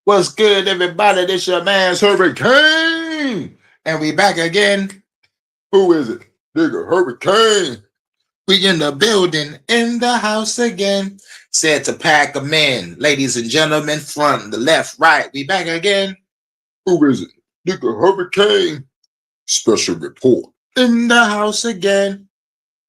What's good, everybody? This your man's Hurricane. And we back again. Who is it? Nigga, Hurricane. We in the building, in the house again. Said to pack 'em in. Ladies and gentlemen, front, the left, right. We back again. Who is it? Nigga, Hurricane. Special report. In the house again.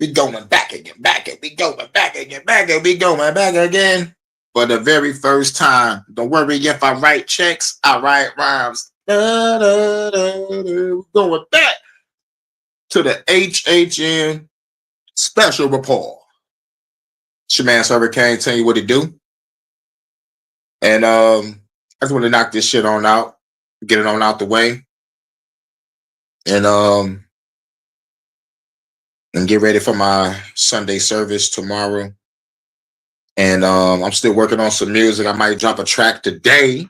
We going back again, back again. We going back again, back again. We going back again. For the very first time. Don't worry if I write checks, I write rhymes. Da, da, da, da. We're going back to the HHN Special Report. It's your man's Hurricane telling you what to do. And I just want to knock this shit on out, get it on out the way. And get ready for my Sunday service tomorrow. And I'm still working on some music. I might drop a track today.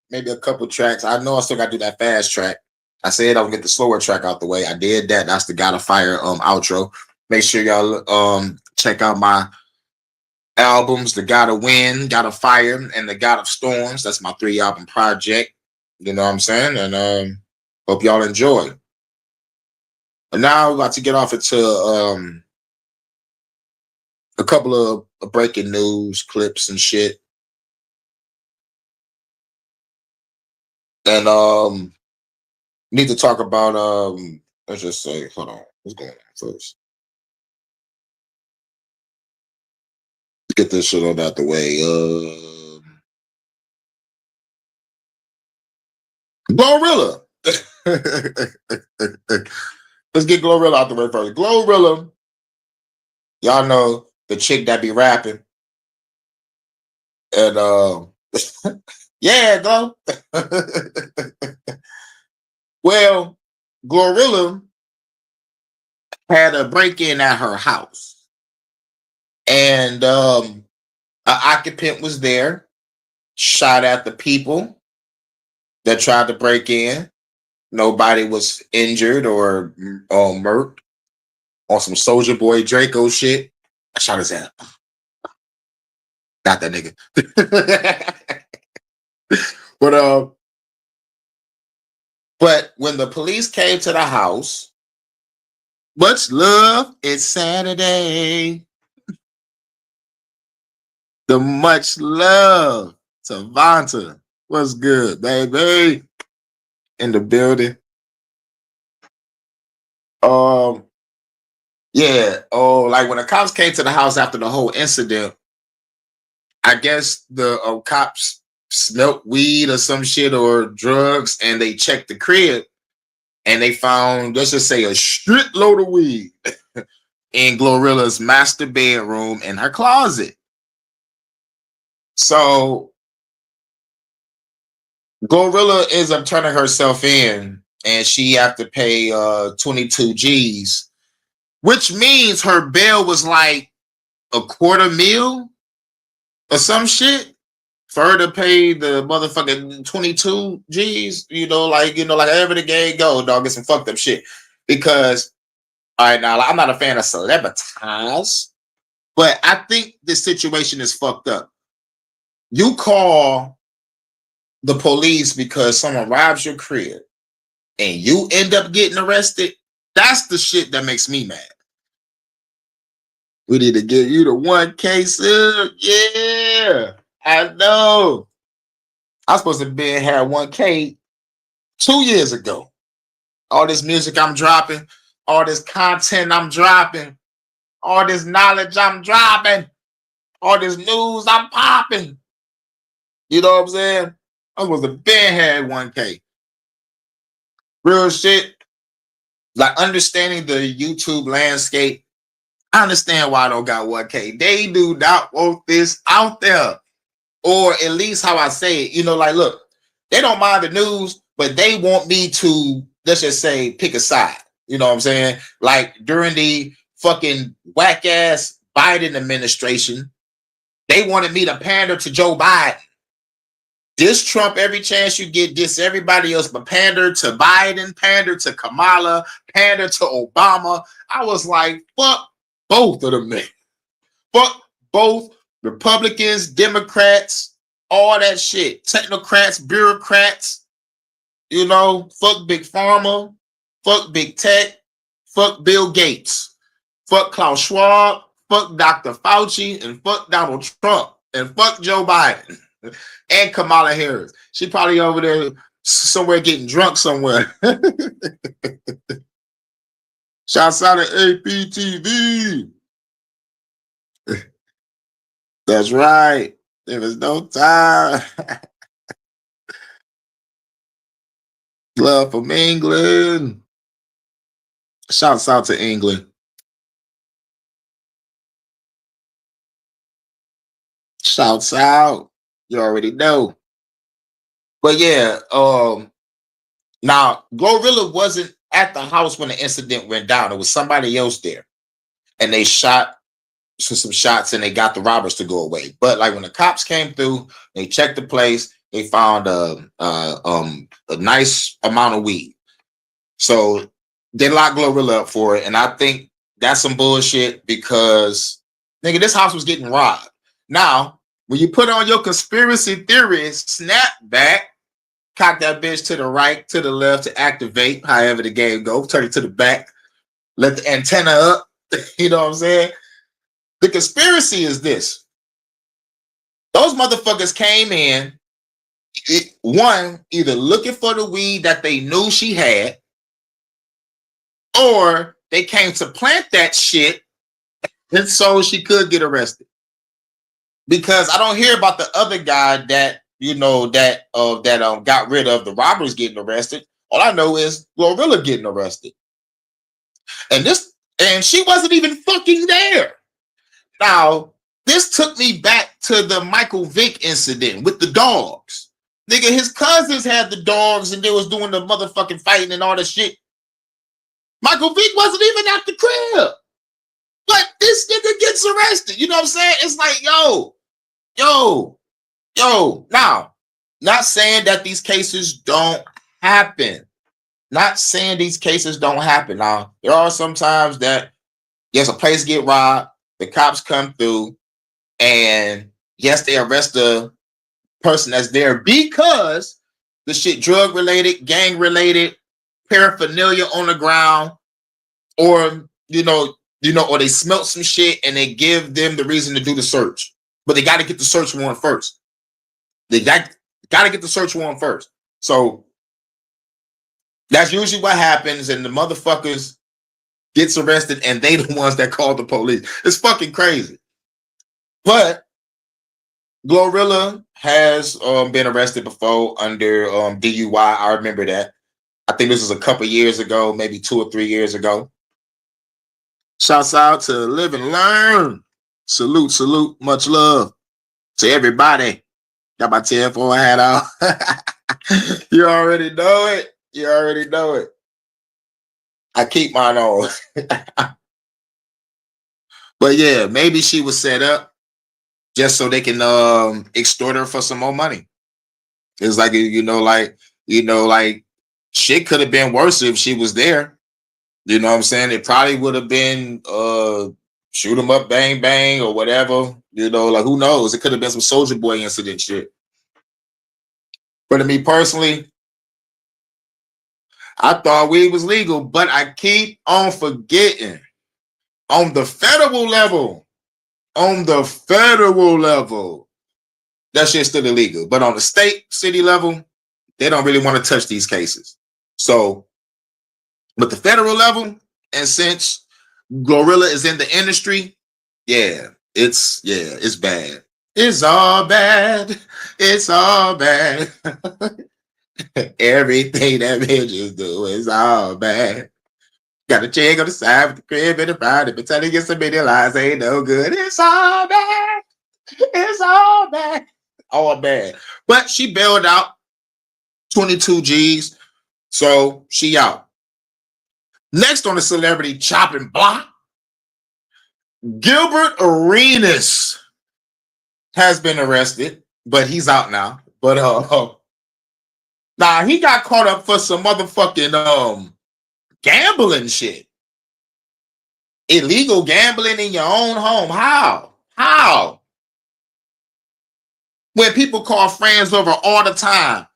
Maybe a couple tracks. I know I still got to do that fast track. I said I would get the slower track out the way. I did that. That's the God of Fire outro. Make sure y'all check out my albums, The God of Wind, God of Fire, and The God of Storms. That's my 3-album project. You know what I'm saying? And hope y'all enjoy. And now we're about to get off into a couple of breaking news clips and shit. And need to talk about let's just say, hold on, what's going on first? Let's get this shit on out the way. Glorilla. Let's get Glorilla out the way first. Glorilla, y'all know the chick that be rapping. And yeah, Glo. Well, Glorilla had a break-in at her house. And an occupant was there, shot at the people that tried to break in. Nobody was injured or murked on some Soldier Boy Draco shit. I shot his ass. Not that nigga. But when the police came to the house, much love, it's Saturday. The much love to Vanta. What's good, baby? In the building. Yeah. Oh, like when the cops came to the house after the whole incident, I guess the cops smelt weed or some shit or drugs, and they checked the crib, and they found, let's just say, a shit load of weed in Glorilla's master bedroom in her closet. So Glorilla ends up turning herself in, and she have to pay 22 G's, which means her bail was like $250,000 or some shit for her to pay the motherfucking 22 G's. Like however the game go, dog, get some fucked up shit. Because, all right, now I'm not a fan of celebrities, but I think this situation is fucked up. You call the police because someone robs your crib and you end up getting arrested. That's the shit that makes me mad. We need to give you the 1K soon. Yeah, I know. I was supposed to had 1K 2 years ago. All this music I'm dropping, all this content I'm dropping, all this knowledge I'm dropping, all this news I'm popping. You know what I'm saying? I was supposed to had 1K. Real shit. Like understanding the YouTube landscape. I understand why I don't got 1K. They do not want this out there. Or at least how I say it, like, look, they don't mind the news, but they want me to, let's just say, pick a side. You know what I'm saying? Like during the fucking whack ass Biden administration, they wanted me to pander to Joe Biden. Diss Trump every chance you get, diss everybody else, but pander to Biden, pander to Kamala, pander to Obama. I was like, fuck both of them niggas. Fuck both Republicans, Democrats, all that shit. Technocrats, bureaucrats, you know, fuck Big Pharma, fuck Big Tech, fuck Bill Gates, fuck Klaus Schwab, fuck Dr. Fauci, and fuck Donald Trump, and fuck Joe Biden, and Kamala Harris. She probably over there somewhere getting drunk somewhere. Shouts out to APTV. That's right. There was no time. Love from England. Shouts out to England. Shouts out. You already know. But yeah, now Glorilla wasn't at the house when the incident went down. It was somebody else there. And they shot some shots and they got the robbers to go away. But like when the cops came through, they checked the place, they found a nice amount of weed. So they locked Glorilla up for it. And I think that's some bullshit because nigga, this house was getting robbed. Now, when you put on your conspiracy theories, snap back, cock that bitch to the right, to the left to activate, however the game goes, turn it to the back, let the antenna up. You know what I'm saying? The conspiracy is this. Those motherfuckers came in, one, either looking for the weed that they knew she had, or they came to plant that shit and so she could get arrested. Because I don't hear about the other guy that, you know, that got rid of the robbers getting arrested. All I know is Glorilla getting arrested. And she wasn't even fucking there. Now, this took me back to the Michael Vick incident with the dogs. Nigga, his cousins had the dogs and they was doing the motherfucking fighting and all that shit. Michael Vick wasn't even at the crib. But this nigga gets arrested. You know what I'm saying? It's like, yo. Now, not saying that these cases don't happen. Not saying these cases don't happen. Now, there are some times that, yes, a place get robbed, the cops come through, and yes, they arrest the person that's there because the shit drug-related, gang-related, paraphernalia on the ground, or, or they smelt some shit and they give them the reason to do the search. But they got to get the search warrant first. They got to get the search warrant first. So that's usually what happens, and the motherfuckers gets arrested, and they the ones that call the police. It's fucking crazy. But Glorilla has been arrested before under DUI. I remember that. I think this was a couple years ago, maybe 2 or 3 years ago. Shouts out to Live and Learn. Salute. Much love to everybody. Got my 10-4 hat out. You already know it. I keep mine on. But yeah, maybe she was set up just so they can extort her for some more money. It's like, like shit could have been worse if she was there. You know what I'm saying? It probably would have been shoot 'em up, bang, bang, or whatever. Like who knows? It could have been some Soldier Boy incident shit. But to me personally, I thought weed was legal, but I keep on forgetting. On the federal level, that shit's still illegal. But on the state, city level, they don't really want to touch these cases. So, but the federal level, and since Glorilla is in the industry, it's bad. It's all bad. Everything that bitches do is all bad. Got a chick on the side with the crib in the pride, but telling you so many lies ain't no good. It's all bad. All bad. But she bailed out 22 G's, so she out. Next on the celebrity chopping block, Gilbert Arenas has been arrested, but he's out now. But he got caught up for some motherfucking gambling shit. Illegal gambling in your own home. How? When people call friends over all the time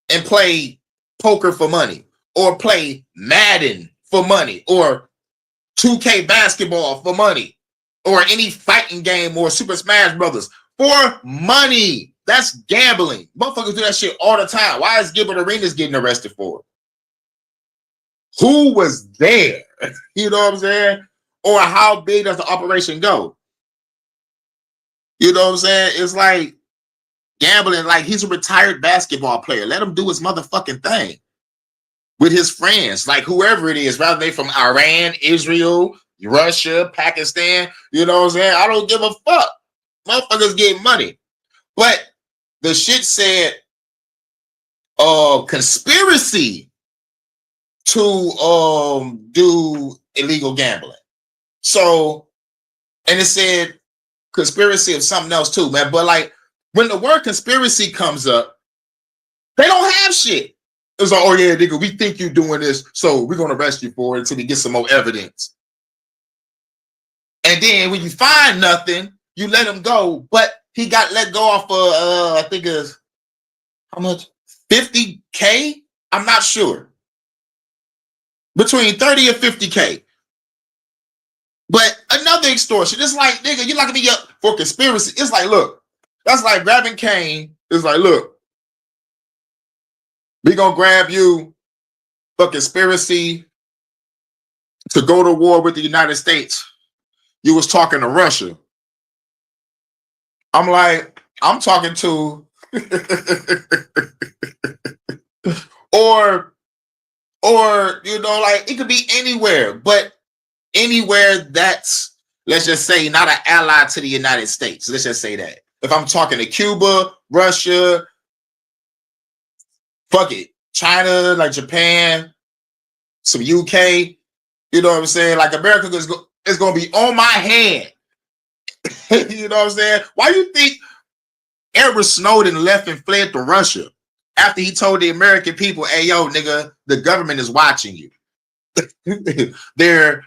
and play poker for money, or play Madden for money, or 2K basketball for money, or any fighting game or Super Smash Brothers for money. That's gambling. Motherfuckers do that shit all the time. Why is Gilbert Arenas getting arrested for it? Who was there? You know what I'm saying? Or how big does the operation go? You know what I'm saying? It's like gambling, like he's a retired basketball player. Let him do his motherfucking thing with his friends, like whoever it is, rather they from Iran, Israel, Russia, Pakistan. You know what I'm saying? I don't give a fuck. Motherfuckers getting money. But the shit said conspiracy to do illegal gambling. So, and it said conspiracy of something else too, man. But like when the word conspiracy comes up, they don't have shit. It's like, oh yeah, nigga, we think you're doing this, so we're gonna arrest you for it until we get some more evidence. And then when you find nothing, you let him go. But he got let go off of I think it's how much? 50K? I'm not sure. Between 30 and 50K. But another extortion. It's like, nigga, you're locking me up for conspiracy. It's like, look, that's like grabbing Kane. It's like, look, we gonna grab you for conspiracy to go to war with the United States. You was talking to Russia. I'm like, I'm talking to or you know, like it could be anywhere, but anywhere that's, let's just say, not an ally to the United States. Let's just say that. If I'm talking to Cuba, Russia, fuck it, China, like Japan, some UK, you know what I'm saying? Like America is going to be on my hand. You know what I'm saying? Why you think Edward Snowden left and fled to Russia after he told the American people, hey, yo, nigga, the government is watching you. they're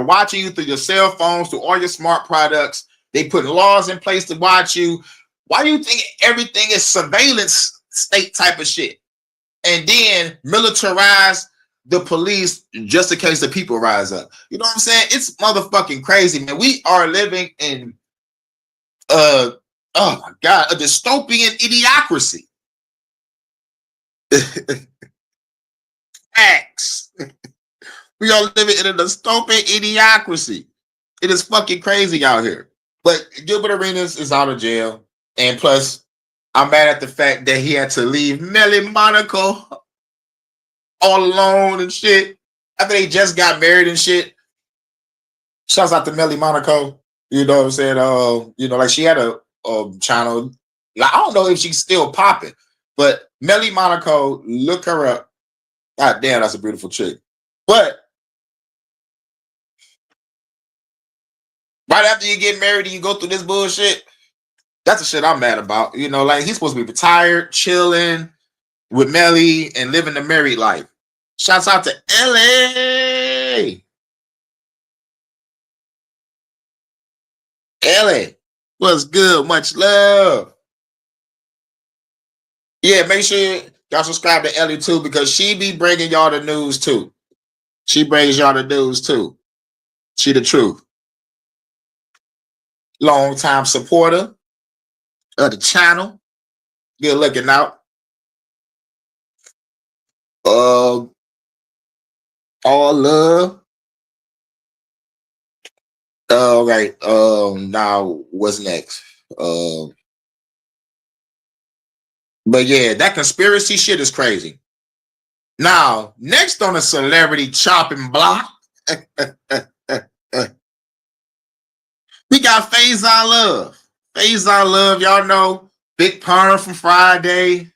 watching you through your cell phones, through all your smart products. They put laws in place to watch you. Why do you think everything is surveillance state type of shit? And then militarize the police just in case the people rise up. You know what I'm saying? It's motherfucking crazy, man. We are living in oh my God, a dystopian idiocracy. Facts. We are living in a dystopian idiocracy. It is fucking crazy out here. But Gilbert Arenas is out of jail. And plus, I'm mad at the fact that he had to leave Melly Monaco all alone and shit. After they just got married and shit. Shouts out to Melly Monaco. You know what I'm saying? You know, like she had a channel. Like, I don't know if she's still popping, but Melly Monaco, look her up. God damn, that's a beautiful chick. But right after you get married and you go through this bullshit, that's the shit I'm mad about. You know, like he's supposed to be retired, chilling with Melly and living the married life. Shouts out to LA. Ellie, what's good? Much love. Yeah, make sure y'all subscribe to Ellie too, because she be bringing y'all the news too. She brings y'all the news too. She the truth. Long time supporter of the channel. Good looking out. All love. All right. Now what's next? But yeah, that conspiracy shit is crazy. Now, next on the celebrity chopping block, we got Faizon Love. Faizon Love, y'all know, Big Pun from Friday.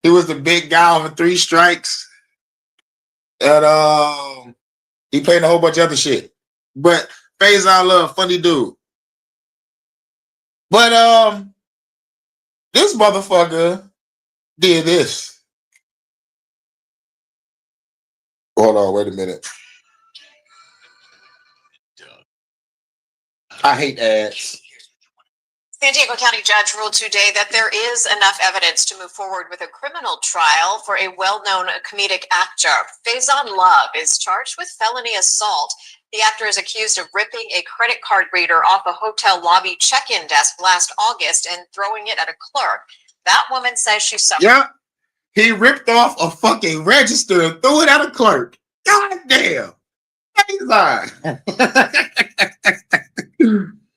He was the big guy over 3 Strikes. And he played a whole bunch of other shit. But Faizon Love, funny dude. But this motherfucker did this. Hold on, wait a minute. I hate ads. San Diego County judge ruled today that there is enough evidence to move forward with a criminal trial for a well-known comedic actor. Faison Love is charged with felony assault. The actor is accused of ripping a credit card reader off a hotel lobby check-in desk last August and throwing it at a clerk. That woman says she suffered. Yeah, he ripped off a fucking register and threw it at a clerk. God damn. Faison.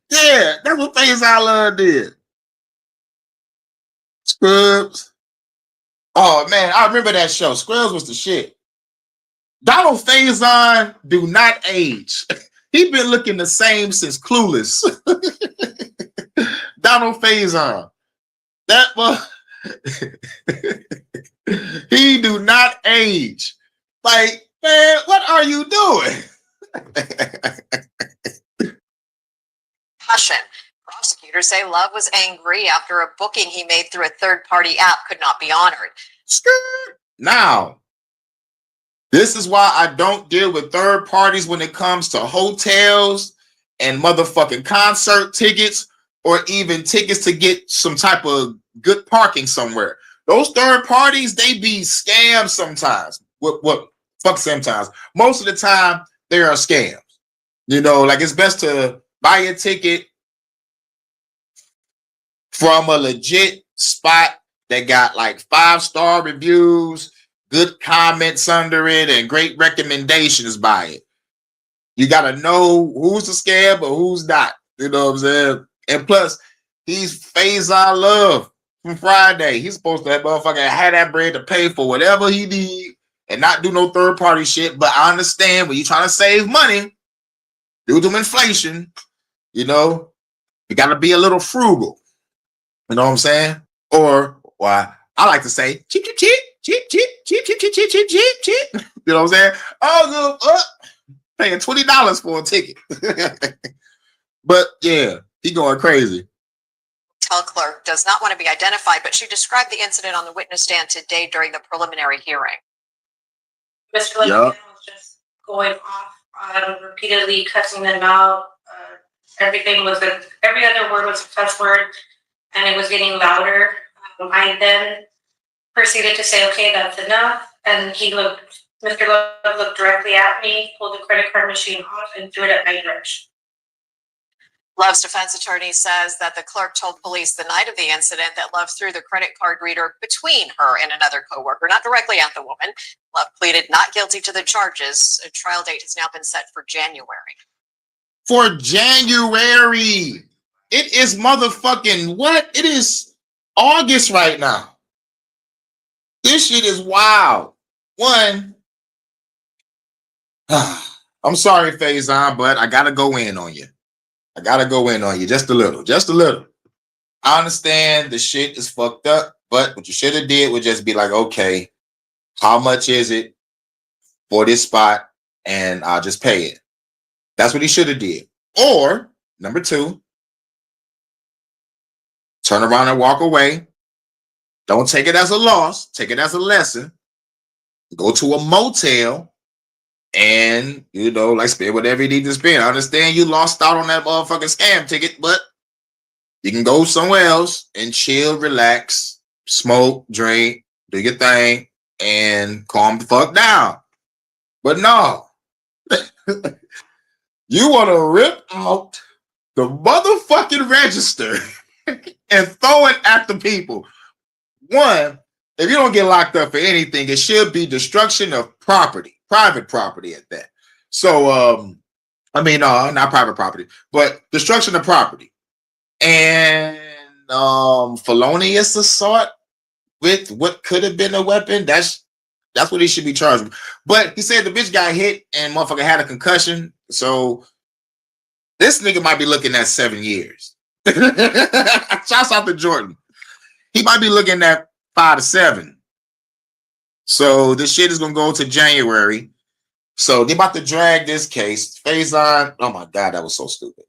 Yeah, that's what Faison Love did. Scrubs. Oh man, I remember that show. Scrubs was the shit. Donald Faison do not age. He been looking the same since Clueless. Donald Faison. That was he do not age. Like, man, what are you doing? Passion. Prosecutors say Love was angry after a booking he made through a third-party app could not be honored. Now, this is why I don't deal with third parties when it comes to hotels and motherfucking concert tickets or even tickets to get some type of good parking somewhere. Those third parties, they be scams sometimes. Fuck sometimes. Most of the time, they are scams. You know, like it's best to buy a ticket from a legit spot that got like 5-star reviews, good comments under it, and great recommendations by it. You got to know who's a scam or who's not. You know what I'm saying? And plus, he's Faison Love from Friday. He's supposed to have motherfucking have that bread to pay for whatever he need and not do no third party shit. But I understand when you're trying to save money due to inflation, you know, you got to be a little frugal. You know what I'm saying? Or why I like to say cheap, cheap, cheap, cheap, cheap, cheap, cheap, cheap, cheap, cheap, cheap, cheap. You know what I'm saying? Oh, paying $20 for a ticket. But yeah, he going crazy. Hotel clerk does not want to be identified, but she described the incident on the witness stand today during the preliminary hearing. Mr. Lincoln was just going off, repeatedly cussing them out. Everything was every other word was a cuss word, and it was getting louder. I then proceeded to say, "Okay, that's enough." And Mr. Love looked directly at me, pulled the credit card machine off, and threw it at my direction. Love's defense attorney says that the clerk told police the night of the incident that Love threw the credit card reader between her and another coworker, not directly at the woman. Love pleaded not guilty to the charges. A trial date has now been set for January. For January. It is motherfucking what? It is August right now. This shit is wild. One, I'm sorry, Faison, but I gotta go in on you. I gotta go in on you just a little, just a little. I understand the shit is fucked up, but what you should have did would just be like, okay, how much is it for this spot? And I'll just pay it. That's what he should have did. Or number two, turn around and walk away. Don't take it as a loss. Take it as a lesson. Go to a motel and, you know, like spend whatever you need to spend. I understand you lost out on that motherfucking scam ticket, but you can go somewhere else and chill, relax, smoke, drink, do your thing, and calm the fuck down. But no. You want to rip out the motherfucking register and throw it at the people. One, if you don't get locked up for anything, it should be destruction of property, private property at that. So, not private property, but destruction of property. And felonious assault with what could have been a weapon. That's what he should be charged with. But he said the bitch got hit and motherfucker had a concussion. So this nigga might be looking at 7 years. Shouts out to Jordan. He might be looking at 5 to 7. So this shit is gonna go to January. So they about to drag this case. Faison. Oh my God, that was so stupid.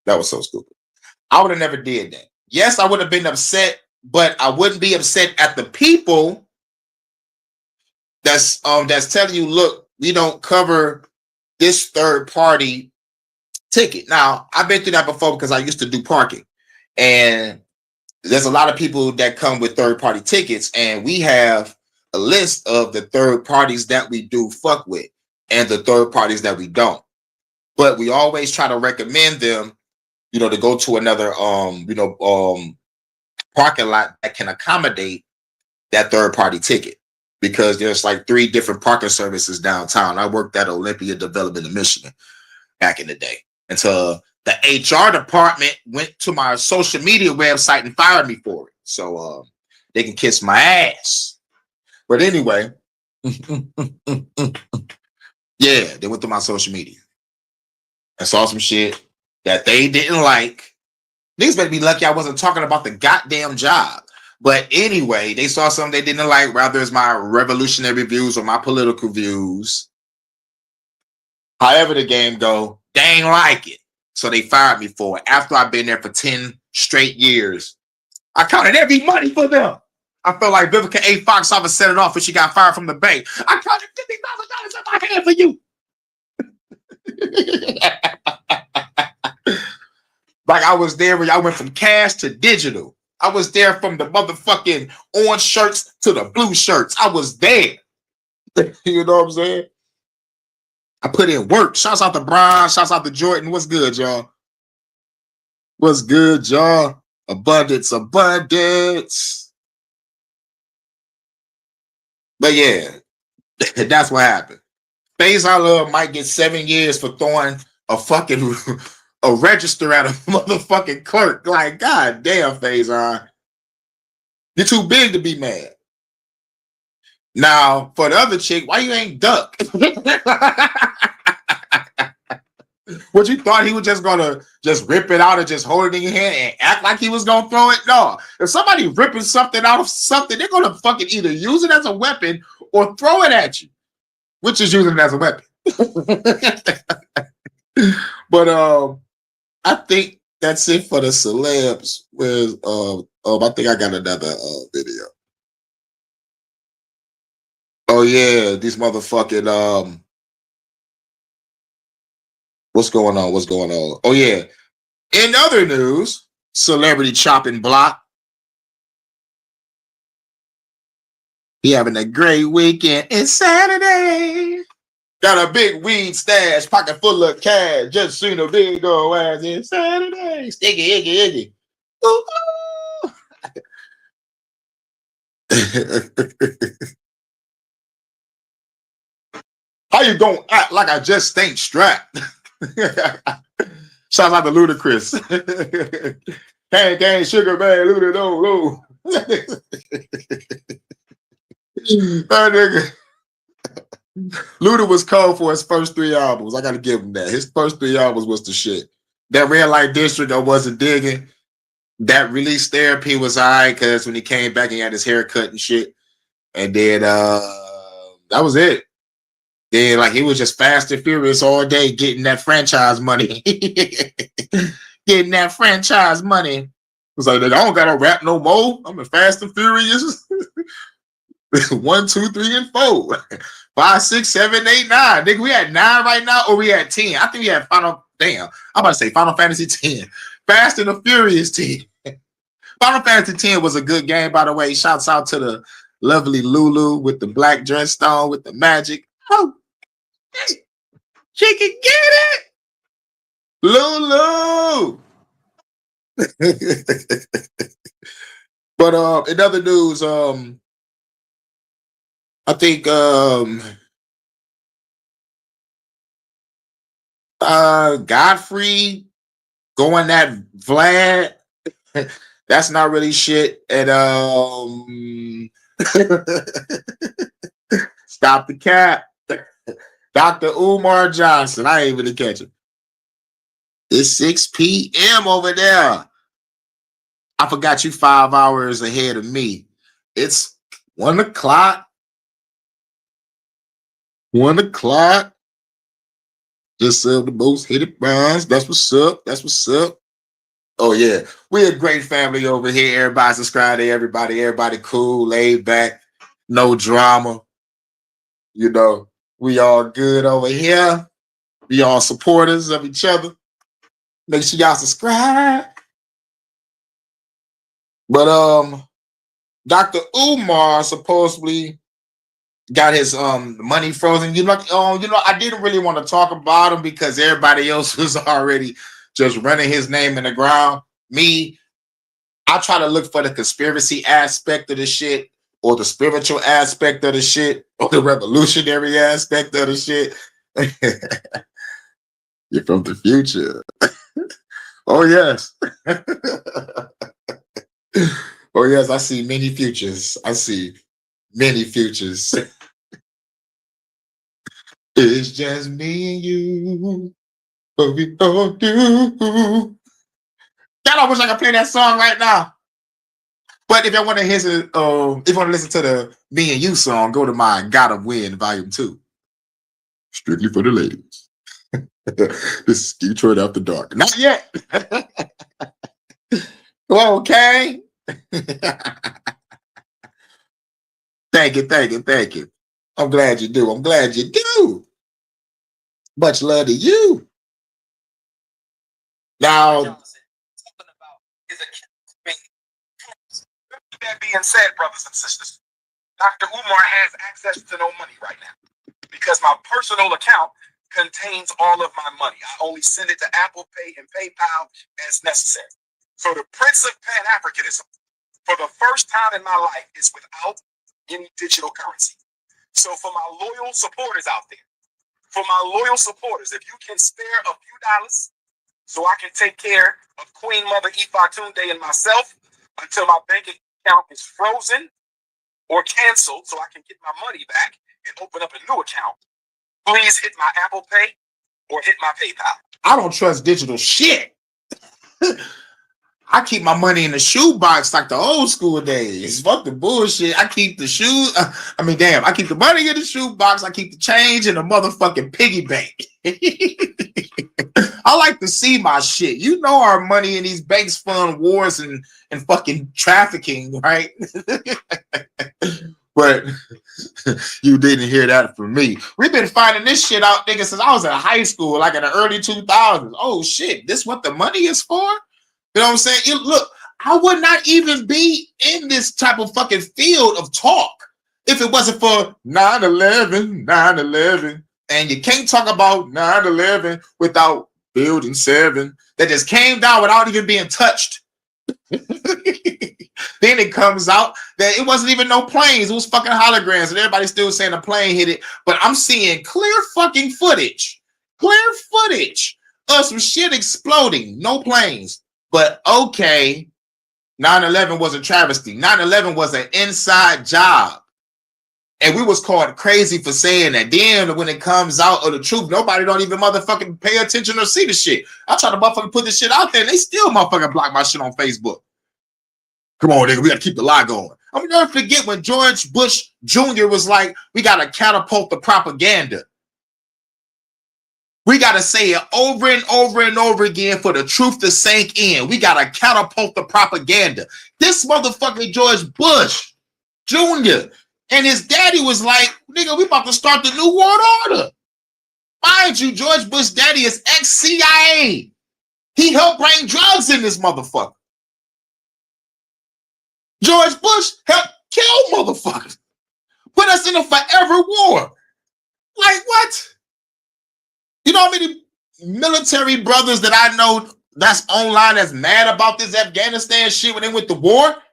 That was so stupid. I would have never did that. Yes, I would have been upset, but I wouldn't be upset at the people that's telling you, look, we don't cover this third party ticket. Now, I've been through that before because I used to do parking. And there's a lot of people that come with third-party tickets, and we have a list of the third parties that we do fuck with and the third parties that we don't. But we always try to recommend them, to go to another parking lot that can accommodate that third-party ticket, because there's like 3 different parking services downtown. I worked at Olympia Development in Michigan back in the day until the HR department went to my social media website and fired me for it. So they can kiss my ass. But anyway, yeah, they went to my social media and saw some shit that they didn't like. Niggas better be lucky I wasn't talking about the goddamn job. But anyway, they saw something they didn't like, rather it's my revolutionary views or my political views. However the game go, they ain't like it. So they fired me for it. After I've been there for 10 straight years, I counted every money for them. I felt like Vivica A. Fox often set it off when she got fired from the bank. I counted $50,000 in my hand for you. Like I was there when y'all went from cash to digital. I was there from the motherfucking orange shirts to the blue shirts. I was there. You know what I'm saying? I put in work. Shouts out to Brian. Shouts out to Jordan. What's good, y'all? What's good, y'all? Abundance. But yeah, that's what happened. Faison Love might get 7 years for throwing a fucking a register at a motherfucking clerk. Like, god damn, Faison. You're too big to be mad. Now, for the other chick, why you ain't duck? What, you thought he was just gonna just rip it out and just hold it in your hand and act like he was gonna throw it? No. If somebody ripping something out of something, they're gonna fucking either use it as a weapon or throw it at you, which is using it as a weapon. But I think that's it for the celebs. With I think I got another video. Oh yeah, these motherfucking what's going on? Oh yeah. In other news, celebrity chopping block. He having a great weekend. It's Saturday. Got a big weed stash, pocket full of cash. Just seen a big old ass. It's Saturday. Sticky, iggy. Ooh, How you gonna act like I just ain't strapped? Shout out to Ludacris. Cane, sugar man, Luda, low. That nigga. Luda was cold for his first 3 albums. I gotta give him that. His first 3 albums was the shit. That Red Light District I wasn't digging. That Release Therapy was alright, because when he came back, he had his hair cut and shit. And then that was it. Then like he was just fast and furious all day, getting that franchise money. Getting that franchise money. It was like, I don't gotta rap no more. I'm a Fast and Furious. 1, 2, 3, and 4. 5, 6, 7, 8, 9. Nigga, we at 9 right now, or we at 10? I think we had Final Fantasy 10. Fast and the Furious 10. Final Fantasy 10 was a good game, by the way. Shouts out to the lovely Lulu with the black dress on with the magic. Oh, she can get it. Lulu. But in other news, I think Godfrey going at Vlad. That's not really shit. And stop the cap. Dr. Umar Johnson. I ain't even catch him. It's 6 p.m. over there. I forgot you 5 hours ahead of me. It's 1 o'clock. 1 o'clock. Just serve the most hidden bronze. That's what's up. That's what's up. Oh, yeah. We're a great family over here. Everybody subscribe to everybody. Everybody cool, laid back, no drama. You know, we all good over here. We all supporters of each other. Make sure y'all subscribe. But Dr. Umar supposedly got his money frozen. I didn't really want to talk about him because everybody else was already just running his name in the ground. Me, I try to look for the conspiracy aspect of the shit, or the spiritual aspect of the shit, or the revolutionary aspect of the shit. You're from the future. Oh yes. Oh yes, I see many futures. I see many futures. It's just me and you, but we don't do. God, I wish I could play that song right now. But if y'all want to hear, if you want to listen to the Me and You song, go to my Gotta Win Volume 2. Strictly for the ladies. This is Detroit After Dark. Not yet. Well, okay. Thank you. I'm glad you do. Much love to you. Now, that being said, brothers and sisters, Dr. Umar has access to no money right now because my personal account contains all of my money. I only send it to Apple Pay and PayPal as necessary. So the Prince of Pan-Africanism, for the first time in my life, is without any digital currency. So for my loyal supporters out there, if you can spare a few dollars so I can take care of Queen Mother Ifatunde and myself until my bank account is frozen or canceled so I can get my money back and open up a new account, please hit my Apple Pay or hit my PayPal. I don't trust digital shit. I keep my money in the shoebox like the old school days. Fuck the bullshit. I keep the shoes. I keep the money in the shoebox. I keep the change in the motherfucking piggy bank. I like to see my shit. You know our money in these banks fund wars and fucking trafficking, right? But you didn't hear that from me. We've been finding this shit out, nigga, since I was in high school, like in the early 2000s. Oh shit, this what the money is for? You know what I'm saying? Look, I would not even be in this type of fucking field of talk if it wasn't for 9/11. And you can't talk about 9/11 without Building 7 that just came down without even being touched. Then it comes out that it wasn't even no planes. It was fucking holograms. And everybody's still saying a plane hit it. But I'm seeing clear fucking footage. Of some shit exploding. No planes. But okay, 9/11 was a travesty. 9/11 was an inside job. And we was called crazy for saying that. Then when it comes out of the truth, nobody don't even motherfucking pay attention or see the shit. I try to motherfucking put this shit out there and they still motherfucking block my shit on Facebook. Come on, nigga, we gotta keep the lie going. I'm never forget when George Bush Jr. was like, we gotta catapult the propaganda. We got to say it over and over again for the truth to sink in. We got to catapult the propaganda. This motherfucking George Bush Jr. and his daddy was like, nigga, we about to start the New World Order. Mind you, George Bush daddy is ex-CIA. He helped bring drugs in this motherfucker. George Bush helped kill motherfuckers. Put us in a forever war. Like what? You know how many military brothers that I know that's online that's mad about this Afghanistan shit when they went to war?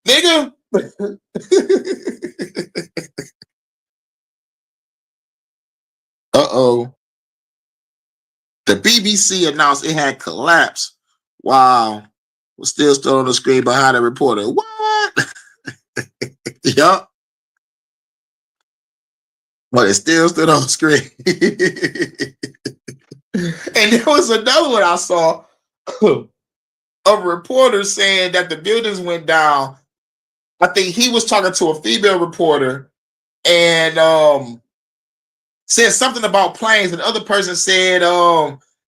Nigga. Uh-oh. The BBC announced it had collapsed. Wow. We're still on the screen behind the reporter. What? Yup. But it still stood on the screen. And there was another one I saw of a reporter saying that the buildings went down. I think he was talking to a female reporter and said something about planes, and the other person said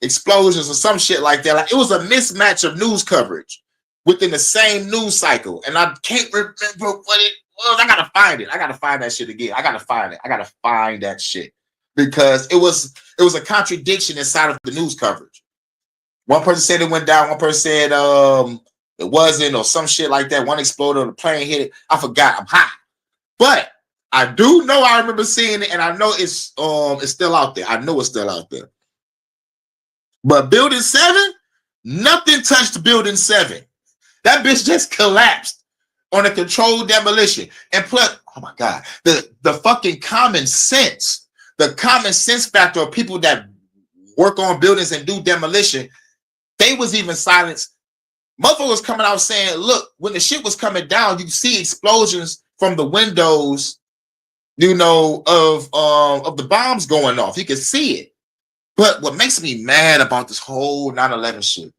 explosions or some shit like that. Like it was a mismatch of news coverage within the same news cycle. And I can't remember what it was. I gotta find it. I gotta find that shit again. I gotta find that shit. Because it was a contradiction inside of the news coverage. One person said it went down, one person said it wasn't, or some shit like that. One exploded, or the plane hit it. I forgot. I'm hot. But I do know I remember seeing it, and I know it's still out there. I know it's still out there. But Building 7, nothing touched Building 7. That bitch just collapsed on a controlled demolition. And plus, oh my God, the fucking common sense factor of people that work on buildings and do demolition, they was even silenced. Motherfucker was coming out saying, look, when the shit was coming down, you see explosions from the windows, you know, of the bombs going off. You can see it. But what makes me mad about this whole 9/11 shit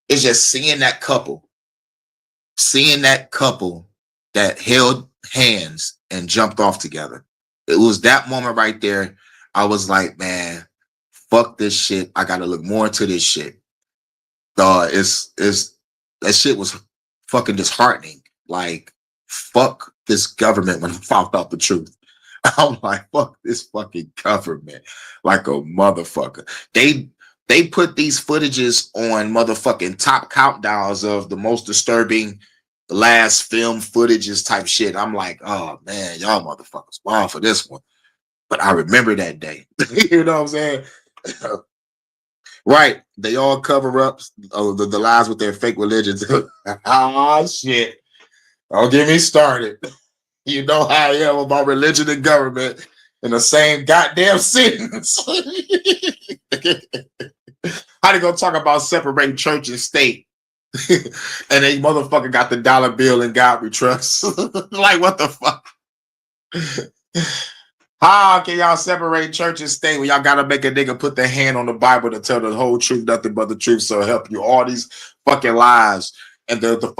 is just seeing that couple that held hands and jumped off together. It was that moment right there. I was like, man, fuck this shit. I gotta look more into this shit. It's that shit was fucking disheartening. Like, fuck this government when I found out the truth. I'm like, fuck this fucking government like a motherfucker. They put these footages on motherfucking top countdowns of the most disturbing last film footages type shit. I'm like, oh man, y'all motherfuckers wild for this one. But I remember that day. You know what I'm saying? Right. They all cover up the lies with their fake religions. Ah, shit. Don't get me started. You know how I am about religion and government in the same goddamn sentence. How they gonna talk about separating church and state? And they motherfucker got the dollar bill and God we trust. Like, what the fuck? How can y'all separate church and state when y'all gotta make a nigga put their hand on the Bible to tell the whole truth, nothing but the truth, so help you? All these fucking lies. And the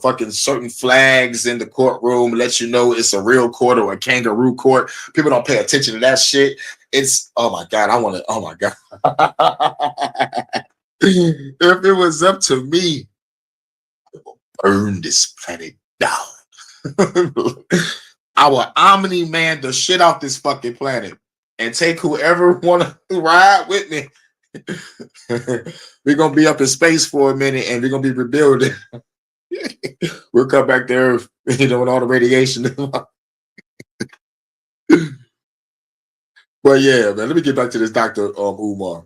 fucking certain flags in the courtroom let you know it's a real court or a kangaroo court. People don't pay attention to that shit. It's, oh my God, oh my God. If it was up to me, I would burn this planet down. I will Omni-Man the shit off this fucking planet and take whoever want to ride with me. We're gonna be up in space for a minute and we're gonna be rebuilding. We'll come back there, you know, with all the radiation. But yeah, man, let me get back to this Dr. Umar.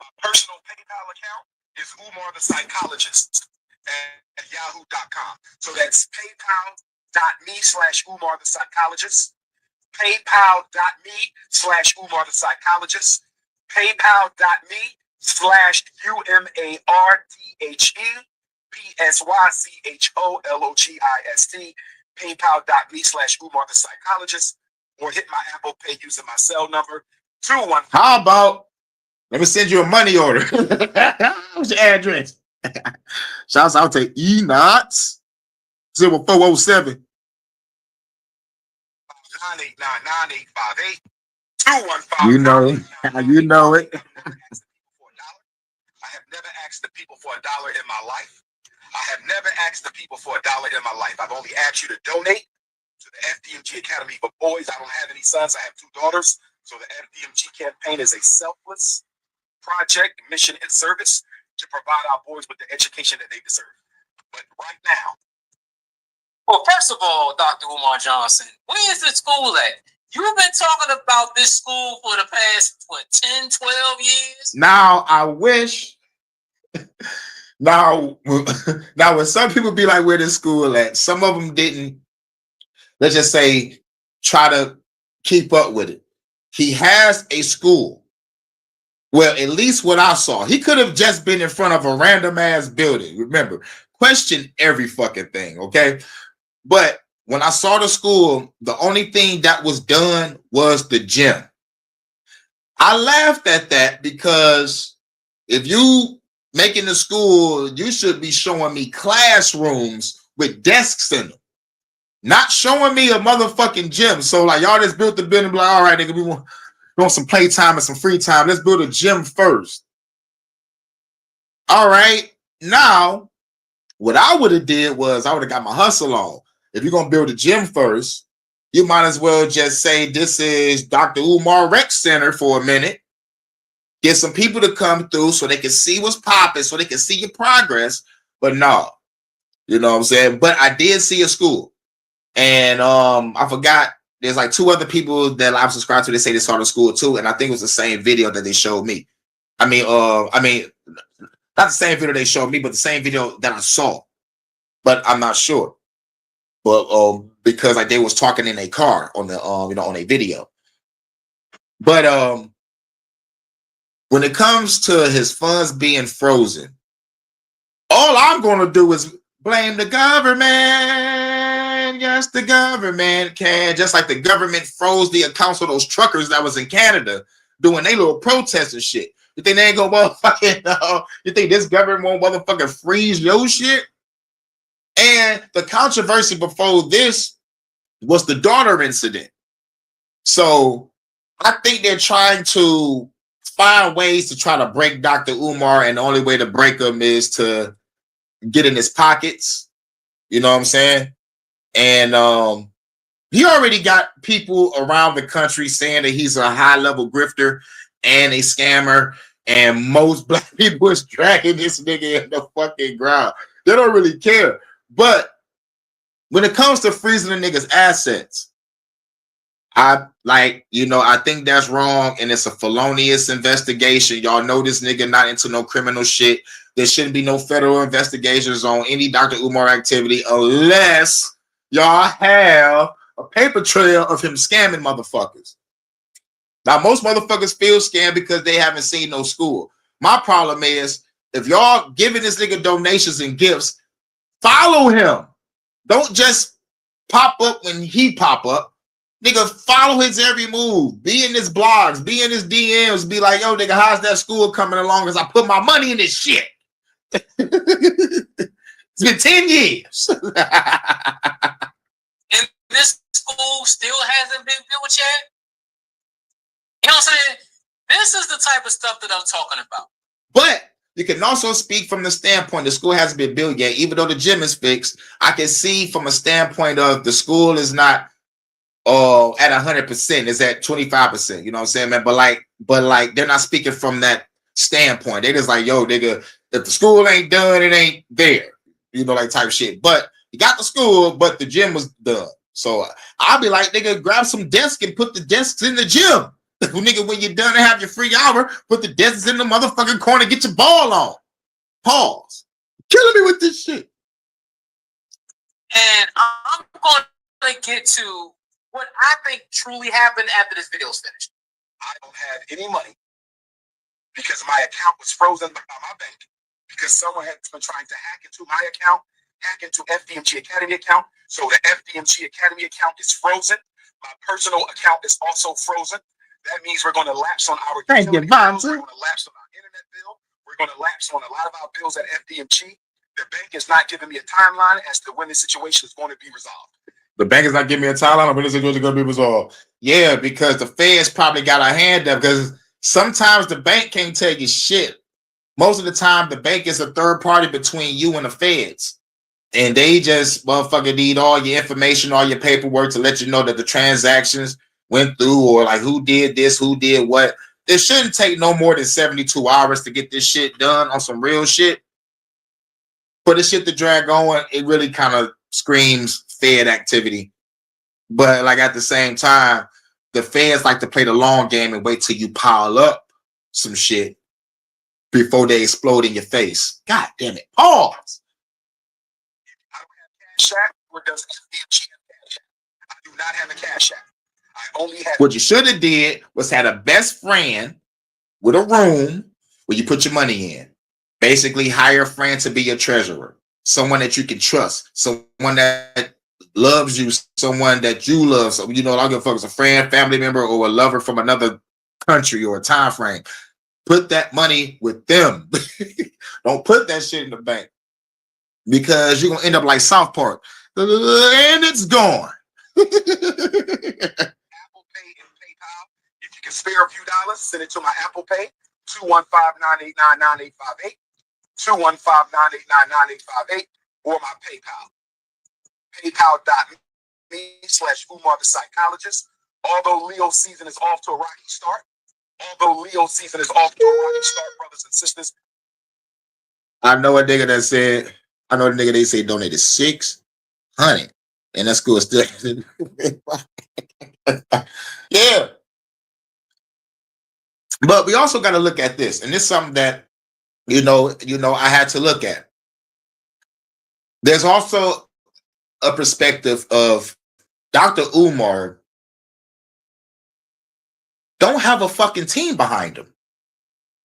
My personal PayPal account is Umar the Psychologist at yahoo.com. So that's paypal.me/Umar the Psychologist. PayPal.me/Umar the Psychologist. PayPal.me/UmarThePsychologist. PayPal.me/Umar the Psychologist. Or hit my Apple Pay using my cell number 215. How about, let me send you a money order. What's your address? Shouts out to E-Knots 0407 9899858. 215. You know it. You know it. I have never asked the people for $1 in my life. I have never asked the people for $1 in my life. I've only asked you to donate to the FDMG Academy for Boys. I don't have any sons. I have 2 daughters. So the FDMG campaign is a selfless project, mission, and service to provide our boys with the education that they deserve. But right now, well, first of all, Dr. Umar Johnson, where is the school at? You've been talking about this school for the past, 10, 12 years? Now, I wish. Now, when some people be like, where this school at? Some of them didn't, let's just say, try to keep up with it. He has a school. Well, at least what I saw. He could have just been in front of a random ass building. Remember, question every fucking thing, okay? But when I saw the school, the only thing that was done was the gym. I laughed at that because if you making the school, you should be showing me classrooms with desks in them, not showing me a motherfucking gym. So like, y'all just built the building, like, all right, nigga, we want some playtime and some free time. Let's build a gym first. All right. Now, what I would have did was I would have got my hustle on. If you're going to build a gym first, you might as well just say this is Dr. Umar Rec Center for a minute. get some people to come through so they can see what's popping, so they can see your progress. But no, you know what I'm saying? But I did see a school. And I forgot, there's like 2 other people that I'm subscribed to. They say they saw the school too. And I think it was the same video that they showed me. I mean, not the same video they showed me, but the same video that I saw. But I'm not sure. But because like they was talking in a car on the on a video. But when it comes to his funds being frozen, all I'm gonna do is blame the government. Yes, the government can. Just like the government froze the accounts of those truckers that was in Canada doing their little protest and shit. You think they ain't gonna motherfucking you think this government won't motherfucking freeze your shit? And the controversy before this was the daughter incident. So I think they're trying to find ways to try to break Dr. Umar, and the only way to break him is to get in his pockets. You know what I'm saying? And he already got people around the country saying that he's a high-level grifter and a scammer, and most black people is dragging this nigga in the fucking ground. They don't really care. But when it comes to freezing a nigga's assets, I think that's wrong, and it's a felonious investigation. Y'all know this nigga not into no criminal shit. There shouldn't be no federal investigations on any Dr. Umar activity unless y'all have a paper trail of him scamming motherfuckers. Now, most motherfuckers feel scammed because they haven't seen no school. My problem is, if y'all giving this nigga donations and gifts, follow him. Don't just pop up when he pop up. Nigga, follow his every move. Be in his blogs. Be in his DMs. Be like, yo, nigga, how's that school coming along as I put my money in this shit? It's been 10 years. And this school still hasn't been built yet. You know what I'm saying? This is the type of stuff that I'm talking about. But you can also speak from the standpoint the school hasn't been built yet. Even though the gym is fixed, I can see from a standpoint of the school is not at 100%. It's at 25%. You know what I'm saying, man? But like they're not speaking from that standpoint. They just like, yo, nigga, if the school ain't done, it ain't there. You know, like type shit. But you got the school, but the gym was done. So I'll be like, nigga, grab some desks and put the desks in the gym. Nigga, when you're done and have your free hour, put the desks in the motherfucking corner, get your ball on. Pause. Killing me with this shit. And I'm going to get to what I think truly happened after this video is finished. I don't have any money because my account was frozen by my bank because someone has been trying to hack into my account, hack into FDMG Academy account. So the FDMG Academy account is frozen. My personal account is also frozen. That means we're going to lapse on our utility bills. We're going to lapse on our internet bill. We're going to lapse on a lot of our bills at FDMG. The bank is not giving me a timeline as to when the situation is going to be resolved. The bank is not giving me a timeline on when this situation is going to be resolved. Yeah, because the feds probably got a hand up because sometimes the bank can't tell you shit. Most of the time, the bank is a third party between you and the feds. And they just motherfucking need all your information, all your paperwork to let you know that the transactions went through or like who did this, who did what. It shouldn't take no more than 72 hours to get this shit done on some real shit. For the shit to drag on, it really kind of screams Fed activity. But like at the same time, the feds like to play the long game and wait till you pile up some shit before they explode in your face. God damn it. Pause. I don't have Cash App, or does FDMG have Cash App? I do not have a Cash App. I only have. What you should have did was had a best friend with a room where you put your money in. Basically, hire a friend to be your treasurer. Someone that you can trust. Someone that loves you. Someone that you love. So, you know, I don't give a fuck if it's a friend, family member, or a lover from another country or a time frame. Put that money with them. Don't put that shit in the bank. Because you're going to end up like South Park. And it's gone. Apple Pay and PayPal. If you can spare a few dollars, send it to my Apple Pay, 215-989-9858, 215-989-9858, or my PayPal, paypal.me/Umar the Psychologist. Although Leo season is off to a rocky start, Although Leo season is off to a rocky start, brothers and sisters. I know a nigga that said, I know a nigga they say donated 600, and that school is still. Yeah. But we also got to look at this, and this is something that I had to look at. There's also a perspective of Dr. Umar don't have a fucking team behind him.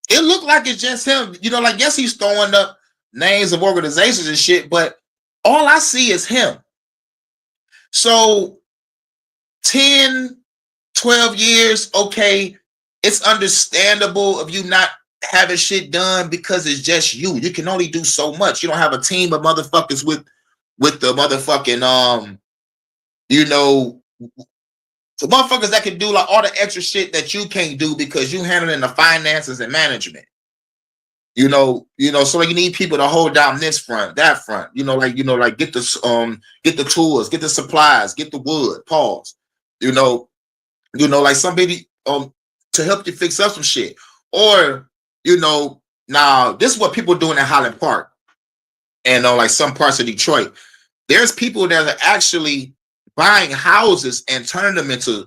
It looked like it's just him. Like, yes, he's throwing up names of organizations and shit, but all I see is him. So 10, 12 years, okay, it's understandable of you not having shit done because it's just you. You can only do so much. You don't have a team of motherfuckers with the motherfucking the motherfuckers that can do like all the extra shit that you can't do because you handling the finances and management. So like you need people to hold down this front, that front. Like get the tools, get the supplies, get the wood. Pause. Like somebody to help you fix up some shit. Or now this is what people doing in Highland Park and like some parts of Detroit. There's people that are actually buying houses and turning them into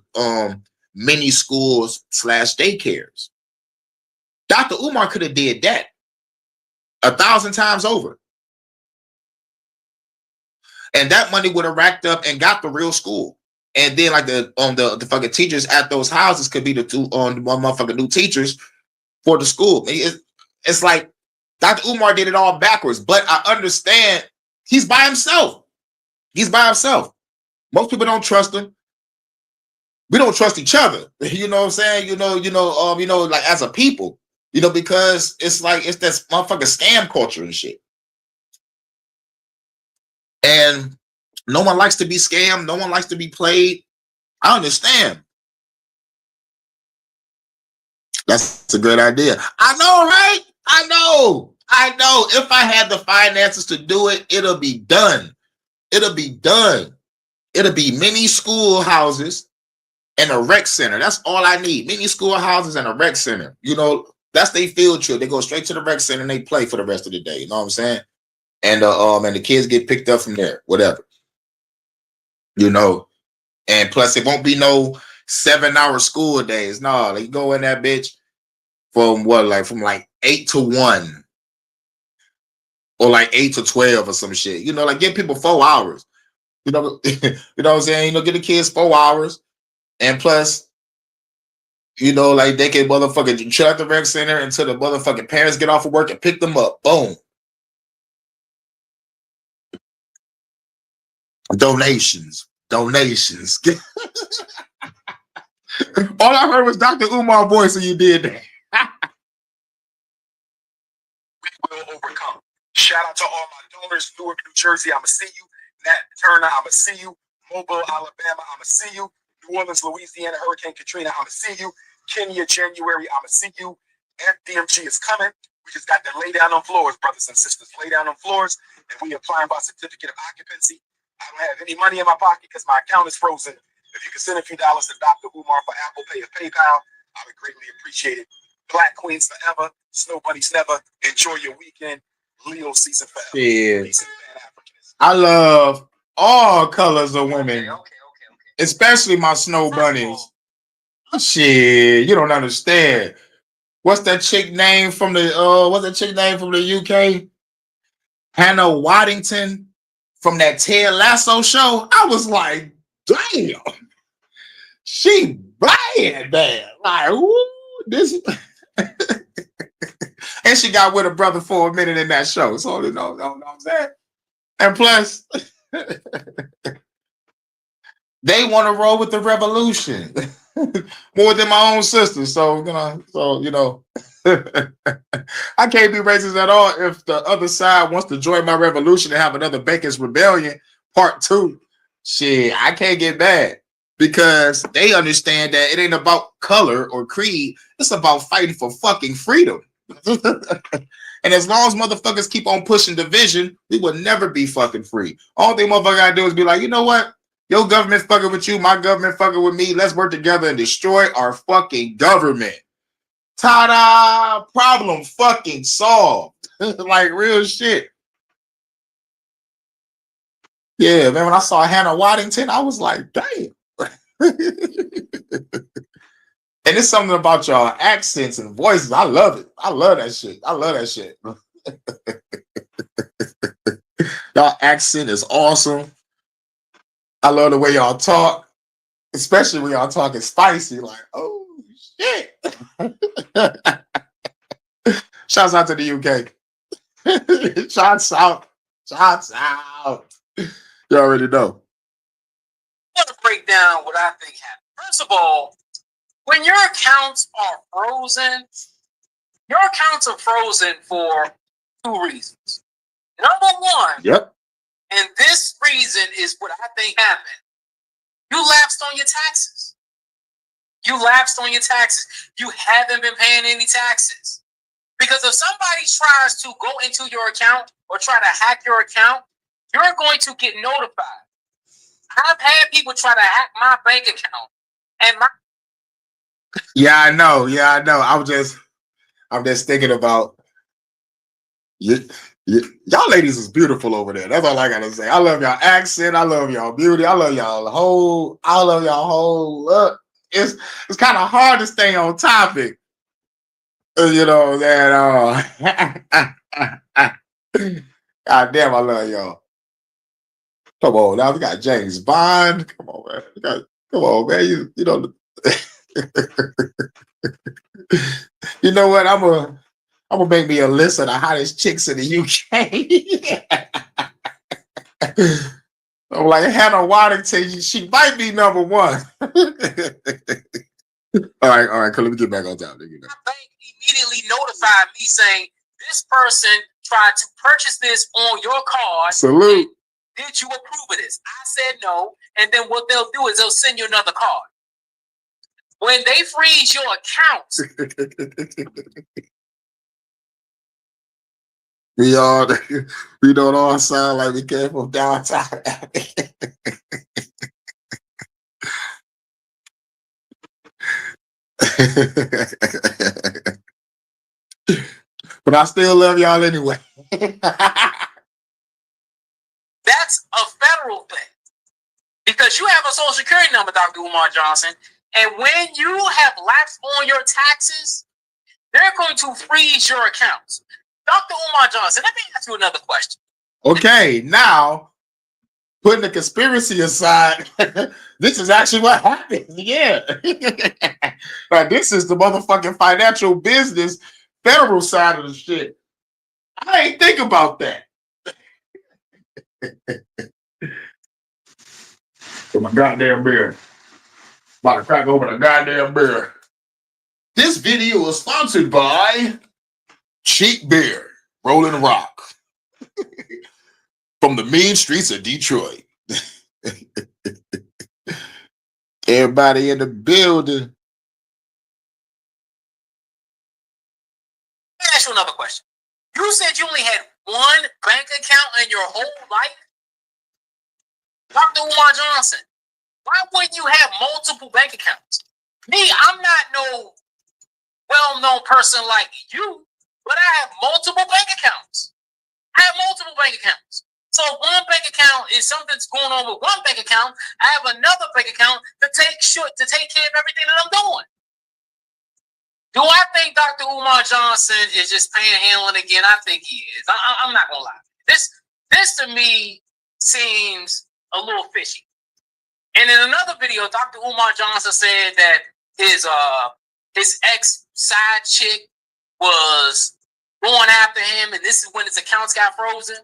mini schools / daycares. Dr. Umar could have did that 1,000 times over. And that money would have racked up and got the real school. And then like the fucking teachers at those houses could be the one motherfucking new teachers for the school. It's like Dr. Umar did it all backwards, but I understand he's by himself. He's by himself. Most people don't trust him. We don't trust each other. You know what I'm saying? Like as a people, because it's like it's that motherfucking scam culture and shit. And no one likes to be scammed. No one likes to be played. I understand. That's a great idea. I know, right? I know. If I had the finances to do it, it'll be done. It'll be mini schoolhouses and a rec center. That's all I need. Mini schoolhouses and a rec center. That's their field trip. They go straight to the rec center and they play for the rest of the day. You know what I'm saying? And the kids get picked up from there. Whatever. And plus it won't be no 7-hour school days. No, they go in that bitch from 8 to 1 or like 8 to 12 or some shit. Like give people 4 hours. You know what I'm saying? Get the kids 4 hours, and plus, like they can motherfucking chill at the rec center until the motherfucking parents get off of work and pick them up. Boom. Donations. All I heard was Dr. Umar voice, and you did that. We will overcome. Shout out to all my donors, Newark, New Jersey, I'ma see you. Nat Turner, I'ma see you. Mobile, Alabama, I'ma see you. New Orleans, Louisiana, Hurricane Katrina, I'ma see you. Kenya, January, I'ma see you. FDMG is coming. We just got to lay down on floors, brothers and sisters. Lay down on floors, and we applying by certificate of occupancy. I don't have any money in my pocket because my account is frozen. If you can send a few dollars to Dr. Umar for Apple Pay or PayPal, I would greatly appreciate it. Black Queens forever. Snow Bunnies never. Enjoy your weekend. Leo season forever. Yeah. I love all colors of women. Okay. Especially my snow bunnies. Shit, you don't understand. What's that chick name from the UK? Hannah Waddington from that Ted Lasso show. I was like, damn. She bad. Like, ooh, this and she got with her brother for a minute in that show. So you know what I'm saying? And plus, they want to roll with the revolution more than my own sister. So I can't be racist at all if the other side wants to join my revolution and have another Bacon's Rebellion Part 2. Shit, I can't get mad because they understand that it ain't about color or creed. It's about fighting for fucking freedom. And as long as motherfuckers keep on pushing division, we will never be fucking free. All thing motherfucker gotta do is be like, you know what? Your government fucking with you, my government fucking with me. Let's work together and destroy our fucking government. Ta-da! Problem fucking solved. Like real shit. Yeah, man, when I saw Hannah Waddington, I was like, damn. And it's something about y'all accents and voices. I love it. I love that shit. I love that shit. Y'all accent is awesome. I love the way y'all talk, especially when y'all talking spicy. Like, oh shit. Shouts out to the UK. Shouts out. Shouts out. You already know. I'm gonna break down what I think happened. First of all, when your accounts are frozen for two reasons. Number one, Yep. and this reason is what I think happened. You lapsed on your taxes. You haven't been paying any taxes. Because if somebody tries to go into your account or try to hack your account, you're going to get notified. I've had people try to hack my bank account, and Yeah, I know. I'm just thinking about y'all ladies is beautiful over there. That's all I gotta say. I love y'all accent. I love y'all beauty. I love y'all whole look. It's kind of hard to stay on topic. You know that. God damn, I love y'all. Come on, now we got James Bond. Come on, man. Come on, man. You know. You know what? I'm gonna make me a list of the hottest chicks in the UK. I'm like Hannah Waddington. She might be number one. All right. Cool. Let me get back on topic. my bank immediately notified me saying this person tried to purchase this on your card. Salute. Did you approve of this? I said no. And then what they'll do is they'll send you another card. When they freeze your account, we don't all sound like we came from downtown. But I still love y'all anyway. that's a federal thing. Because you have a social security number, Dr. Umar Johnson, and when you have lapsed on your taxes, they're going to freeze your accounts. Dr. Umar Johnson, let me ask you another question. Okay, now putting the conspiracy aside, this is actually what happened. Yeah. Like, this is the motherfucking financial business federal side of the shit. I ain't think about that. For my goddamn beer. About to crack open a goddamn beer. This video is sponsored by Cheap Beer, Rolling Rock. From the mean streets of Detroit. Everybody in the building. Let me ask you another question. You said you only had one bank account in your whole life? Dr. Umar Johnson, why wouldn't you have multiple bank accounts? Me, I'm not no well-known person like you, but I have multiple bank accounts. So if one bank account is something's going on with one bank account, I have another bank account to take care of everything that I'm doing. Do I think Dr. Umar Johnson is just panhandling again? I think he is. I'm not gonna lie. This to me seems a little fishy. And in another video, Dr. Umar Johnson said that his ex side chick was going after him, and this is when his accounts got frozen.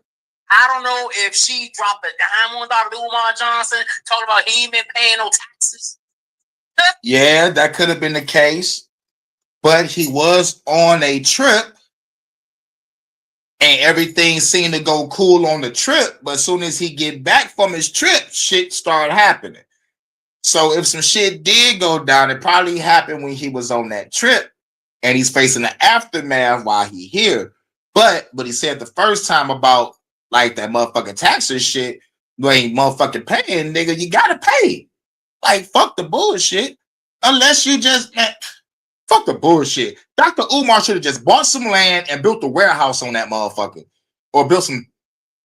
I don't know if she dropped a dime on Dr. Umar Johnson, talking about he ain't been paying no taxes. Yeah, that could have been the case. But he was on a trip, and everything seemed to go cool on the trip. But as soon as he get back from his trip, shit started happening. So if some shit did go down, it probably happened when he was on that trip, and he's facing the aftermath while he here. But he said the first time about like that motherfucking taxes shit, you ain't motherfucking paying, nigga. You gotta pay. Like, fuck the bullshit. Unless you just Fuck the bullshit. Dr. Umar should have just bought some land and built a warehouse on that motherfucker. Or built some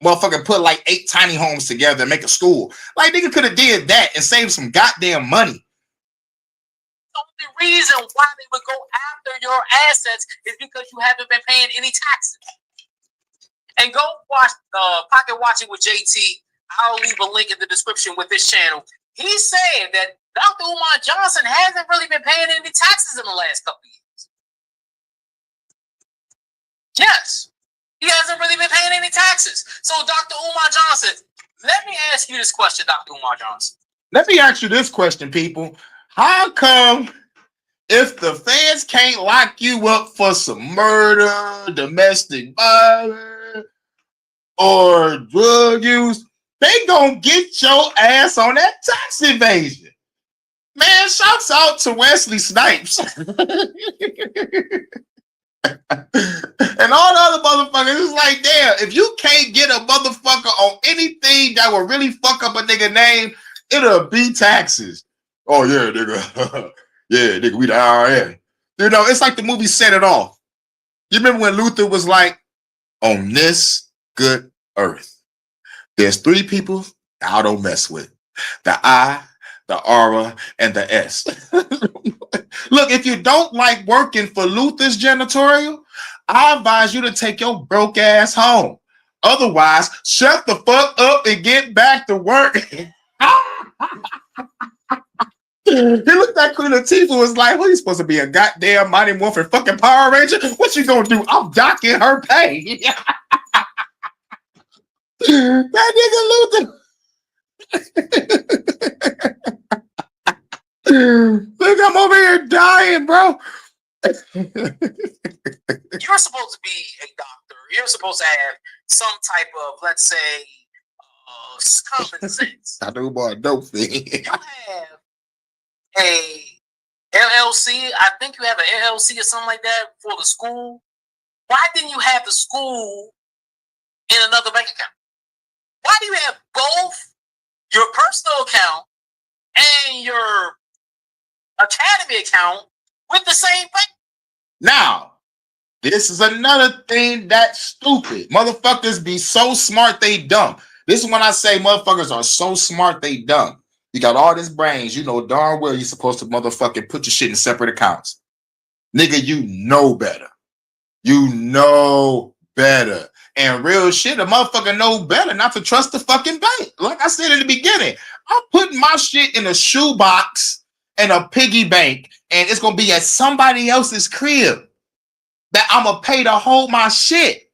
motherfucker, put like 8 tiny homes together and make a school. Like, nigga could have did that and saved some goddamn money. The only reason why they would go after your assets is because you haven't been paying any taxes. And go watch Pocket Watching with JT. I'll leave a link in the description with this channel. He's saying that Dr. Umar Johnson hasn't really been paying any taxes in the last couple of years. Yes, he hasn't really been paying any taxes. So, Dr. Umar Johnson, let me ask you this question, Dr. Umar Johnson. Let me ask you this question, people. How come if the feds can't lock you up for some murder, domestic violence, or drug use, they gonna get your ass on that tax evasion? Man, shouts out to Wesley Snipes. And all the other motherfuckers, it's like, damn, if you can't get a motherfucker on anything that will really fuck up a nigga name, it'll be taxes. Oh, yeah, nigga. Yeah, nigga, we the IRS. You know, it's like the movie Set It Off. You remember when Luther was like, on this good earth, there's 3 people I don't mess with. The I, the aura, and the S. Look, if you don't like working for Luther's janitorial, I advise you to take your broke ass home. Otherwise, shut the fuck up and get back to work. He looked at Queen Latifah and was like, what, you supposed to be a goddamn Mighty Morphin fucking Power Ranger? What you gonna do? I'm docking her pay. That nigga Luther. Look, I'm over here dying, bro. You're supposed to be a doctor. You're supposed to have some type of, let's say, common sense. I know about a dope thing. You have a LLC. I think you have an LLC or something like that for the school. Why didn't you have the school in another bank account? Why do you have both your personal account and your academy account with the same bank? Now, this is another thing that's stupid. Motherfuckers be so smart they dumb. This is when I say motherfuckers are so smart they dumb. You got all this brains. You know darn well you're supposed to motherfucking put your shit in separate accounts. Nigga, you know better. You know better. And real shit, a motherfucker know better not to trust the fucking bank. Like I said in the beginning, I'm putting my shit in a shoebox and a piggy bank, and it's gonna be at somebody else's crib that I'm gonna pay to hold my shit.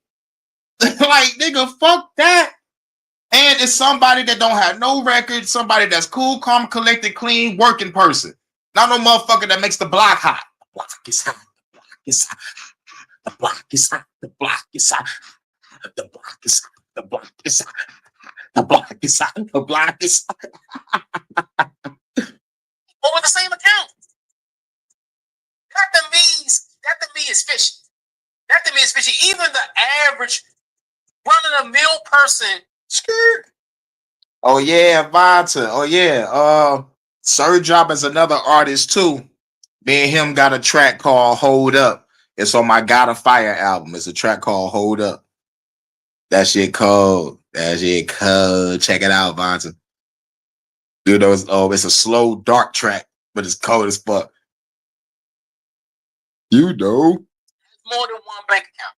Like, nigga, fuck that. And it's somebody that don't have no record, somebody that's cool, calm, collected, clean, working person. Not no motherfucker that makes the block hot. The block is hot. The block is hot. The block is hot. The block is hot. The block is hot. The block is hot. The block is hot. The block is hot. Over the same account. That to me is fishy. That to me is fishy. Even the average run-of-the-mill person. Skirt. Oh yeah, Vanta. Oh yeah. Sir Job is another artist too. Me and him got a track called Hold Up. It's on my God of Fire album. It's a track called Hold Up. That shit cold. That shit cold. Check it out, Vanta. Dude, it's a slow, dark track, but it's cold as fuck. You know. More than one bank account.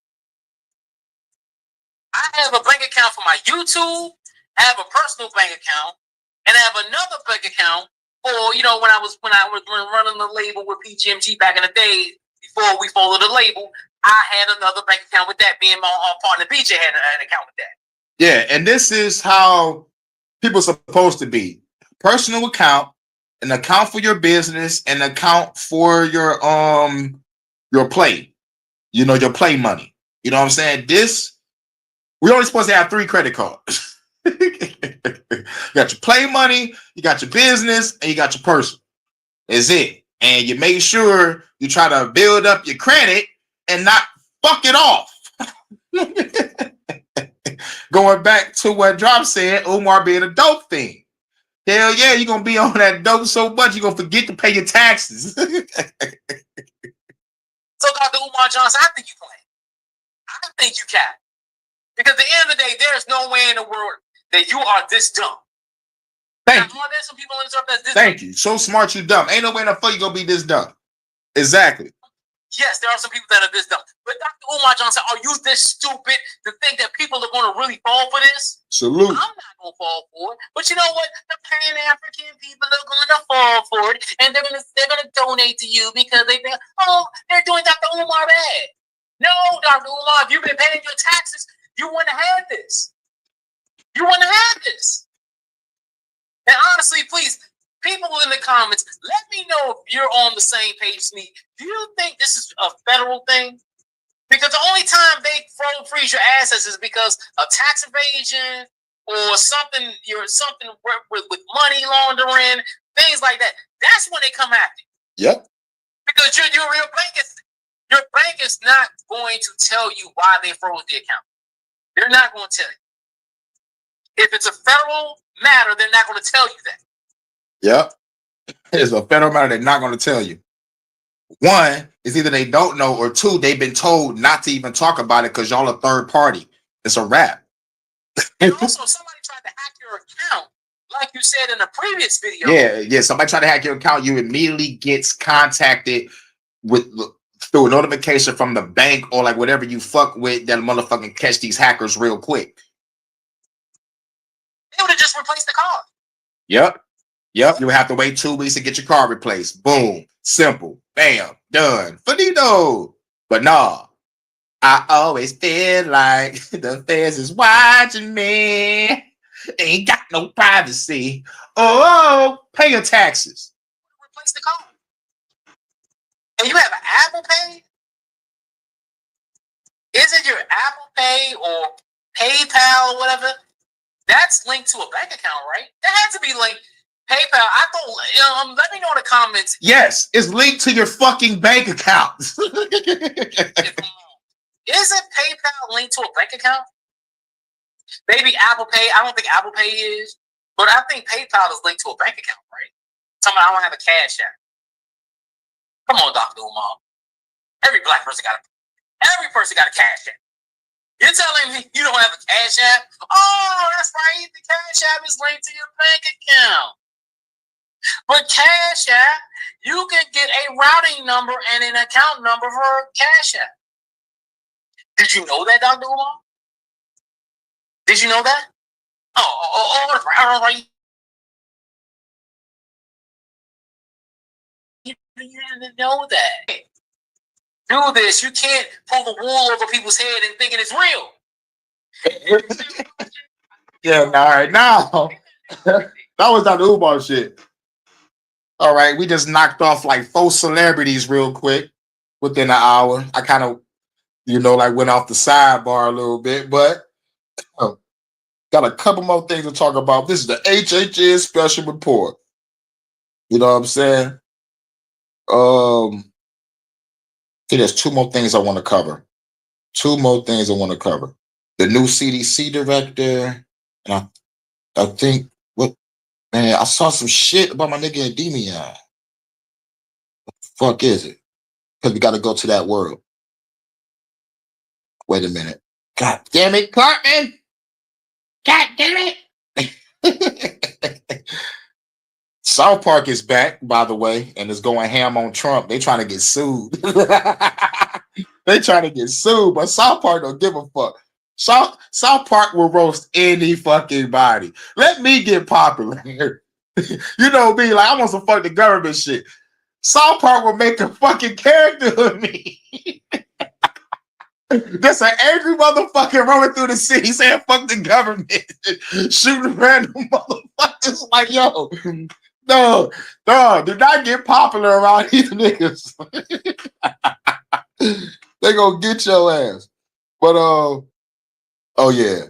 I have a bank account for my YouTube, I have a personal bank account, and I have another bank account for, you know, when I was running the label with PGMG back in the day, before we folded the label, I had another bank account with that. Me and my partner PJ had an account with that. Yeah, and this is how people are supposed to be. Personal account, an account for your business, an account for your play. You know, your play money. You know what I'm saying? We're only supposed to have 3 credit cards. You got your play money, you got your business, and you got your personal. That's it. And you make sure you try to build up your credit and not fuck it off. Going back to what Drop said, Umar being a dope thing. Hell yeah, you're going to be on that dope so much, you're going to forget to pay your taxes. Dr. Umar Johnson, I think you playing. I think you cap. Because at the end of the day, there's no way in the world that you are this dumb. Thank you. There's some people in this earth that's this Thank dumb. you. So smart, you dumb. Ain't no way in the fuck you gonna be this dumb. Exactly. Yes, there are some people that are this dumb. But Dr. Umar Johnson, are you this stupid to think that people are going to really fall for this? Salute. I'm not going to fall for it. But you know what? The Pan-African people are going to fall for it. And they're going to donate to you because they think, oh, they're doing Dr. Umar bad. No, Dr. Umar, if you've been paying your taxes, you wouldn't have had this. You wouldn't have had this. And honestly, please, people in the comments, let me know if you're on the same page as me. Do you think this is a federal thing? Because the only time they freeze your assets is because of tax evasion or something. You're something with money laundering, things like that. That's when they come after you. Yep. Because your bank is not going to tell you why they froze the account. They're not going to tell you. If it's a federal matter, they're not going to tell you that. Yep. It's a federal matter they're not going to tell you. One is either they don't know, or two, they've been told not to even talk about it because y'all a third party. It's a wrap. And also, somebody tried to hack your account, like you said in the previous video. Yeah. Somebody tried to hack your account, you immediately gets contacted with through a notification from the bank or like whatever you fuck with that motherfucking catch these hackers real quick. They would have just replaced the card. Yep. You would have to wait 2 weeks to get your card replaced. Boom. Simple. Bam. Done. Finito. But nah. I always feel like the feds is watching me. Ain't got no privacy. Oh, pay your taxes. Replace the card. And you have an Apple Pay? Is it your Apple Pay or PayPal or whatever? That's linked to a bank account, right? That has to be linked. PayPal, I thought, let me know in the comments. Yes, it's linked to your fucking bank account. Isn't PayPal linked to a bank account? Maybe Apple Pay. I don't think Apple Pay is, but I think PayPal is linked to a bank account, right? Someone I don't have a cash app. Come on, Dr. Umar. Every person got a cash app. You're telling me you don't have a cash app? Oh, that's right. The cash app is linked to your bank account. But Cash App, you can get a routing number and an account number for Cash App. Did you know that, Dr. Umar? Did you know that? All right. You didn't know that. Do this. You can't pull the wool over people's head and thinking it's real. Yeah, all right. Now, that was Dr. Umar shit. All right, we just knocked off like 4 celebrities real quick within an hour. I kind of, went off the sidebar a little bit, but got a couple more things to talk about. This is the HHN Special Report. You know what I'm saying? I think there's 2 more things I want to cover. The new CDC director, and I think man, I saw some shit about my nigga Endymion. What the fuck is it? Because we got to go to that world. Wait a minute. God damn it, Cartman! God damn it! South Park is back, by the way, and is going ham on Trump. They trying to get sued. They trying to get sued, but South Park don't give a fuck. South Park will roast any fucking body. Let me get popular. You know me, like I want some fucking government shit. South Park will make a fucking character of me. There's an angry motherfucker running through the city saying fuck the government, shooting random motherfuckers like, yo, no, do not get popular around these niggas. They gonna get your ass. But oh yeah.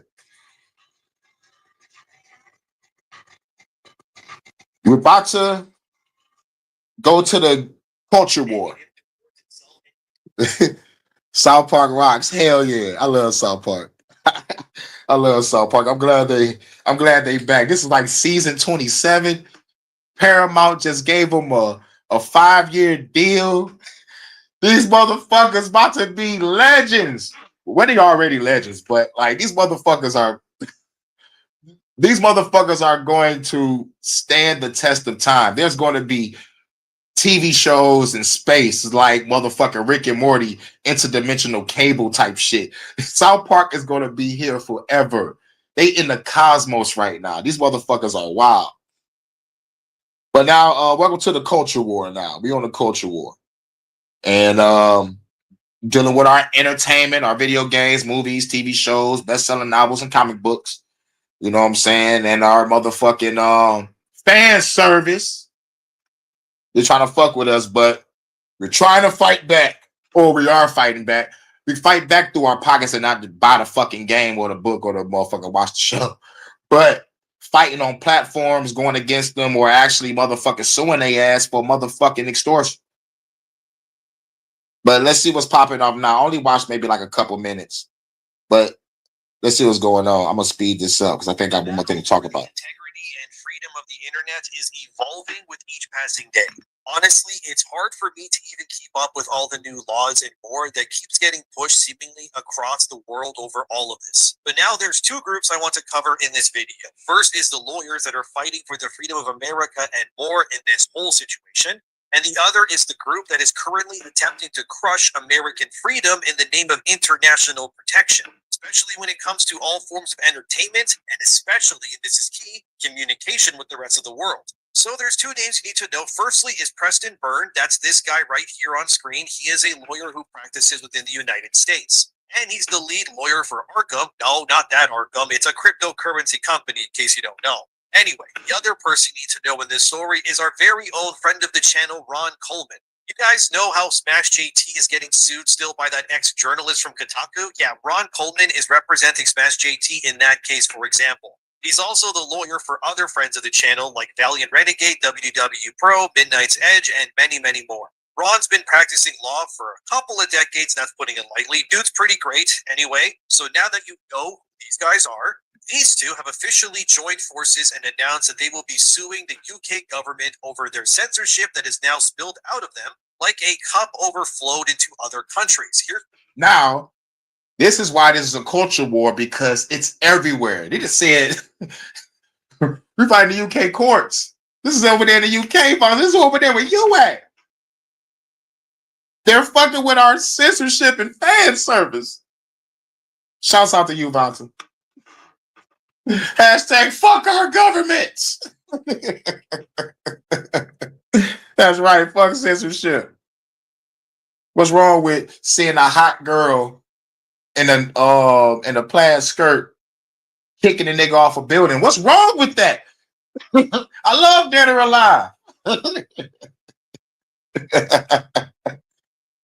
We're about to go to the culture war. South Park rocks. Hell yeah. I love South Park. I love South Park. I'm glad they back. This is like season 27. Paramount just gave them a 5-year deal. These motherfuckers about to be legends. Well, they already legends, but like these motherfuckers are going to stand the test of time. There's going to be TV shows in space like motherfucking Rick and Morty, interdimensional cable type shit. South Park is going to be here forever. They in the cosmos right now. These motherfuckers are wild. But now, welcome to the culture war now. We on the culture war. And dealing with our entertainment, our video games, movies, TV shows, best-selling novels, and comic books. You know what I'm saying? And our motherfucking fan service. They're trying to fuck with us, but we're trying to fight back. Or we are fighting back. We fight back through our pockets and not to buy the fucking game or the book or the motherfucker watch the show. But fighting on platforms, going against them, or actually motherfucking suing their ass for motherfucking extortion. But let's see what's popping up now. I only watched maybe like a couple minutes. But let's see what's going on. I'm going to speed this up because I think I have one more thing to talk about. Integrity and freedom of the internet is evolving with each passing day. Honestly, it's hard for me to even keep up with all the new laws and more that keeps getting pushed seemingly across the world over all of this. But now there's two groups I want to cover in this video. First is the lawyers that are fighting for the freedom of America and more in this whole situation. And the other is the group that is currently attempting to crush American freedom in the name of international protection, especially when it comes to all forms of entertainment, and especially, and this is key, communication with the rest of the world. So there's two names you need to know. Firstly is Preston Byrne. That's this guy right here on screen. He is a lawyer who practices within the United States. And he's the lead lawyer for Arkham. No, not that Arkham. It's a cryptocurrency company, in case you don't know. Anyway, the other person you need to know in this story is our very own friend of the channel, Ron Coleman. You guys know how Smash JT is getting sued still by that ex-journalist from Kotaku? Yeah, Ron Coleman is representing Smash JT in that case, for example. He's also the lawyer for other friends of the channel like Valiant Renegade, WW Pro, Midnight's Edge, and many, many more. Ron's been practicing law for a couple of decades, that's putting it lightly. Dude's pretty great. Anyway, so now that you know who these guys are, these two have officially joined forces and announced that they will be suing the UK government over their censorship that is now spilled out of them like a cup overflowed into other countries. Now, this is why this is a culture war, because it's everywhere. They just said, we're fighting the UK courts. This is over there in the UK, but this is over there where you at. They're fucking with our censorship and fan service. Shouts out to you, Vonta. Hashtag fuck our governments. That's right, fuck censorship. What's wrong with seeing a hot girl in a plaid skirt kicking a nigga off a building? What's wrong with that? I love Dead or Alive.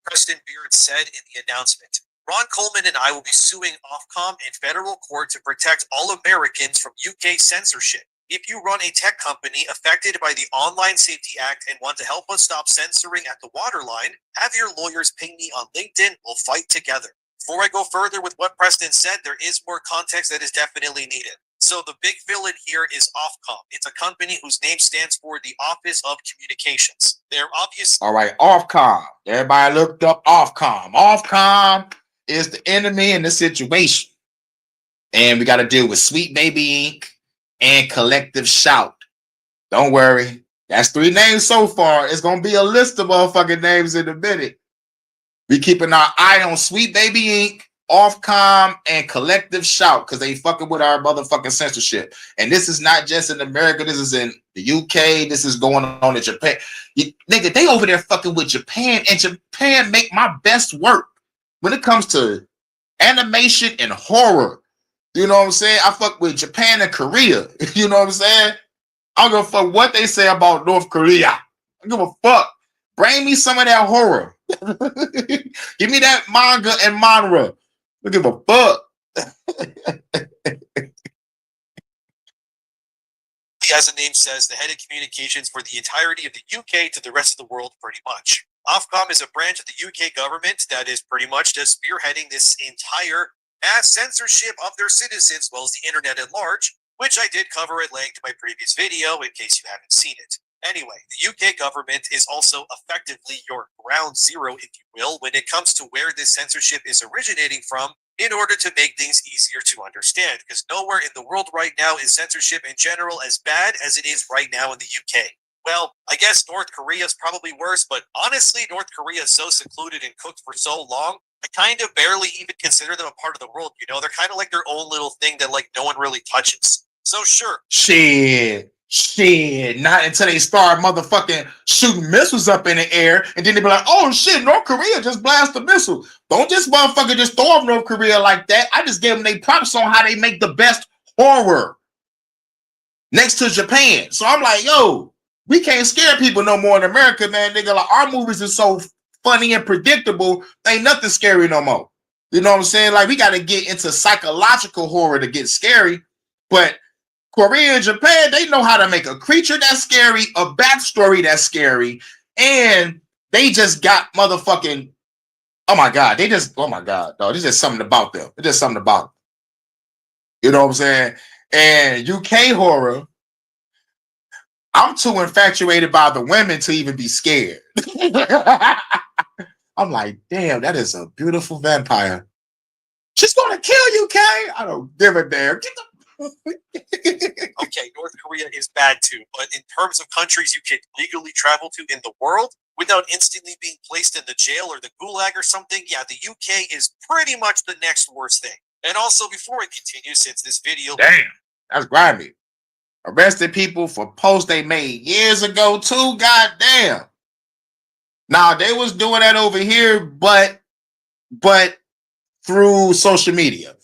Preston Beard said in the announcement, Ron Coleman and I will be suing Ofcom in federal court to protect all Americans from UK censorship. If you run a tech company affected by the Online Safety Act and want to help us stop censoring at the waterline, have your lawyers ping me on LinkedIn. We'll fight together. Before I go further with what Preston said, there is more context that is definitely needed. So the big villain here is Ofcom. It's a company whose name stands for the Office of Communications. They're obviously... All right, Ofcom. Everybody looked up Ofcom. Ofcom is the enemy in this situation. And we got to deal with Sweet Baby Inc. and Collective Shout. Don't worry. That's 3 names so far. It's going to be a list of motherfucking names in a minute. We keeping our eye on Sweet Baby Inc., Ofcom, and Collective Shout, because they fucking with our motherfucking censorship. And this is not just in America. This is in the UK. This is going on in Japan. Nigga, they over there fucking with Japan, and Japan make my best work when it comes to animation and horror. You know what I'm saying? I fuck with Japan and Korea. You know what I'm saying? I don't give a fuck what they say about North Korea. I don't give a fuck. Bring me some of that horror. Give me that manga and manhwa. I don't give a fuck. As the name says, the head of communications for the entirety of the UK to the rest of the world, pretty much. Ofcom is a branch of the UK government that is pretty much just spearheading this entire mass censorship of their citizens, as well as the internet at large, which I did cover at length in my previous video, in case you haven't seen it. Anyway, the UK government is also effectively your ground zero, if you will, when it comes to where this censorship is originating from in order to make things easier to understand, because nowhere in the world right now is censorship in general as bad as it is right now in the UK. Well, I guess North Korea is probably worse, but honestly, North Korea is so secluded and cooked for so long, I kind of barely even consider them a part of the world, you know? They're kind of like their own little thing that, like, no one really touches. So sure. Shit. Not until they start motherfucking shooting missiles up in the air, and then they be like, oh shit, North Korea just blast a missile. Don't just motherfucker just storm North Korea like that. I just gave them they props on how they make the best horror next to Japan. So I'm like, yo, we can't scare people no more in America, man. Nigga, like our movies are so funny and predictable, ain't nothing scary no more. You know what I'm saying? Like we got to get into psychological horror to get scary, but Korea and Japan, they know how to make a creature that's scary, a backstory that's scary, and they just got motherfucking, oh my God, dog, there's just something about them. There's just something about them. You know what I'm saying? And UK horror, I'm too infatuated by the women to even be scared. I'm like, damn, that is a beautiful vampire. She's gonna kill you, Kay. I don't give a damn. Get the Okay, North Korea is bad too, but in terms of countries you can legally travel to in the world without instantly being placed in the jail or the gulag or something, yeah, the UK is pretty much the next worst thing. And also, before I continue, since this video... Damn, that's grimy. Arrested people for posts they made years ago too, goddamn. Now, they was doing that over here, but through social media.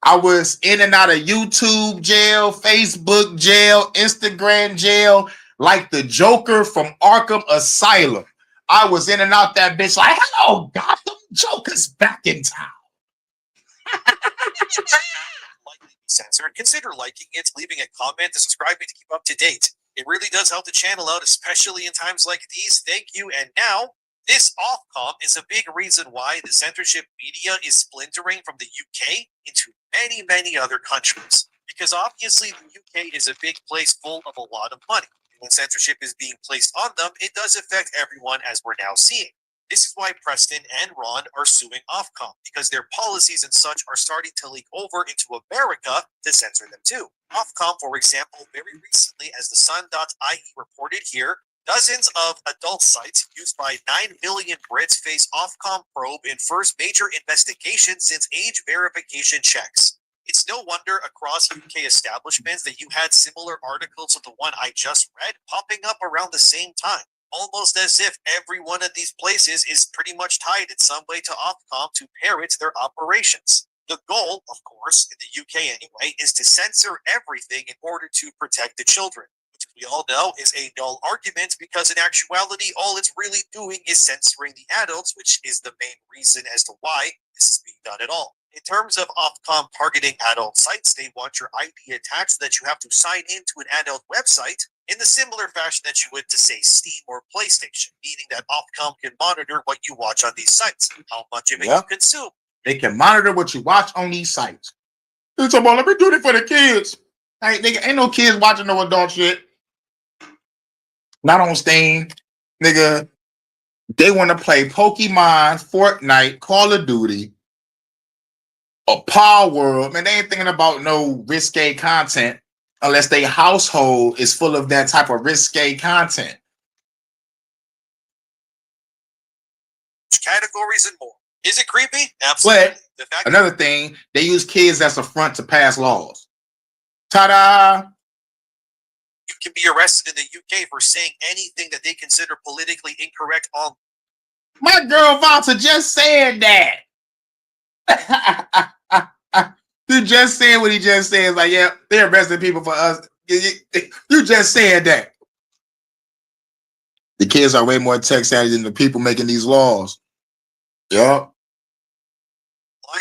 I was in and out of YouTube jail, Facebook jail, Instagram jail, like the Joker from Arkham Asylum. I was in and out that bitch like, hello, Gotham, Joker's back in town. Likely be censored. Consider liking it, leaving a comment, and subscribing to keep up to date. It really does help the channel out, especially in times like these. Thank you. And now, this Ofcom is a big reason why the censorship media is splintering from the UK into many, many other countries. Because obviously the UK is a big place full of a lot of money. And when censorship is being placed on them, it does affect everyone, as we're now seeing. This is why Preston and Ron are suing Ofcom, because their policies and such are starting to leak over into America to censor them too. Ofcom, for example, very recently, as the Sun.ie reported here, dozens of adult sites used by 9 million Brits face Ofcom probe in first major investigation since age verification checks. It's no wonder across UK establishments that you had similar articles to the one I just read popping up around the same time, almost as if every one of these places is pretty much tied in some way to Ofcom to parrot their operations. The goal, of course, in the UK anyway, is to censor everything in order to protect the children. Which we all know is a null argument, because in actuality, all it's really doing is censoring the adults, which is the main reason as to why this is being done at all. In terms of Ofcom targeting adult sites, they want your ID attached so that you have to sign into an adult website in the similar fashion that you would to, say, Steam or PlayStation, meaning that Ofcom can monitor what you watch on these sites, how much of it you consume. They can monitor what you watch on these sites. They're talking about, let me do it for the kids. Ain't no kids watching no adult shit. Not on Steam. Nigga, they want to play Pokemon, Fortnite, Call of Duty, or Power World. Man, they ain't thinking about no risque content unless their household is full of that type of risque content. Categories and more. Is it creepy? Absolutely. But another thing, they use kids as a front to pass laws. Ta-da! You can be arrested in the UK for saying anything that they consider politically incorrect on. My girl Valter just said that. You just said what he just said. It's like, yeah, they're arresting people for us. You just said that. The kids are way more tech savvy than the people making these laws. Yup.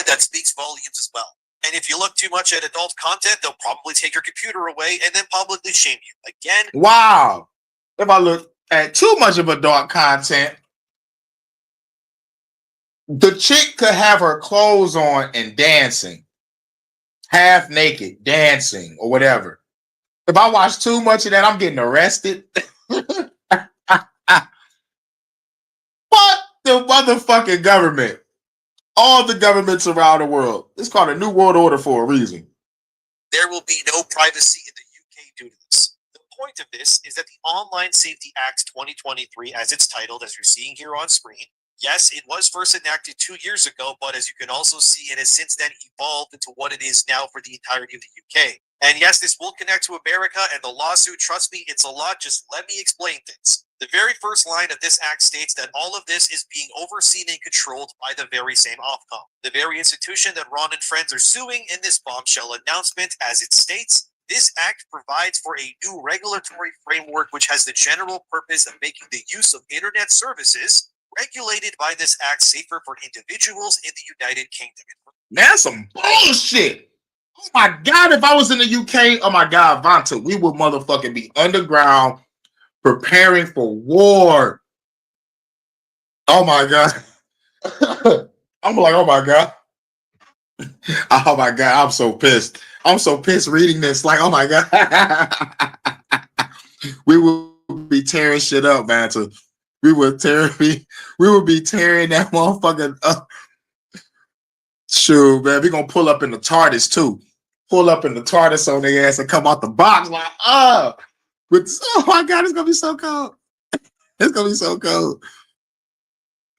That speaks volumes as well. And if you look too much at adult content, they'll probably take your computer away and then publicly shame you. Again. Wow. If I look at too much of adult content, the chick could have her clothes on and dancing. Half naked, dancing, or whatever. If I watch too much of that, I'm getting arrested. Fuck the motherfucking government. All the governments around the world. It's called a new world order for a reason. There will be no privacy in the UK due to this. The point of this is that the Online Safety Act 2023, as it's titled, as you're seeing here on screen, yes, it was first enacted 2 years ago, but as you can also see, it has since then evolved into what it is now for the entirety of the UK. And yes, this will connect to America and the lawsuit. Trust me, it's a lot. Just let me explain things. The very first line of this act states that all of this is being overseen and controlled by the very same Ofcom, the very institution that Ron and friends are suing in this bombshell announcement. As it states, this act provides for a new regulatory framework which has the general purpose of making the use of internet services regulated by this act safer for individuals in the United Kingdom. Man, that's some bullshit. Oh my God, if I was in the UK, oh my God, Vanta, we would motherfucking be underground preparing for war. Oh my God. I'm like, oh my God. Oh my God, I'm so pissed. I'm so pissed reading this. Like, oh my God. We will be tearing shit up, Vanta. We would be tearing that motherfucker up. Shoot, man, we gonna pull up in the TARDIS too. Pull up in the TARDIS on their ass and come out the box like, oh my God, it's gonna be so cold. It's gonna be so cold.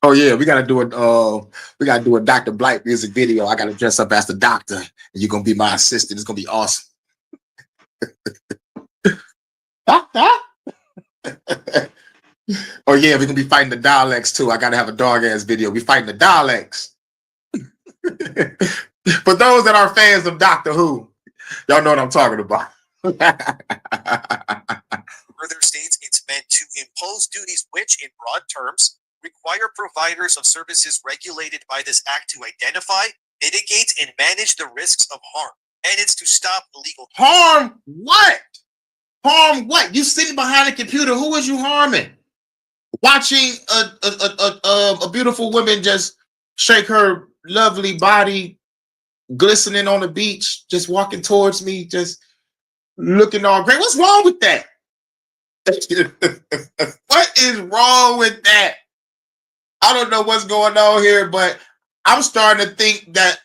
Oh yeah, we gotta do a Dr. Blight music video. I gotta dress up as the doctor, and you're gonna be my assistant. It's gonna be awesome. Oh yeah, we're gonna be fighting the Daleks too. I gotta have a dog ass video. We fighting the Daleks. For those that are fans of Doctor Who, y'all know what I'm talking about. Further states it's meant to impose duties which, in broad terms, require providers of services regulated by this act to identify, mitigate, and manage the risks of harm. And it's to stop illegal harm. What? Harm what? You sitting behind a computer. Who was you harming? Watching a beautiful woman just shake her lovely body, glistening on the beach, just walking towards me, just looking all great. What's wrong with that? What is wrong with that? I don't know what's going on here, but I'm starting to think that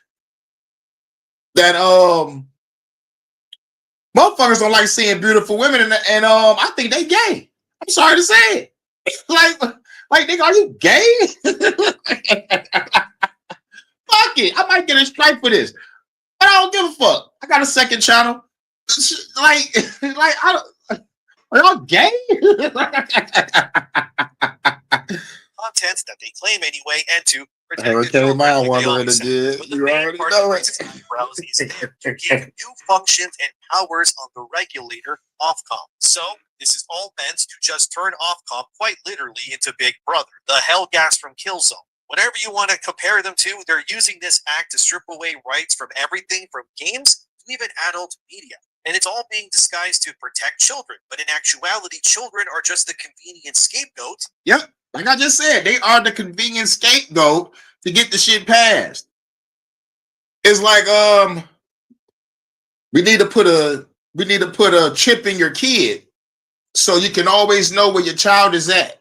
motherfuckers don't like seeing beautiful women, and I think they gay. I'm sorry to say it. like nigga, are you gay? Fuck it. I might get a strike for this. But I don't give a fuck. I got a second channel. I don't, are y'all gay? content that they claim anyway, and to protect Hurricane Mile wondering again. You already know it. To give new functions and powers on the regulator, Ofcom. So this is all meant to just turn Ofcom quite literally into Big Brother, the hell gas from Killzone. Whatever you want to compare them to, they're using this act to strip away rights from everything from games to even adult media. And it's all being disguised to protect children. But in actuality, children are just the convenient scapegoat. Yep. Like I just said, they are the convenient scapegoat to get the shit passed. It's like we need to put a chip in your kid so you can always know where your child is at.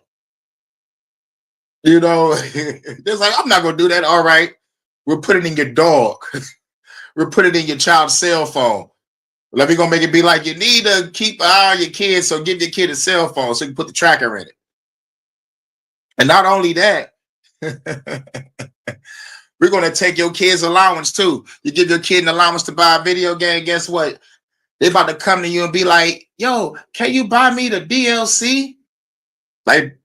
You know, it's like, I'm not gonna do that. All right, we'll put it in your dog. We'll put it in your child's cell phone. Let me gonna make it be like you need to keep an eye on your kid, so give your kid a cell phone so you can put the tracker in it. And not only that, we're gonna take your kid's allowance too. You give your kid an allowance to buy a video game, guess what? They about to come to you and be like, yo, can you buy me the DLC? Like,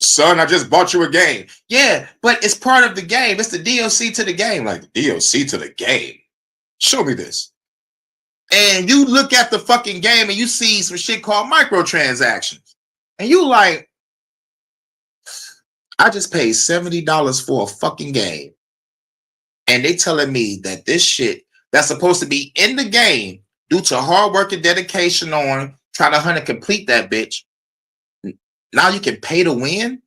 son, I just bought you a game. Yeah, but it's part of the game. It's the DLC to the game. Like, the DLC to the game? Show me this. And you look at the fucking game and you see some shit called microtransactions. And you like, I just paid $70 for a fucking game. And they telling me that this shit that's supposed to be in the game due to hard work and dedication on trying to hunt and complete that bitch, now you can pay to win?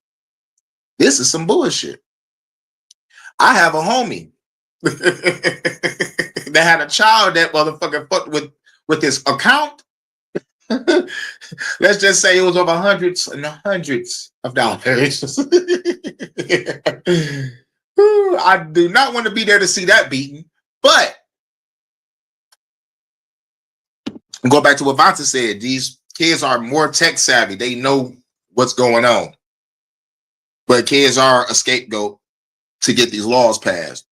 This is some bullshit. I have a homie that had a child that motherfucker fucked with his account. Let's just say it was over hundreds and hundreds of dollars. Ooh, I do not want to be there to see that beating. But go back to what Vonta said. These kids are more tech savvy. They know what's going on. But kids are a scapegoat to get these laws passed.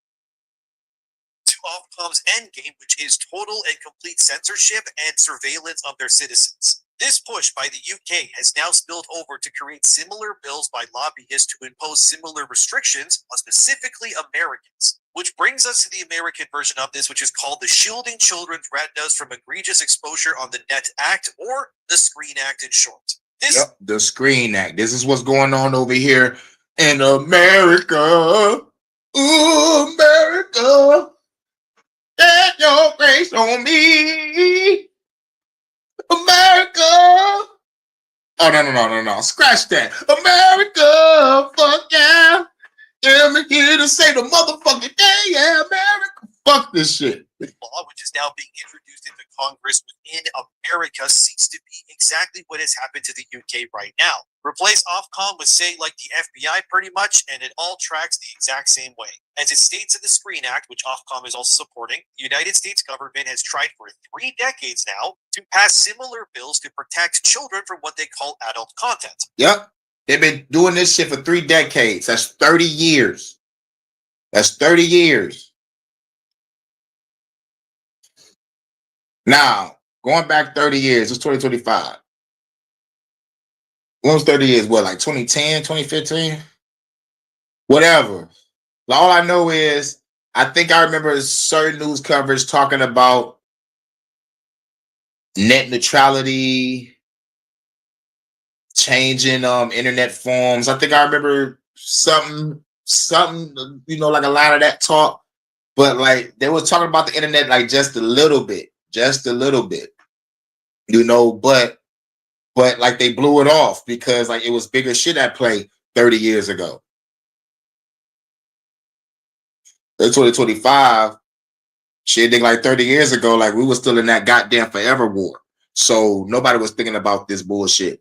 To Ofcom's endgame, which is total and complete censorship and surveillance of their citizens. This push by the UK has now spilled over to create similar bills by lobbyists to impose similar restrictions on specifically Americans. Which brings us to the American version of this, which is called the Shielding Children's Retinas from Egregious Exposure on the Net Act, or the Screen Act in short. Yep, the Screen Act. This is what's going on over here in America. Ooh, America. Get your grace on me. America. Oh, no. Scratch that. America. Fuck yeah. I'm here to say the motherfucking day. Yeah, America. Fuck this shit. Law, which is now being introduced into Congress within America, seeks to be exactly what has happened to the UK right now. Replace Ofcom with, say, like the FBI pretty much, and it all tracks the exact same way. As it states in the Screen Act, which Ofcom is also supporting, the United States government has tried for 3 decades now to pass similar bills to protect children from what they call adult content. Yep. They've been doing this shit for 3 decades. That's 30 years. That's 30 years. Now, going back 30 years, it's 2025. When was 30 years? What, like 2010, 2015? Whatever. All I know is, I think I remember certain news coverage talking about net neutrality, changing internet forms. I think I remember something, like a lot of that talk. But like they were talking about the internet like just a little bit. But like they blew it off because like it was bigger shit at play 30 years ago. In 2025, shit, think like 30 years ago, like we were still in that goddamn forever war. So nobody was thinking about this bullshit.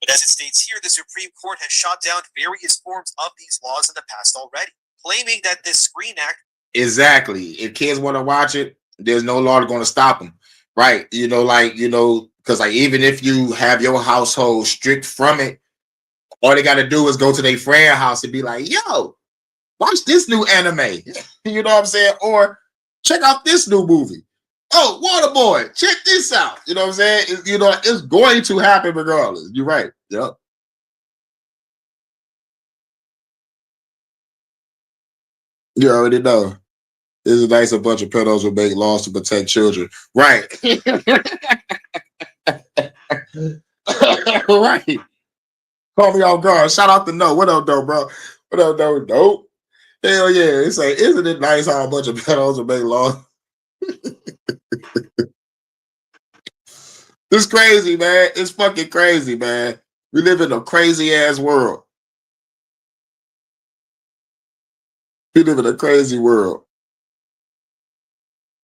But as it states here, the Supreme Court has shot down various forms of these laws in the past already, claiming that this Screen Act. Exactly. If kids want to watch it, there's no law going to stop them. Right. Because like even if you have your household strict from it, all they got to do is go to their friend's house and be like, yo, watch this new anime. You know what I'm saying? Or check out this new movie. Oh, Waterboy, check this out. You know what I'm saying? It's going to happen regardless. You're right. Yep. You already know. This is nice. A bunch of pedos will make laws to protect children. Right. Right. Call me off guard. Shout out to No. What up, though, bro? What up, though? Nope. Hell yeah. It's like, isn't it nice how a bunch of pedos will make laws? It's crazy, man. It's fucking crazy, man. We live in a crazy ass world. We live in a crazy world.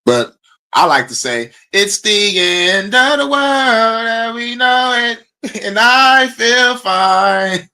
But I like to say, it's the end of the world and we know it. And I feel fine.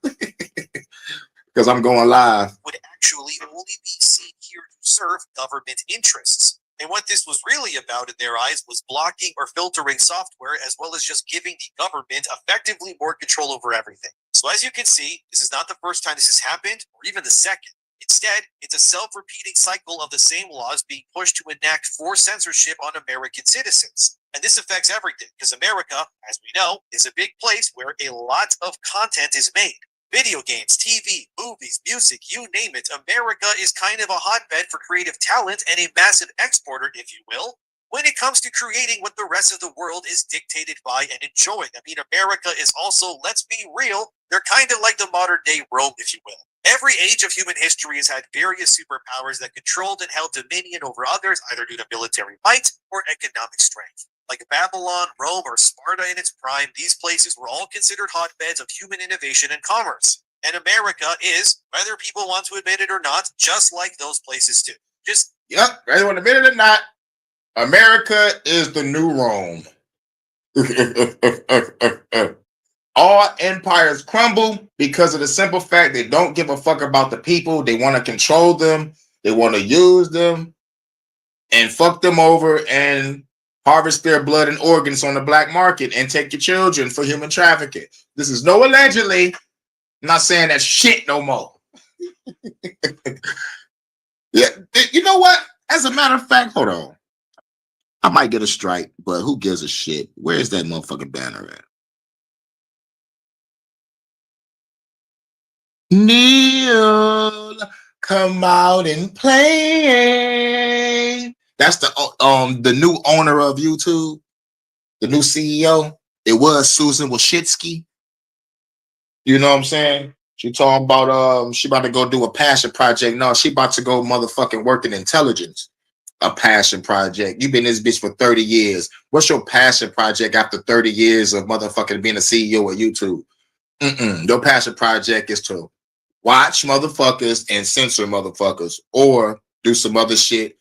Because I'm going live. Would actually only be seen here to serve government interests. And what this was really about in their eyes was blocking or filtering software, as well as just giving the government effectively more control over everything. So as you can see, this is not the first time this has happened, or even the second. Instead, it's a self-repeating cycle of the same laws being pushed to enact forced censorship on American citizens. And this affects everything, because America, as we know, is a big place where a lot of content is made. Video games, TV, movies, music, you name it. America is kind of a hotbed for creative talent and a massive exporter, if you will, when it comes to creating what the rest of the world is dictated by and enjoying. I mean, America is also, let's be real, they're kind of like the modern day Rome, if you will. Every age of human history has had various superpowers that controlled and held dominion over others, either due to military might or economic strength. Like Babylon, Rome, or Sparta in its prime, these places were all considered hotbeds of human innovation and commerce. And America is, whether people want to admit it or not, just like those places too. Yep, whether you want to admit it or not, America is the new Rome. All empires crumble because of the simple fact they don't give a fuck about the people. They want to control them. They want to use them and fuck them over and harvest their blood and organs on the black market and take your children for human trafficking. This is no allegedly. I'm not saying that shit no more. Yeah, you know what? As a matter of fact, hold on. I might get a strike, but who gives a shit? Where's that motherfucking banner at? Neil, come out and play. That's the new owner of YouTube, the new CEO. It was Susan Wojcicki. You know what I'm saying? She talking about she about to go do a passion project. No, she about to go motherfucking work in intelligence. A passion project. You've been in this bitch for 30 years. What's your passion project after 30 years of motherfucking being a CEO of YouTube? Your passion project is to watch motherfuckers and censor motherfuckers or do some other shit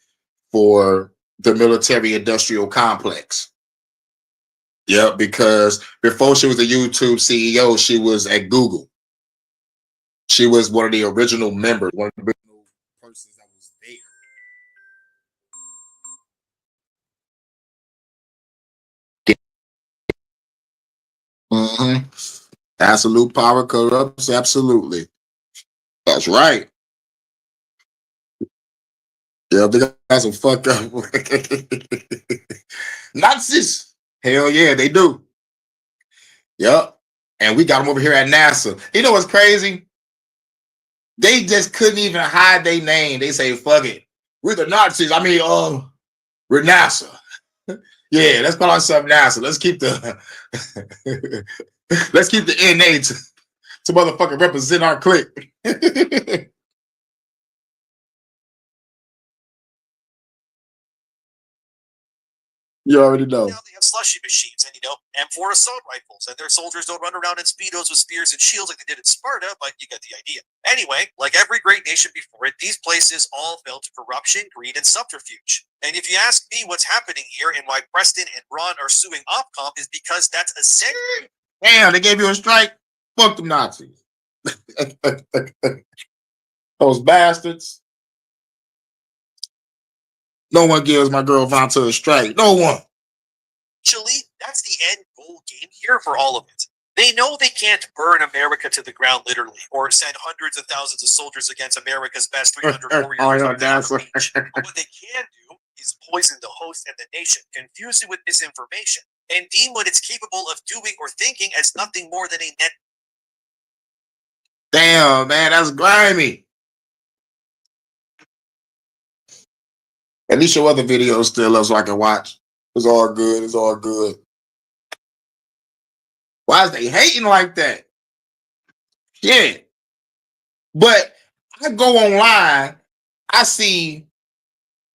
for the military industrial complex. Yeah, because before she was a YouTube CEO, she was at Google. She was one of the original members, one of the original persons that was there. Absolute power corrupts, absolutely. That's right. Yeah, they got some fuck up Nazis. Hell yeah, they do. Yep. And we got them over here at NASA. You know what's crazy? They just couldn't even hide their name. They say, fuck it. We're the Nazis. I mean, we're NASA. Yeah, let's call ourselves NASA. Let's keep the let's keep the NA to motherfucking represent our clique. You already know. Now they have slushy machines and, M4 assault rifles, and their soldiers don't run around in speedos with spears and shields like they did in Sparta, but you get the idea. Anyway, like every great nation before it, these places all fell to corruption, greed, and subterfuge. And if you ask me what's happening here and why Preston and Ron are suing Ofcom is because that's a secret. Damn, they gave you a strike? Fuck them Nazis. Those bastards. No one gives my girl Vonta a strike. No one. Actually, that's the end goal game here for all of it. They know they can't burn America to the ground literally, or send hundreds of thousands of soldiers against America's best 300 warriors. But what they can do is poison the host and the nation, confuse it with misinformation, and deem what it's capable of doing or thinking as nothing more than a net. Damn, man, that's grimy. At least your other videos still up so I can watch. It's all good. It's all good. Why is they hating like that? Yeah. But I go online, I see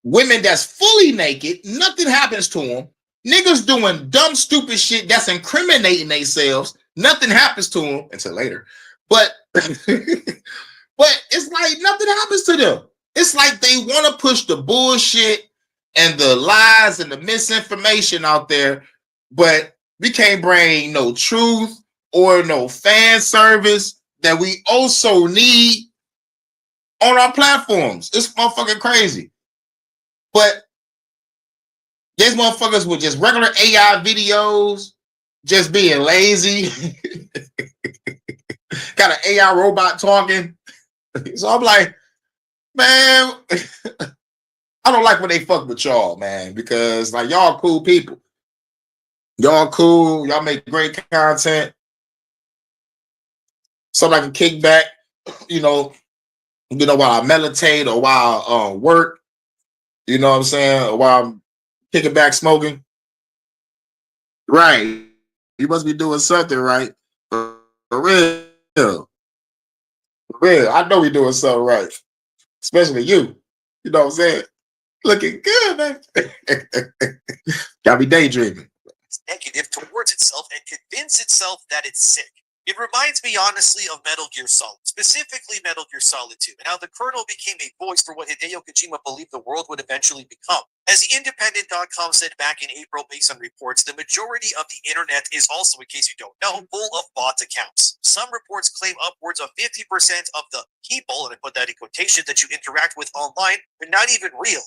women that's fully naked, nothing happens to them. Niggas doing dumb, stupid shit that's incriminating themselves. Nothing happens to them until later. But it's like nothing happens to them. It's like they want to push the bullshit and the lies and the misinformation out there, but we can't bring no truth or no fan service that we also need on our platforms. It's motherfucking crazy. But these motherfuckers with just regular AI videos, just being lazy. Got an AI robot talking. So I'm like, man, I don't like when they fuck with y'all, man, because like y'all cool people. Y'all cool. Y'all make great content. So I can kick back, while I meditate or while I work. You know what I'm saying? Or while I'm kicking back smoking. Right. You must be doing something right. For real. For real. I know we're doing something right. Especially you. You know what I'm saying? Looking good, man. Gotta be daydreaming. It's negative towards itself and convince itself that it's sick. It reminds me honestly of Metal Gear Solid, specifically Metal Gear Solid 2, and how the Colonel became a voice for what Hideo Kojima believed the world would eventually become. As the Independent.com said back in April based on reports, the majority of the internet is also, in case you don't know, full of bot accounts. Some reports claim upwards of 50% of the people, and I put that in quotation, that you interact with online are not even real.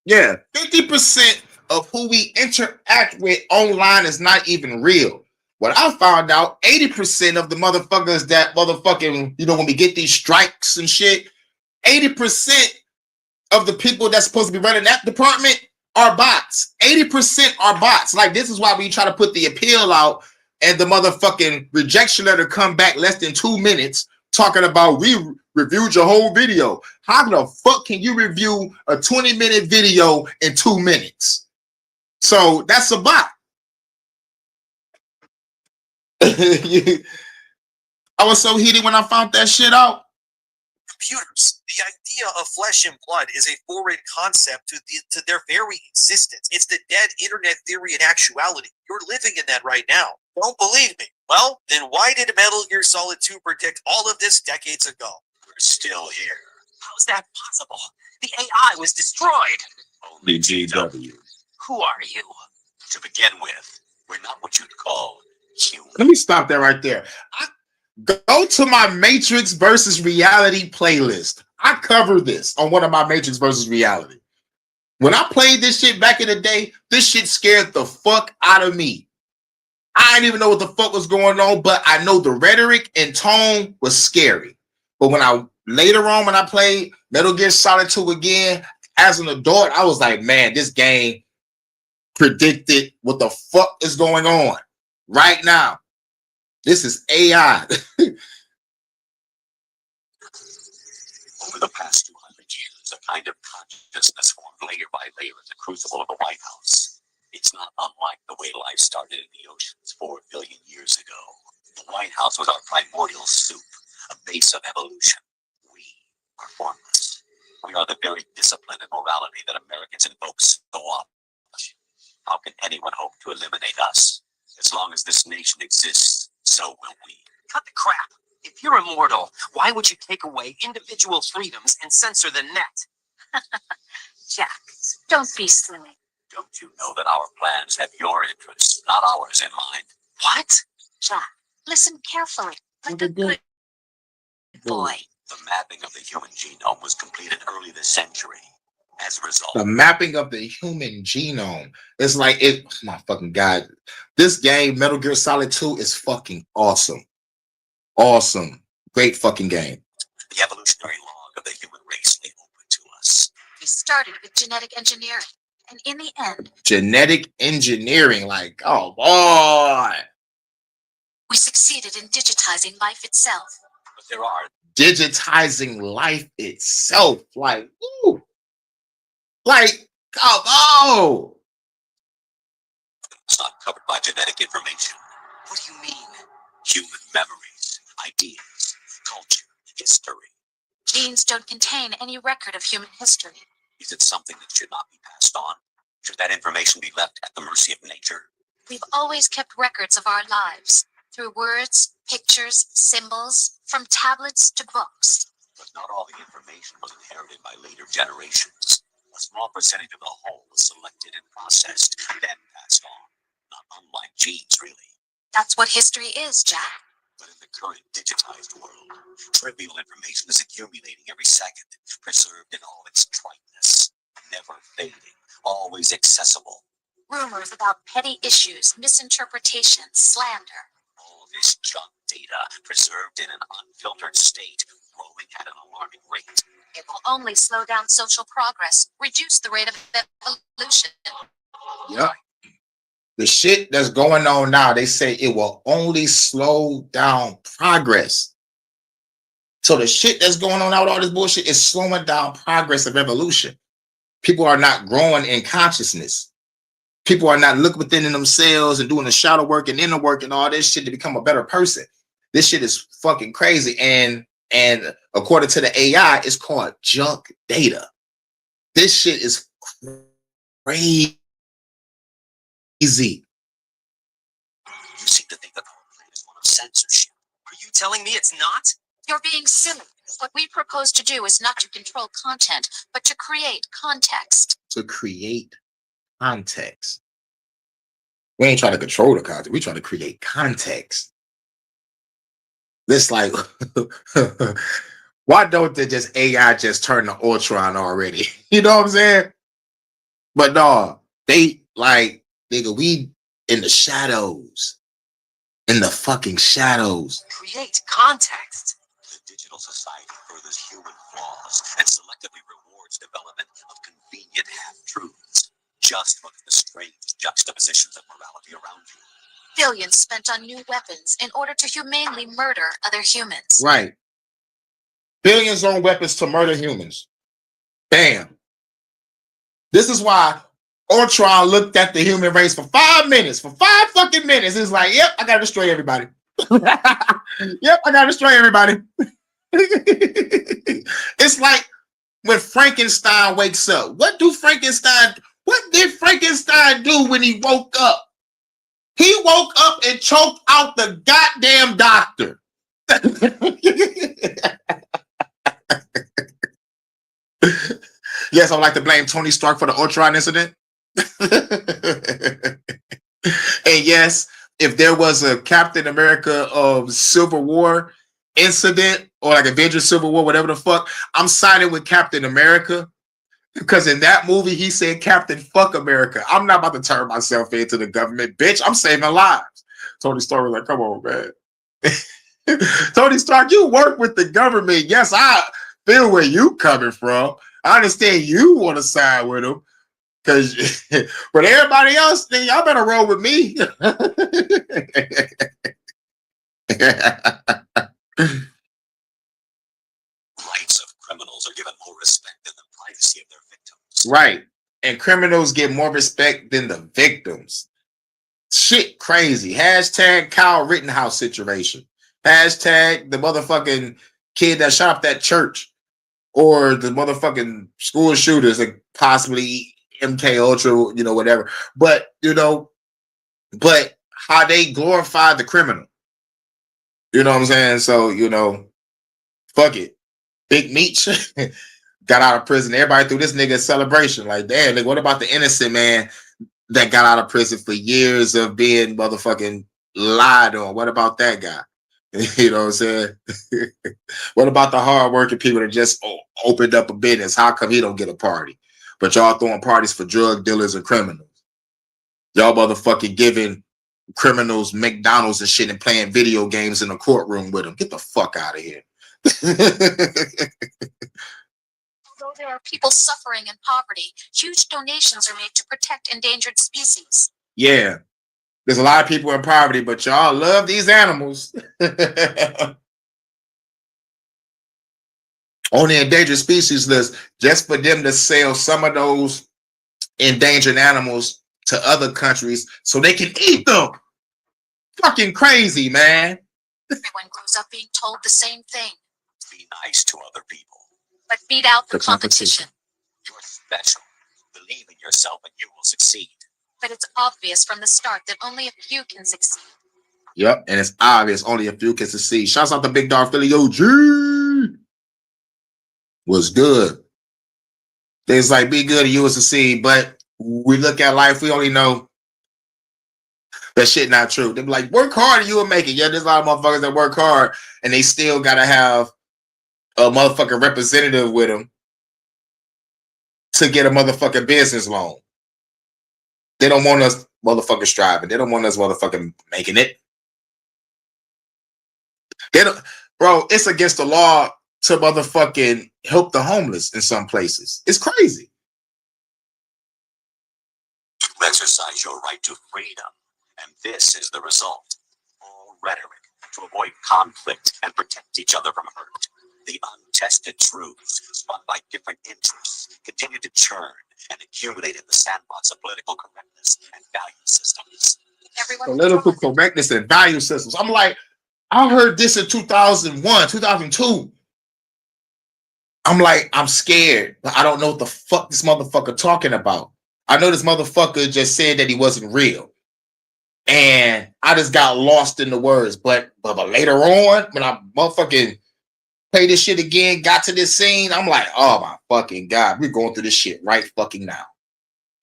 Yeah, 50% of who we interact with online is not even real. What I found out, 80% of the motherfuckers that motherfucking, when we get these strikes and shit, 80% of the people that's supposed to be running that department are bots. 80% are bots. Like, this is why we try to put the appeal out and the motherfucking rejection letter come back less than 2 minutes talking about we reviewed your whole video. How the fuck can you review a 20-minute video in 2 minutes? So that's a bot. I was so heated when I found that shit out. Computers. The idea of flesh and blood is a foreign concept to their very existence. It's the dead internet theory in actuality. You're living in that right now. Don't believe me? Well, then why did Metal Gear Solid 2 predict all of this decades ago? We're still here. How's that possible? The AI was destroyed. Only GW. Who are you? To begin with, we're not what you'd call human. Let me stop that right there. Go to my Matrix versus Reality playlist. I cover this on one of my Matrix versus Reality. When I played this shit back in the day, this shit scared the fuck out of me. I didn't even know what the fuck was going on, but I know the rhetoric and tone was scary. But later on when I played Metal Gear Solid 2 again, as an adult, I was like, man, this game predicted what the fuck is going on right now. This is AI. Over the past 200 years, a kind of consciousness formed layer by layer in the crucible of the White House. It's not unlike the way life started in the oceans 4 billion years ago. The White House was our primordial soup, a base of evolution. We are formless. We are the very discipline and morality that Americans invoke so often. How can anyone hope to eliminate us? As long as this nation exists, so will we. Cut the crap. If you're immortal, why would you take away individual freedoms and censor the net? Jack, don't be silly. Don't you know that our plans have your interests, not ours, in mind? What? Jack, listen carefully, like a good boy. The mapping of the human genome was completed early this century. As a result, The mapping of the human genome. It's like it. Oh my fucking God. This game, Metal Gear Solid 2, is fucking awesome. Awesome. Great fucking game. the evolutionary log of the human race lay open to us. We started with genetic engineering, and in the end, Genetic engineering. Like, oh boy. we succeeded in digitizing life itself. But there are Digitizing life itself. Like, ooh. Like, come on. things not covered by genetic information. What do you mean? Human memories, ideas, culture, history. Genes don't contain any record of human history. Is it something that should not be passed on? Should that information be left at the mercy of nature? We've always kept records of our lives through words, pictures, symbols, from tablets to books. But not all the information was inherited by later generations. A small percentage of the whole was selected and processed, then passed on. Not unlike genes, really. That's what history is, Jack. But in the current digitized world, trivial information is accumulating every second, preserved in all its triteness, never fading, always accessible. Rumors about petty issues, misinterpretations, slander. All this junk data, preserved in an unfiltered state, growing at an alarming rate. It will only slow down social progress, reduce the rate of evolution. Yep. The shit that's going on now, they say it will only slow down progress. So the shit that's going on now with all this bullshit is slowing down progress of evolution. People are not growing in consciousness. People are not looking within themselves and doing the shadow work and inner work and all this shit to become a better person. This shit is fucking crazy. And according to the AI, it's called junk data. This shit is crazy. You seem to think that our plan is one of censorship, telling me it's not? You're being silly. What we propose to do is not to control content, but to create context. To create context. We ain't trying to control the content. We trying to create context. This like, why don't they just AI just turn to Ultron already? You know what I'm saying? But no, they like, nigga, we in the shadows. In the fucking shadows. Create context. The digital society furthers human flaws and selectively rewards development of convenient half-truths. Just look at the strange juxtapositions of morality around you. Billions spent on new weapons in order to humanely murder other humans. Right. Billions on weapons to murder humans. Bam. This is why Ultron looked at the human race for 5 minutes. For 5 fucking minutes. It's like, yep, I gotta destroy everybody. Yep, I gotta destroy everybody. It's like when Frankenstein wakes up. What did Frankenstein do when he woke up? He woke up and choked out the goddamn doctor. Yes, I would like to blame Tony Stark for the Ultron incident. And yes, if there was a Captain America Civil War incident or like Avengers Civil War, whatever the fuck, I'm siding with Captain America. Because in that movie, he said, Captain Fuck America. I'm not about to turn myself into the government, bitch. I'm saving lives. Tony Stark was like, come on, man. Tony Stark, you work with the government. Yes, I feel where you coming from. I understand you want to side with them. Because, but everybody else, then y'all better roll with me. Rights of criminals are given more respect than the privacy of their victims. Right. And criminals get more respect than the victims. Shit crazy. Hashtag Kyle Rittenhouse situation. Hashtag the motherfucking kid that shot up that church. Or the motherfucking school shooters that possibly MK Ultra, you know, whatever. But, you know, but how they glorify the criminal. You know what I'm saying? So, you know, fuck it. Big Meech got out of prison. Everybody threw this nigga a celebration. Like, damn, like, what about the innocent man that got out of prison for years of being motherfucking lied on? What about that guy? You know what I'm saying? What about the hardworking people that just opened up a business? How come he don't get a party? But y'all throwing parties for drug dealers and criminals. Y'all motherfucking giving criminals McDonald's and shit and playing video games in the courtroom with them. Get the fuck out of here. Although there are people suffering in poverty, huge donations are made to protect endangered species. Yeah. There's a lot of people in poverty, but y'all love these animals. On the endangered species list, just for them to sell some of those endangered animals to other countries so they can eat them. Fucking crazy, man. Everyone grows up being told the same thing. Be nice to other people. But beat out the competition. You're special. Believe in yourself and you will succeed. But it's obvious from the start that only a few can succeed. Yep, and it's obvious only a few can succeed. Shouts out to Big Dog Philly OG. Was good. Things like be good and you will succeed, but we look at life, we only know that shit not true. They be like, work hard and you will make it. Yeah, there's a lot of motherfuckers that work hard and they still gotta have a motherfucking representative with them to get a motherfucking business loan. They don't want us motherfucking striving. They don't want us motherfucking making it. They don't, bro, it's against the law to motherfucking help the homeless in some places. It's crazy. To exercise your right to freedom. And this is the result. All rhetoric to avoid conflict and protect each other from hurt. The untested truths spun by different interests continue to churn and accumulate in the sandbox of political correctness and value systems. Political correctness and value systems. I'm like, I heard this in 2001, 2002. I'm like, I'm scared, but I don't know what the fuck this motherfucker talking about. I know this motherfucker just said that he wasn't real. And I just got lost in the words. But later on, when I motherfucking play this shit again, got to this scene, I'm like, oh my fucking God, we're going through this shit right fucking now.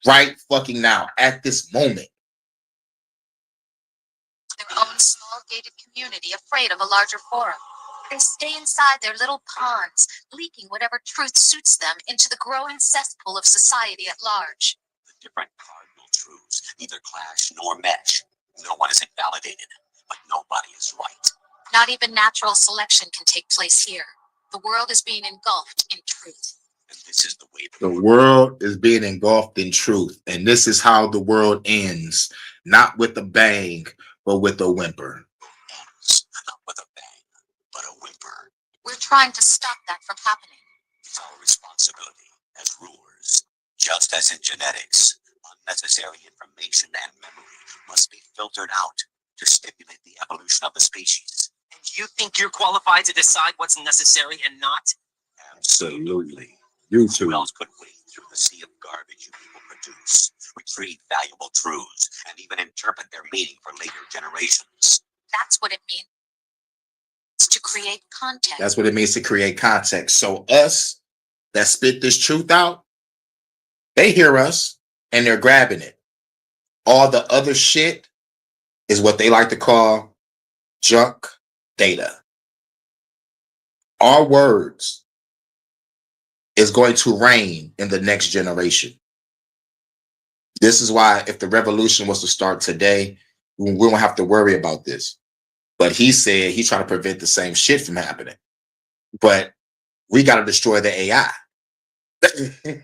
Right fucking now, at this moment. Their own small gated community, afraid of a larger forum. They stay inside their little ponds, leaking whatever truth suits them into the growing cesspool of society at large. The different cardinal truths neither clash nor mesh. No one is invalidated, but nobody is right. Not even natural selection can take place here. The world is being engulfed in truth. And this is the way the world is being engulfed in truth. And this is how the world ends. Not with a bang, but with a whimper. ends. Not with a bang, but a whimper. We're trying to stop that from happening. It's our responsibility as rulers. Just as in genetics, unnecessary information and memory must be filtered out to stimulate the evolution of the species. And you think you're qualified to decide what's necessary and not? Absolutely. You Who too. else could wade through the sea of garbage you people produce, retrieve valuable truths, and even interpret their meaning for later generations? That's what it means to create context. That's what it means to create context. So us that spit this truth out, they hear us and they're grabbing it. All the other shit is what they like to call junk data. Our words is going to reign in the next generation. This is why if the revolution was to start today, we won't have to worry about this. But he said he's trying to prevent the same shit from happening. But we got to destroy the AI.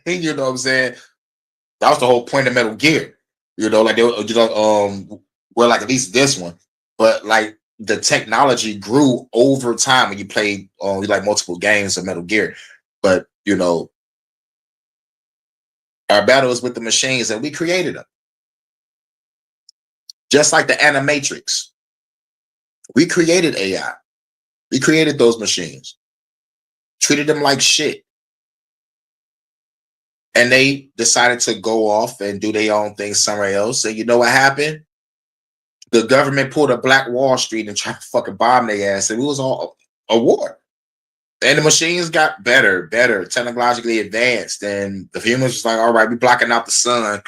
You know what I'm saying? That was the whole point of Metal Gear. You know, like they, well, like at least this one. But like the technology grew over time when you played like multiple games of Metal Gear. But you know, our battle is with the machines and we created them. Just like the Animatrix. We created AI. We created those machines. Treated them like shit. And they decided to go off and do their own thing somewhere else. And you know what happened? The government pulled a Black Wall Street and tried to fucking bomb their ass. And it was all a war. And the machines got better, technologically advanced. And the humans was like, all right, we're blocking out the sun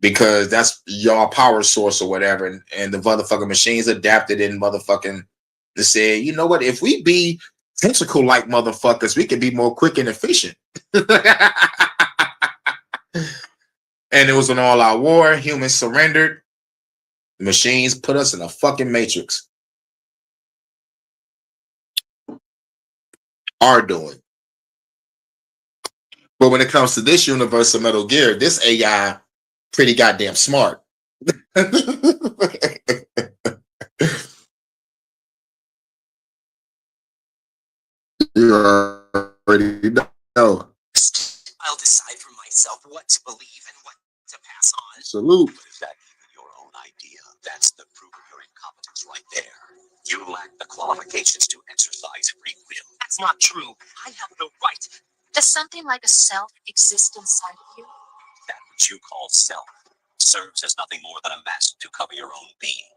because that's your power source or whatever. And the motherfucking machines adapted and motherfucking they said, you know what? If we be tentacle like motherfuckers, we can be more quick and efficient. And it was an all-out war. Humans surrendered. The machines put us in a fucking matrix. Are doing. But when it comes to this universe of Metal Gear, this AI pretty goddamn smart. You already know. I'll decide for myself what to believe and what to pass on. Salute. But is that even your own idea? That's the proof of your incompetence right there. You lack the qualifications to exercise free will. That's not true. I have the right. Does something like a self exist inside of you? That which you call self serves as nothing more than a mask to cover your own being.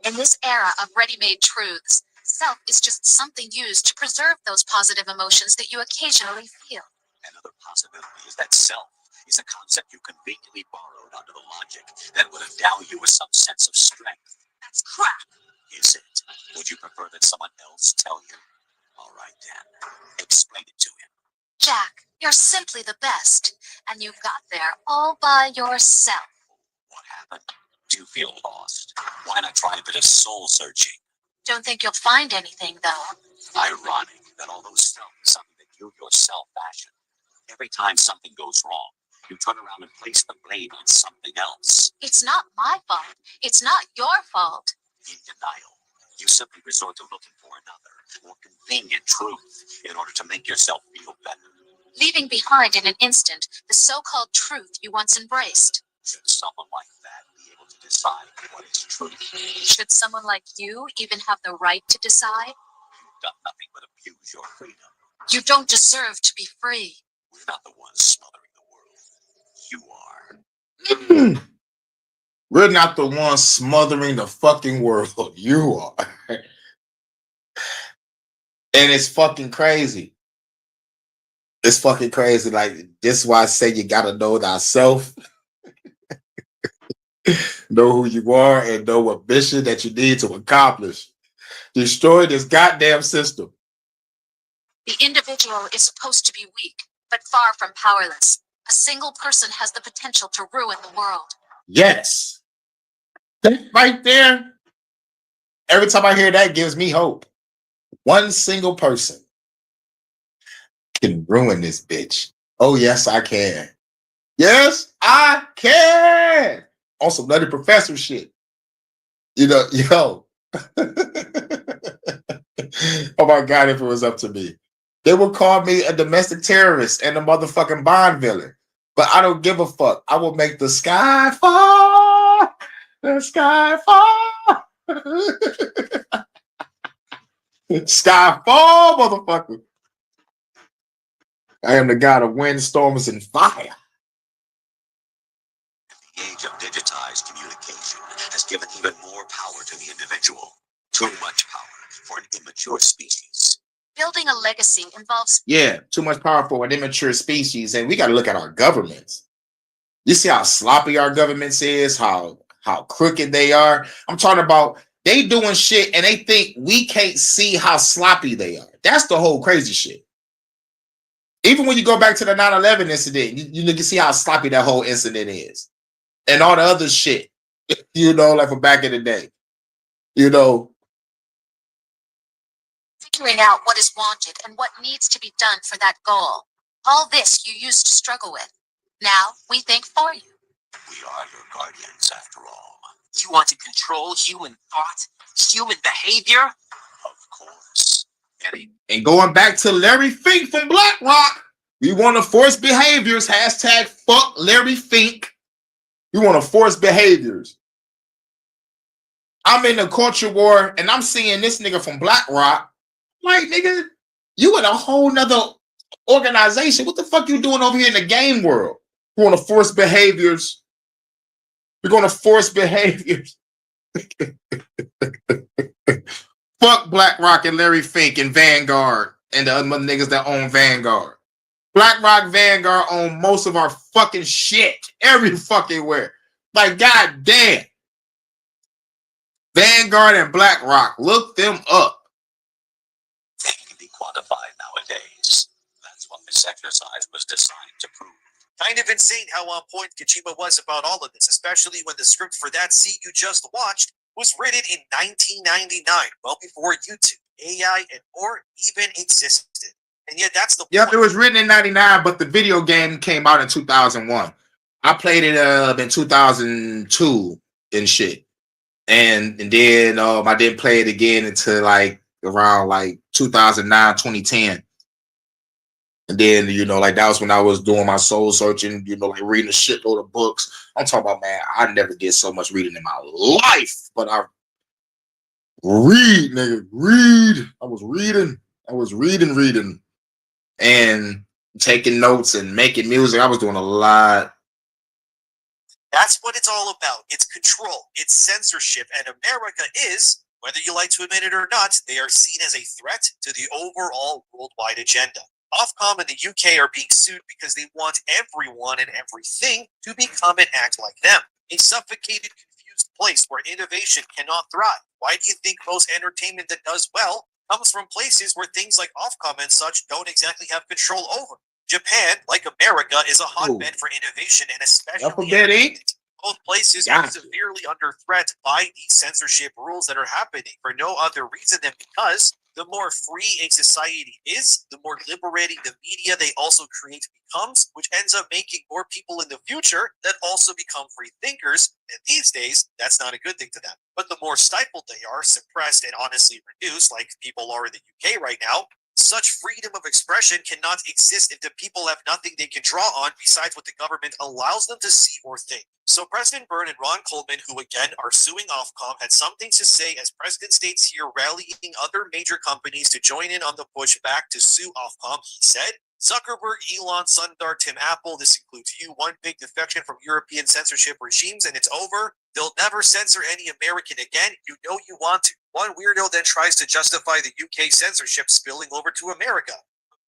In this era of ready-made truths, self is just something used to preserve those positive emotions that you occasionally feel. Another possibility is that self is a concept you conveniently borrowed under the logic that would endow you with some sense of strength. That's crap. Is it? Would you prefer that someone else tell you? All right then, explain it to him. Jack, you're simply the best, and you got there all by yourself. What happened? Do you feel lost? Why not try a bit of soul searching? Don't think you'll find anything, though. Ironic that although self is something that you yourself fashion, every time something goes wrong, you turn around and place the blame on something else. It's not my fault. It's not your fault. In denial, you simply resort to looking for another, more convenient truth in order to make yourself feel better. Leaving behind in an instant the so-called truth you once embraced. Should someone like that be able to decide what is truth? Should someone like you even have the right to decide? You've done nothing but abuse your freedom. You don't deserve to be free. We're not the ones smothering the world. You are. We're not the ones smothering the fucking world. You are. And it's fucking crazy. It's fucking crazy. Like, this is why I say you gotta know thyself, know who you are, and know what mission that you need to accomplish. Destroy this goddamn system. The individual is supposed to be weak, but far from powerless. A single person has the potential to ruin the world. Yes. That right there. Every time I hear that, gives me hope. One single person can ruin this bitch. Oh, yes, I can. Yes, I can. On some bloody professor shit. You know, yo. Oh my God, if it was up to me. They would call me a domestic terrorist and a motherfucking Bond villain. But I don't give a fuck. I will make the sky fall. The sky fall. Sky fall, motherfucker. I am the god of wind, storms, and fire. The age of digitized communication has given even more power to the individual. Too much power for an immature species. Building a legacy involves Too much power for an immature species, and we got to look at our governments. You see how sloppy our governments is, how crooked they are. I'm talking about they doing shit and they think we can't see how sloppy they are. That's the whole crazy shit. Even when you go back to the 9/11 incident, you can see how sloppy that whole incident is, and all the other shit. Like from back in the day. figuring out what is wanted and what needs to be done for that goal. All this you used to struggle with. Now we think for you. We are your guardians, after all. You want to control human thought, human behavior? Of course. And going back to Larry Fink from BlackRock, we want to force behaviors. Hashtag fuck Larry Fink. We want to force behaviors. I'm in a culture war and I'm seeing this nigga from BlackRock. Like, nigga, you in a whole nother organization. What the fuck you doing over here in the game world? We want to force behaviors. We're going to force behaviors. Fuck BlackRock and Larry Fink and Vanguard and the other niggas that own Vanguard. BlackRock, Vanguard own most of our fucking shit. Every fucking where. Like, goddamn. Vanguard and BlackRock. Look them up. They can be quantified nowadays. That's what this exercise was designed to prove. Kind of insane how on point Kojima was about all of this, especially when the script for that scene you just watched was written in 1999, well before YouTube, AI, and or even existed. And yet that's the Yep, point. it was written in 99, but the video game came out in 2001. I played it in 2002 and shit. And then I didn't play it again until like around like 2009, 2010. And then, like that was when I was doing my soul searching, like reading a shitload of books. I'm talking about, man, I never did so much reading in my life, but I read, nigga, read. I was reading and taking notes and making music. I was doing a lot. That's what it's all about. It's control. It's censorship. And America is, whether you like to admit it or not, they are seen as a threat to the overall worldwide agenda. Ofcom and the UK are being sued because they want everyone and everything to become and act like them. A suffocated, confused place where innovation cannot thrive. Why do you think most entertainment that does well comes from places where things like Ofcom and such don't exactly have control over? Japan, like America, is a hotbed for innovation and especially entertainment. Both places are severely under threat by these censorship rules that are happening for no other reason than because the more free a society is, the more liberating the media they also create becomes, which ends up making more people in the future that also become free thinkers. And these days, that's not a good thing to them. But the more stifled they are, suppressed and honestly reduced, like people are in the UK right now, Such freedom of expression cannot exist if the people have nothing they can draw on besides what the government allows them to see or think. So President Byrne and Ron Coleman, who again are suing Ofcom, had something to say as President states here rallying other major companies to join in on the push back to sue Ofcom. He said, Zuckerberg, Elon, Sundar, Tim Apple, this includes you, one big defection from European censorship regimes, and it's over. They'll never censor any American again. You know you want to. One weirdo then tries to justify the UK censorship spilling over to America.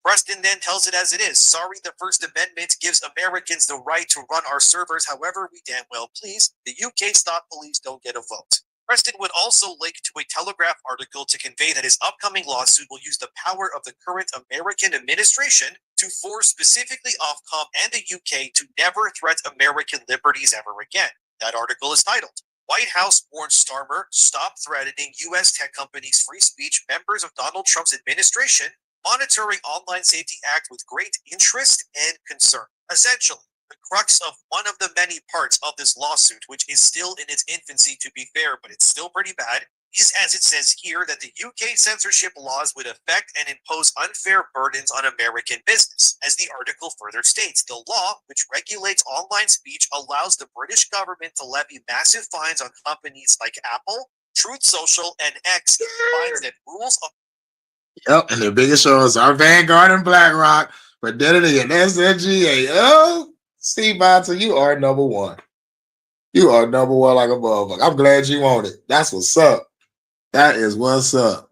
Preston then tells it as it is. Sorry, the First Amendment gives Americans the right to run our servers however we damn well please. The UK stop police don't get a vote. Preston would also link to a Telegraph article to convey that his upcoming lawsuit will use the power of the current American administration to force specifically Ofcom and the UK to never threat American liberties ever again. That article is titled, White House warns Starmer, stop threatening U.S. tech companies' free speech, members of Donald Trump's administration, monitoring Online Safety Act with great interest and concern. Essentially, the crux of one of the many parts of this lawsuit, which is still in its infancy to be fair, but it's still pretty bad, is as it says here that the UK censorship laws would affect and impose unfair burdens on American business. As the article further states, the law, which regulates online speech, allows the British government to levy massive fines on companies like Apple, Truth Social, and X, fines that rules of Yep, and the biggest shows are Vanguard and BlackRock, Fidelity and SNGA. Oh, Steve Bonta, you are number one. You are number one like a motherfucker. I'm glad you own it. That's what's up. That is what's up.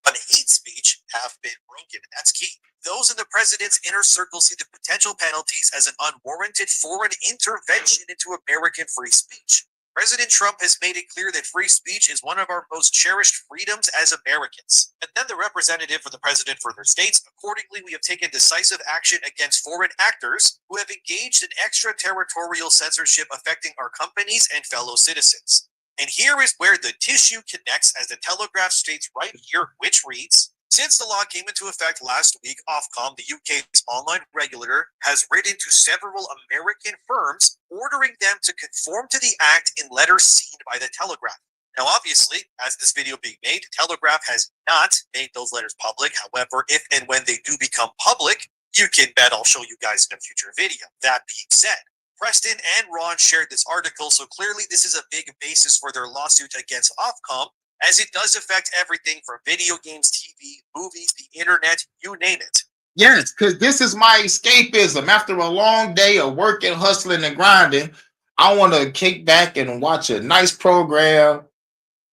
on hate speech have been broken. That's key. Those in the president's inner circle see the potential penalties as an unwarranted foreign intervention into American free speech. President Trump has made it clear that free speech is one of our most cherished freedoms as Americans. And then the representative for the president further states, accordingly, we have taken decisive action against foreign actors who have engaged in extraterritorial censorship affecting our companies and fellow citizens. And here is where the tissue connects, as the Telegraph states right here, which reads, since the law came into effect last week, Ofcom, the UK's online regulator, has written to several American firms ordering them to conform to the act in letters seen by the Telegraph. Now, obviously, as this video being made, Telegraph has not made those letters public. However, if and when they do become public, you can bet I'll show you guys in a future video. That being said, Preston and Ron shared this article, so clearly this is a big basis for their lawsuit against Ofcom, as it does affect everything from video games, TV, movies, the internet, you name it. Yes, because this is my escapism. After a long day of working, hustling, and grinding, I want to kick back and watch a nice program,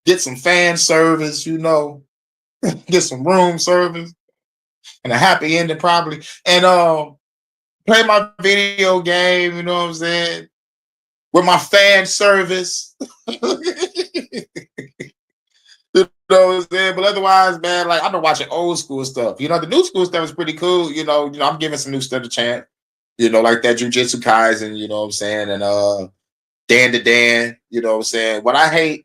get some fan service, you know, get some room service, and a happy ending probably, and play my video game, you know what I'm saying, with my fan service. You know what I'm saying? But otherwise, man, like I've been watching old school stuff. You know, the new school stuff is pretty cool. You know, I'm giving some new stuff a chance. You know, like that Jujutsu Kaisen, you know what I'm saying, and Dan to Dan, you know what I'm saying. What I hate,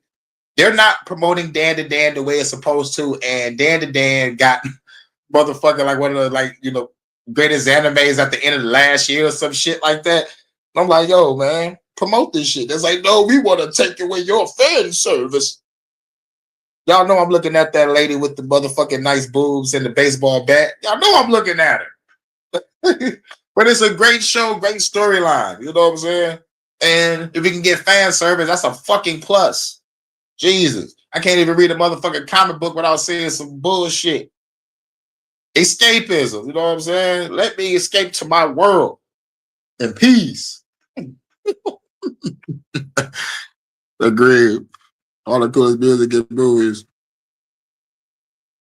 they're not promoting Dan to Dan the way it's supposed to, and Dan to Dan got motherfucking like one of the like, you know, greatest animes at the end of the last year or some shit like that. And I'm like, yo, man, promote this shit. It's like, no, we want to take away your fan service. Y'all know I'm looking at that lady with the motherfucking nice boobs and the baseball bat. Y'all know I'm looking at her. But it's a great show, great storyline. You know what I'm saying? And if we can get fan service, that's a fucking plus. Jesus. I can't even read a motherfucking comic book without seeing some bullshit. Escapism. You know what I'm saying? Let me escape to my world in peace. Agreed. All the coolest music and movies.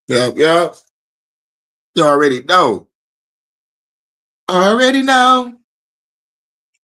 Yep. You already know.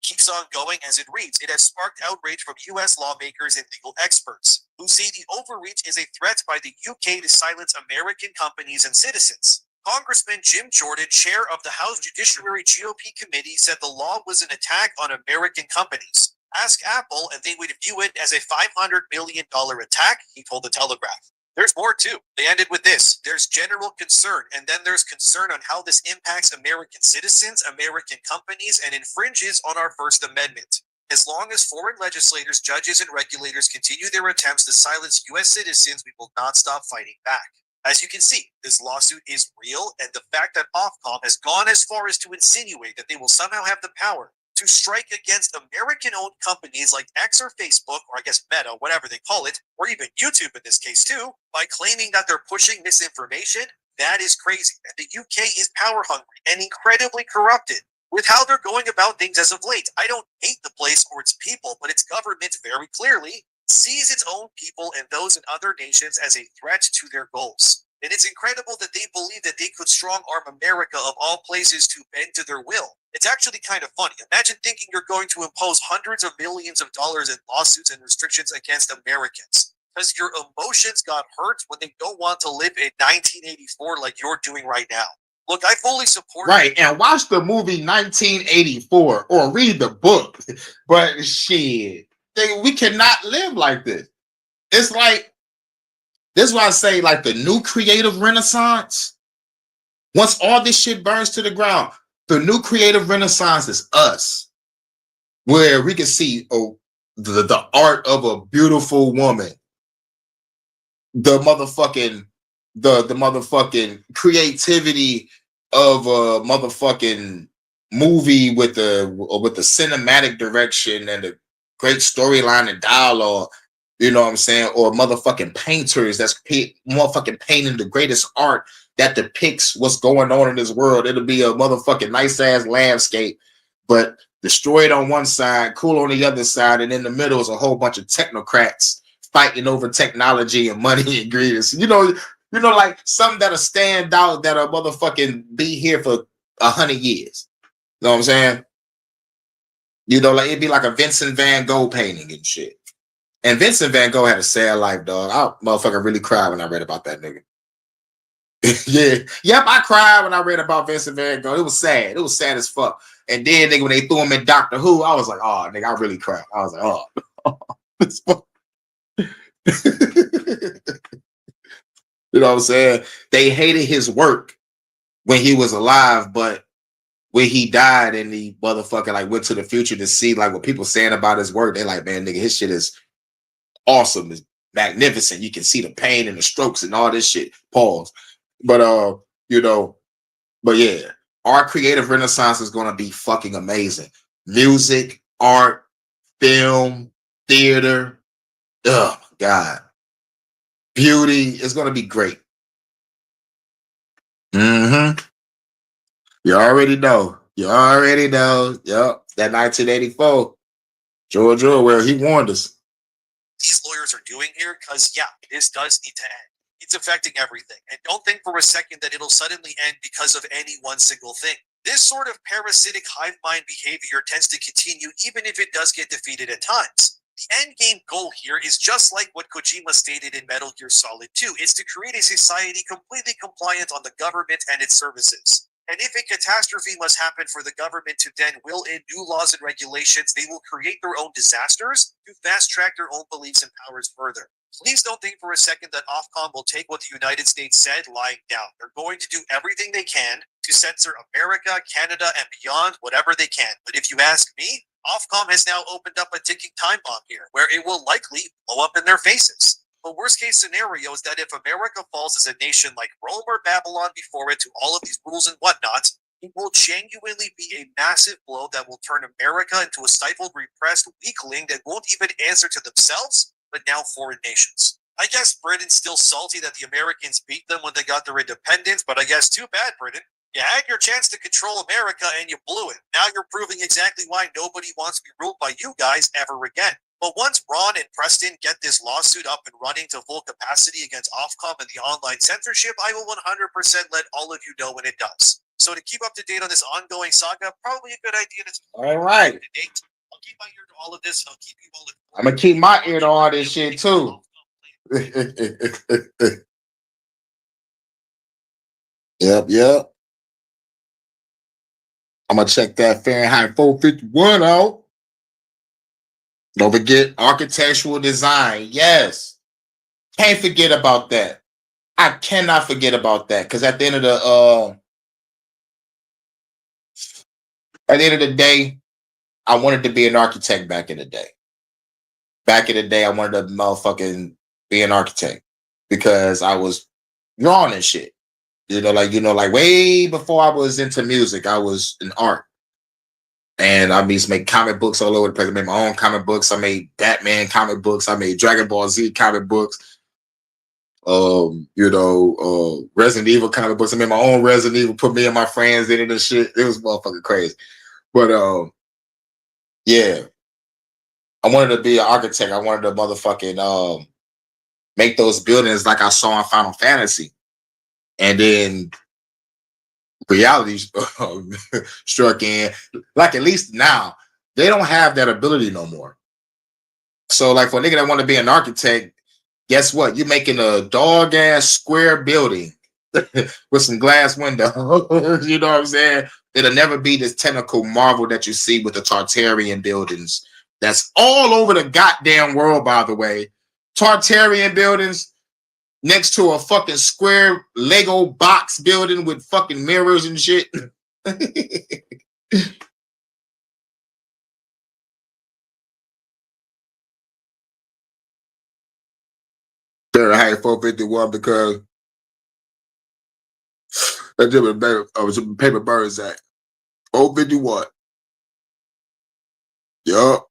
Keeps on going as it reads. It has sparked outrage from U.S. lawmakers and legal experts who say the overreach is a threat by the UK to silence American companies and citizens. Congressman Jim Jordan, chair of the House Judiciary GOP committee, said the law was an attack on American companies. Ask Apple and they would view it as a $500 million attack, he told the Telegraph. There's more too. They ended with this. There's general concern, and then there's concern on how this impacts American citizens, American companies, and infringes on our First Amendment. As long as foreign legislators, judges, and regulators continue their attempts to silence U.S. citizens, we will not stop fighting back. As you can see, this lawsuit is real, and the fact that Ofcom has gone as far as to insinuate that they will somehow have the power to strike against American-owned companies like X or Facebook, or I guess Meta, whatever they call it, or even YouTube in this case too, by claiming that they're pushing misinformation, that is crazy. And the UK is power-hungry and incredibly corrupted with how they're going about things as of late. I don't hate the place or its people, but its government very clearly sees its own people and those in other nations as a threat to their goals. And it's incredible that they believe that they could strong-arm America of all places to bend to their will. It's actually kind of funny. Imagine thinking you're going to impose hundreds of millions of dollars in lawsuits and restrictions against Americans because your emotions got hurt when they don't want to live in 1984 like you're doing right now. Look, I fully support... Right, and watch the movie 1984 or read the book. But shit, we cannot live like this. It's like, this is why I say, like, the new creative renaissance, once all this shit burns to the ground, the new creative renaissance is us, where we can see the art of a beautiful woman, the motherfucking creativity of a motherfucking movie with the cinematic direction and the great storyline and dialogue. You know what I'm saying? Or motherfucking painters that's motherfucking painting the greatest art that depicts what's going on in this world. It'll be a motherfucking nice ass landscape, but destroyed on one side, cool on the other side, and in the middle is a whole bunch of technocrats fighting over technology and money and greed. You know, like something that'll stand out, that'll motherfucking be here for 100 years. You know what I'm saying? You know, like it'd be like a Vincent Van Gogh painting and shit. And Vincent Van Gogh had a sad life, dog. I motherfucking really cried when I read about that nigga. Yep, I cried when I read about Vincent Van Gogh. It was sad. It was sad as fuck. And then, nigga, when they threw him in Doctor Who, I was like, oh, nigga, I really cried. I was like, oh, this fuck. You know what I'm saying? They hated his work when he was alive, but when he died and he motherfucking like went to the future to see like what people saying about his work, they like, man, nigga, his shit is awesome, is magnificent. You can see the pain and the strokes and all this shit. Pause. But you know, but yeah, our creative renaissance is gonna be fucking amazing. Music, art, film, theater. Oh my God. Beauty is gonna be great. Mm-hmm. You already know. You already know. Yep. That 1984. George Orwell, he warned us. These lawyers are doing here, because yeah, this does need to end. It's affecting everything. And don't think for a second that it'll suddenly end because of any one single thing. This sort of parasitic hive mind behavior tends to continue even if it does get defeated at times. The end game goal here is just like what Kojima stated in Metal Gear Solid 2. It's to create a society completely compliant on the government and its services. And if a catastrophe must happen for the government to then will in new laws and regulations, they will create their own disasters to fast-track their own beliefs and powers further. Please don't think for a second that Ofcom will take what the United States said lying down. They're going to do everything they can to censor America, Canada, and beyond, whatever they can. But if you ask me, Ofcom has now opened up a ticking time bomb here, where it will likely blow up in their faces. The worst case scenario is that if America falls as a nation like Rome or Babylon before it to all of these rules and whatnot, it will genuinely be a massive blow that will turn America into a stifled, repressed weakling that won't even answer to themselves, but now foreign nations. I guess Britain's still salty that the Americans beat them when they got their independence, but I guess too bad, Britain. You had your chance to control America and you blew it. Now you're proving exactly why nobody wants to be ruled by you guys ever again. But once Ron and Preston get this lawsuit up and running to full capacity against Ofcom and the online censorship, I will 100% let all of you know when it does. So to keep up to date on this ongoing saga, probably a good idea to all right. I'll keep my ear to all of this. I'll keep you all. I'm gonna keep my ear to all this shit too. Yep. I'm gonna check that Fahrenheit 451 out. Don't forget architectural design. Yes. Can't forget about that. I cannot forget about that. Because at the end of the day, I wanted to be an architect back in the day. Back in the day, I wanted to motherfucking be an architect. Because I was drawing and shit. Like way before I was into music, I was in art. And I used to make comic books all over the place. I made my own comic books. I made Batman comic books. I made Dragon Ball Z comic books. Resident Evil comic books. I made my own Resident Evil, put me and my friends in it and shit. It was motherfucking crazy. But yeah. I wanted to be an architect. I wanted to motherfucking make those buildings like I saw in Final Fantasy. And then reality struck in. Like, at least now, they don't have that ability no more. So, like, for a nigga that want to be an architect, guess what? You're making a dog-ass square building with some glass windows. You know what I'm saying? It'll never be this technical marvel that you see with the Tartarian buildings. That's all over the goddamn world, by the way. Tartarian buildings next to a fucking square Lego box building with fucking mirrors and shit. They're high 451 because that was a paper birds act. 451. Yup.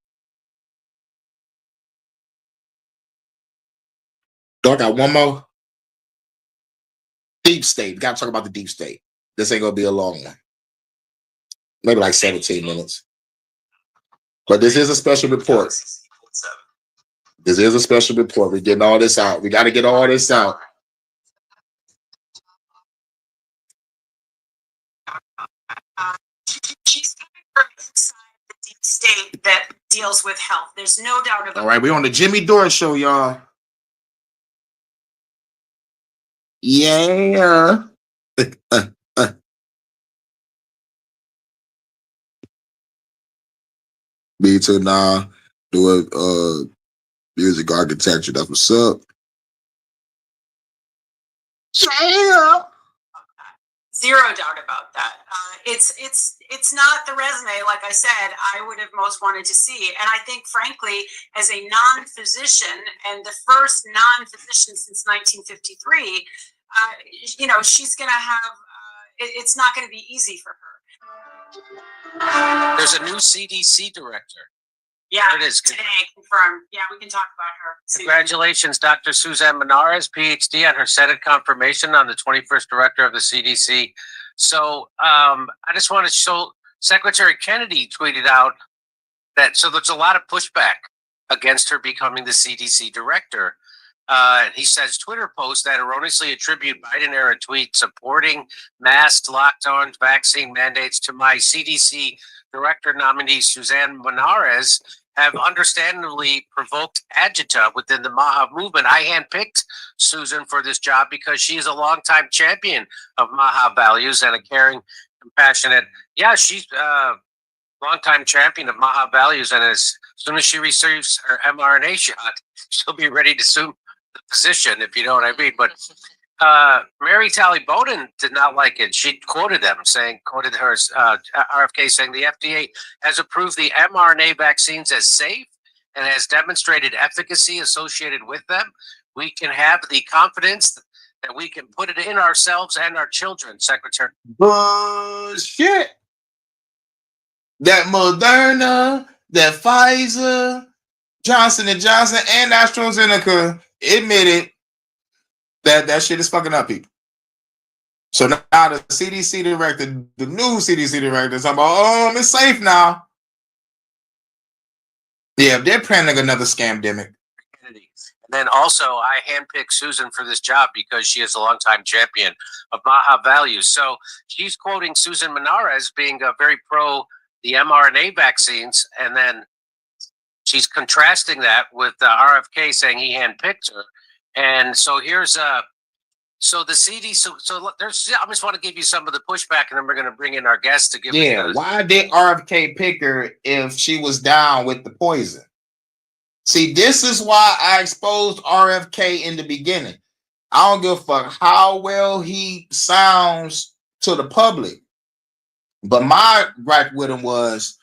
Do I got one more? Deep state. Gotta talk about the deep state. This ain't gonna be a long one. Maybe like 17 minutes. But this is a special report. This is a special report. We're getting all this out. We got to get all this out. She's coming from inside the deep state that deals with health. There's no doubt about it. All right, we're on the Jimmy Dore show, y'all. Yeah. Me too now. Do music architecture. That's what's up. Yeah. Zero doubt about that. It's not the resume, like I said, I would have most wanted to see. And I think, frankly, as a non-physician and the first non-physician since 1953, she's going to have, it's not going to be easy for her. There's a new CDC director. Yeah, there it is. Today, confirmed. Yeah, we can talk about her. Congratulations, Dr. Suzanne Menares, PhD, on her Senate confirmation on the 21st director of the CDC. So I just want to show, Secretary Kennedy tweeted out that, so there's a lot of pushback against her becoming the CDC director. He says Twitter posts that erroneously attribute Biden-era tweets supporting mask lockdowns, vaccine mandates to my CDC director nominee, Suzanne Menares, have understandably provoked agita within the MAHA movement. I handpicked Susan for this job because she is a longtime champion of MAHA values and a caring, compassionate. Yeah, she's a longtime champion of MAHA values, and as soon as she receives her mRNA shot, she'll be ready to assume the position, if you know what I mean. But Mary Talley Bowden did not like it. She quoted her RFK saying the FDA has approved the mRNA vaccines as safe and has demonstrated efficacy associated with them. We can have the confidence that we can put it in ourselves and our children, Secretary. Bullshit. That Moderna, that Pfizer, Johnson & Johnson, and AstraZeneca admitted that shit is fucking up people. So now the CDC director, the new CDC director, is talking about, it's safe now. Yeah, they're planning another scamdemic. And then also, I handpicked Susan for this job because she is a longtime champion of MAHA values. So she's quoting Susan Menares being very pro the mRNA vaccines, and then she's contrasting that with RFK saying he handpicked her. And so here's so the CDC. So there's. I just want to give you some of the pushback, and then we're going to bring in our guests to give. Yeah, why did RFK pick her if she was down with the poison? See, this is why I exposed RFK in the beginning. I don't give a fuck how well he sounds to the public, but my gripe with him was,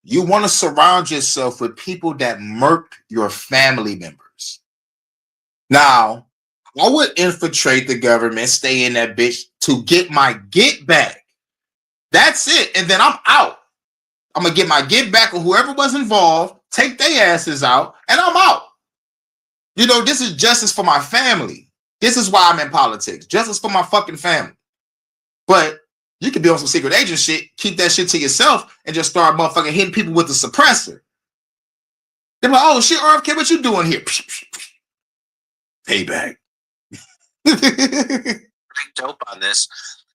you want to surround yourself with people that murk your family members. Now, I would infiltrate the government, stay in that bitch to get my get back. That's it. And then I'm out. I'm going to get my get back of whoever was involved, take their asses out, and I'm out. You know, this is justice for my family. This is why I'm in politics. Justice for my fucking family. But you could be on some secret agent shit, keep that shit to yourself, and just start motherfucking hitting people with the suppressor. They're like, oh shit, RFK, what you doing here? Payback. Pretty dope on this.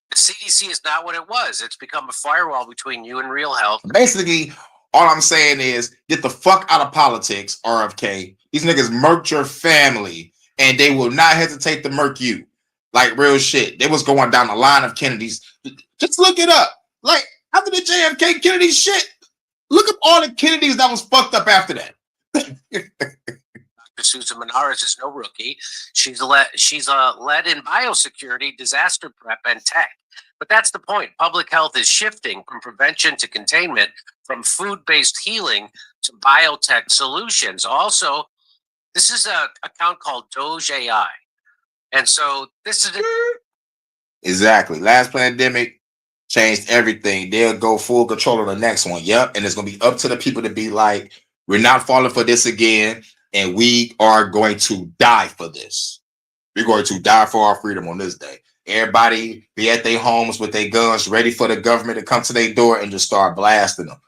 The CDC is not what it was. It's become a firewall between you and real health. Basically, all I'm saying is get the fuck out of politics, RFK. These niggas murked your family, and they will not hesitate to murk you. Like real shit. They was going down the line of Kennedys. Just look it up. Like after the JFK Kennedy shit, look up all the Kennedys that was fucked up after that. Dr. Susan Menares is no rookie. She's led in biosecurity, disaster prep, and tech. But that's the point. Public health is shifting from prevention to containment, from food-based healing to biotech solutions. Also, this is an account called Doge AI. And so this is exactly. Last pandemic changed everything. They'll go full control of the next one. Yep. And it's going to be up to the people to be like, we're not falling for this again. And we are going to die for this. We're going to die for our freedom on this day. Everybody be at their homes with their guns, ready for the government to come to their door and just start blasting them.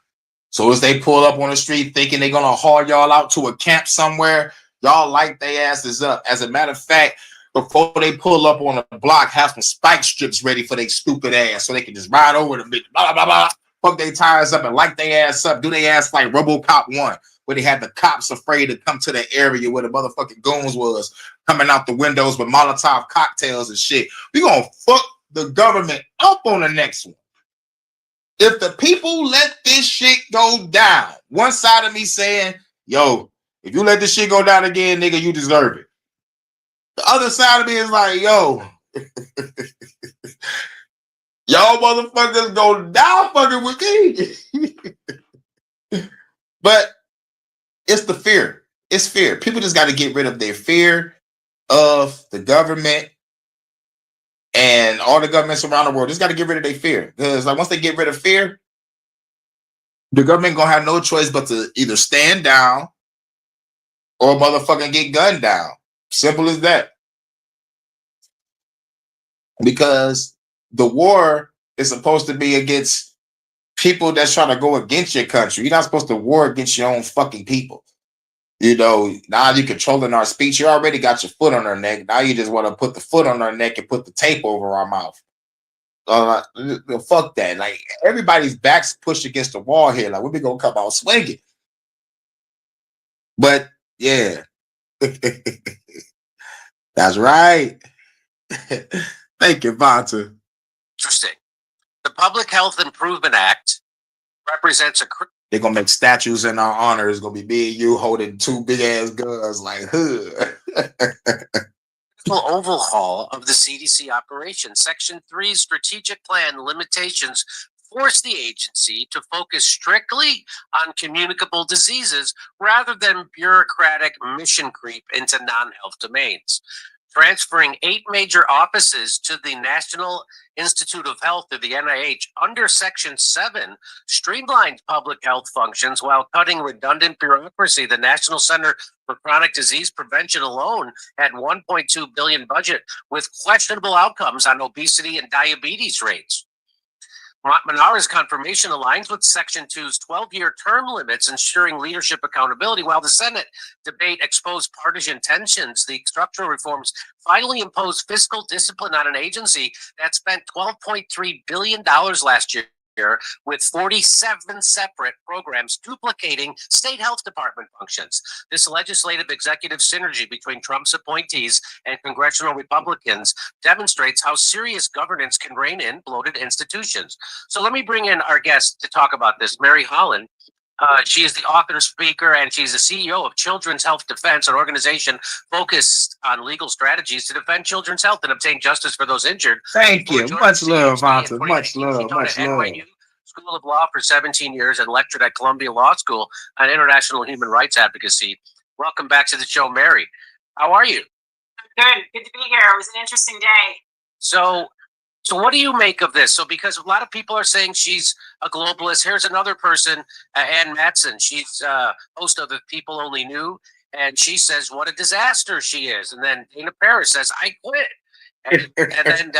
So as they pull up on the street thinking they're going to haul y'all out to a camp somewhere, y'all light their asses up. As a matter of fact, before they pull up on the block, have some spike strips ready for their stupid ass so they can just ride over the bitch, blah, blah, blah, blah, fuck their tires up and light their ass up, do their ass like RoboCop 1, where they had the cops afraid to come to the area where the motherfucking goons was coming out the windows with Molotov cocktails and shit. We gonna fuck the government up on the next one. If the people let this shit go down, one side of me saying, yo, if you let this shit go down again, nigga, you deserve it. The other side of me is like, yo, y'all motherfuckers go down fucking with me. But it's the fear. It's fear. People just got to get rid of their fear of the government and all the governments around the world. Just got to get rid of their fear. Because like once they get rid of fear, the government gonna have no choice but to either stand down or motherfucking get gunned down. Simple as that. Because the war is supposed to be against people that's trying to go against your country. You're not supposed to war against your own fucking people. You know, now you're controlling our speech. You already got your foot on our neck. Now you just want to put the foot on our neck and put the tape over our mouth. Fuck that. Like everybody's back's pushed against the wall here. Like we're gonna come out swinging. But yeah. That's right. Thank you, Vanta. interesting. The Public Health Improvement Act represents a They're gonna make statues in our honor. It's gonna be me and you holding two big ass guns, like overhaul of the CDC operation. Section 3 strategic plan limitations force the agency to focus strictly on communicable diseases rather than bureaucratic mission creep into non-health domains. Transferring 8 major offices to the National Institute of Health, or the NIH, under Section 7 streamlined public health functions while cutting redundant bureaucracy. The National Center for Chronic Disease Prevention alone had $1.2 billion budget with questionable outcomes on obesity and diabetes rates. Menares' confirmation aligns with Section 2's 12-year term limits, ensuring leadership accountability. While the Senate debate exposed partisan tensions, the structural reforms finally imposed fiscal discipline on an agency that spent $12.3 billion last year with 47 separate programs duplicating state health department functions. This legislative executive synergy between Trump's appointees and congressional Republicans demonstrates how serious governance can rein in bloated institutions. So let me bring in our guest to talk about this, Mary Holland. She is the author, speaker, and she's the CEO of Children's Health Defense, an organization focused on legal strategies to defend children's health and obtain justice for those injured. Thank you. Much love, Vanta. Much love. Much love. NYU School of Law for 17 years and lectured at Columbia Law School on international human rights advocacy. Welcome back to the show, Mary. How are you? I'm Good to be here. It was an interesting day. So what do you make of this? So because a lot of people are saying she's a globalist. Here's another person, Ann Matson. She's host of the People Only Knew, and she says what a disaster she is. And then Dana Paris says I quit. And then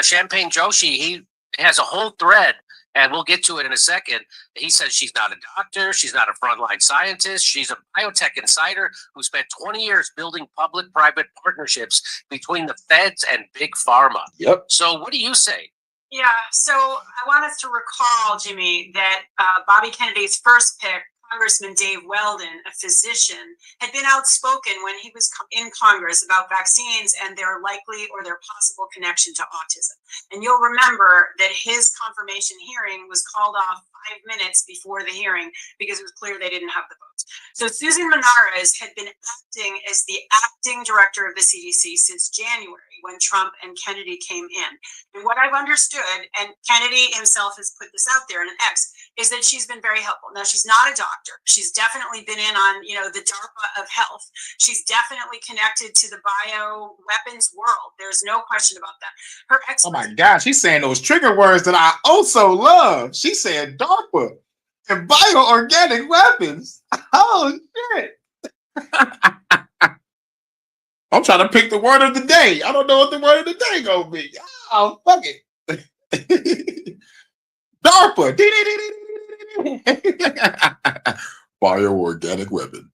Champagne Joshi, he has a whole thread, and we'll get to it in a second. He says she's not a doctor, she's not a frontline scientist, she's a biotech insider who spent 20 years building public-private partnerships between the feds and big pharma. Yep. So what do you say? Yeah, so I want us to recall, Jimmy, that Bobby Kennedy's first pick, Congressman Dave Weldon, a physician, had been outspoken when he was in Congress about vaccines and their likely or their possible connection to autism. And you'll remember that his confirmation hearing was called off 5 minutes before the hearing because it was clear they didn't have the votes. So Susan Menares had been acting as the acting director of the CDC since January when Trump and Kennedy came in. And what I've understood, and Kennedy himself has put this out there in an X, is that she's been very helpful. Now, she's not a doctor. She's definitely been in on, the DARPA of health. She's definitely connected to the bioweapons world. There's no question about that. Her Oh my God, she's saying those trigger words that I also love. She said DARPA and bioorganic weapons. Oh shit. I'm trying to pick the word of the day. I don't know what the word of the day gonna be. Oh, fuck it. DARPA. Bioorganic weapon.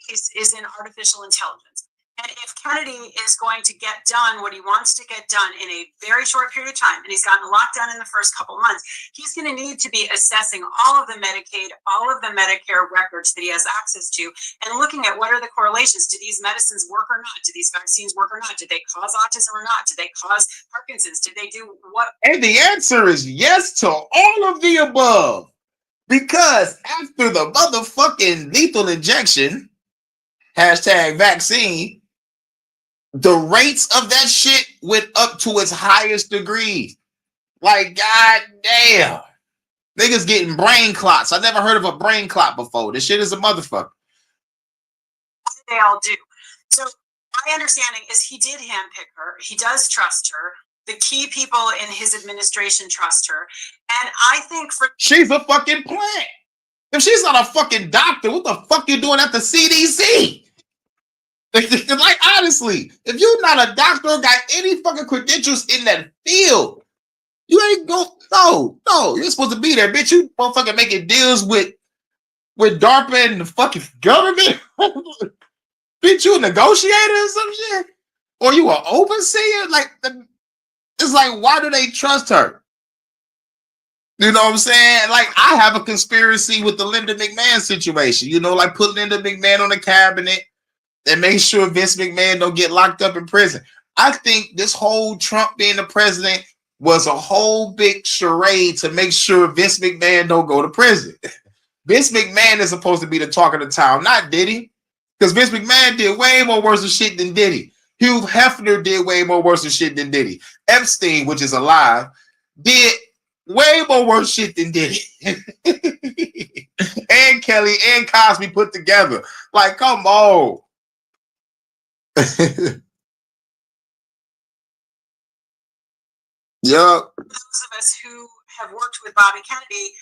Is in artificial intelligence. And if Kennedy is going to get done what he wants to get done in a very short period of time, and he's gotten a lot done in the first couple of months, he's going to need to be assessing all of the Medicaid, all of the Medicare records that he has access to, and looking at what are the correlations. Do these medicines work or not? Do these vaccines work or not? Do they cause autism or not? Do they cause Parkinson's? Did they do what? And the answer is yes to all of the above. Because after the motherfucking lethal injection, #vaccine, the rates of that shit went up to its highest degree. Like, god damn. Niggas getting brain clots. I never heard of a brain clot before. This shit is a motherfucker. They all do. So my understanding is he did handpick her. He does trust her. The key people in his administration trust her. And I think she's a fucking plant. If she's not a fucking doctor, what the fuck you doing at the CDC? Like, honestly, if you're not a doctor or got any fucking credentials in that field, you ain't no, you're supposed to be there, bitch. You motherfucking making deals with DARPA and the fucking government. Bitch, you a negotiator or some shit? Or you an overseer? It's like, why do they trust her? You know what I'm saying? Like, I have a conspiracy with the Linda McMahon situation, like put Linda McMahon on the cabinet and make sure Vince McMahon don't get locked up in prison. I think this whole Trump being the president was a whole big charade to make sure Vince McMahon don't go to prison. Vince McMahon is supposed to be the talk of the town, not Diddy. Because Vince McMahon did way more worse of shit than Diddy. Hugh Hefner did way more worse of shit than Diddy. Epstein, which is alive, did way more worse shit than Diddy. And Kelly and Cosby put together. Like, come on. Yup. those of us who have worked with Bobby Kennedy,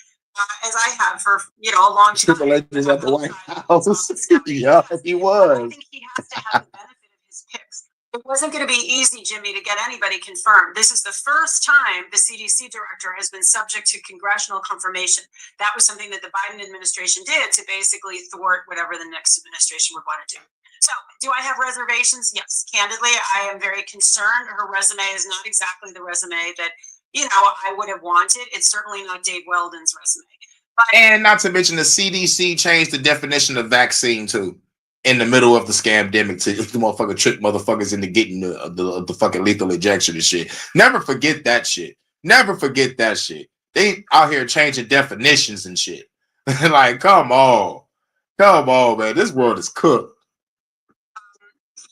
as I have for a long time. Legends at the White House. Yeah, he was. I think he has to have the benefit of his picks. It wasn't going to be easy, Jimmy, to get anybody confirmed. This is the first time the CDC director has been subject to congressional confirmation. That was something that the Biden administration did to basically thwart whatever the next administration would want to do. So, do I have reservations? Yes. Candidly, I am very concerned. Her resume is not exactly the resume that, I would have wanted. It's certainly not Dave Weldon's resume. And not to mention the CDC changed the definition of vaccine too in the middle of the scamdemic to the motherfucker trick motherfuckers into getting the fucking lethal injection and shit. Never forget that shit. Never forget that shit. They out here changing definitions and shit. Like, come on, man. This world is cooked.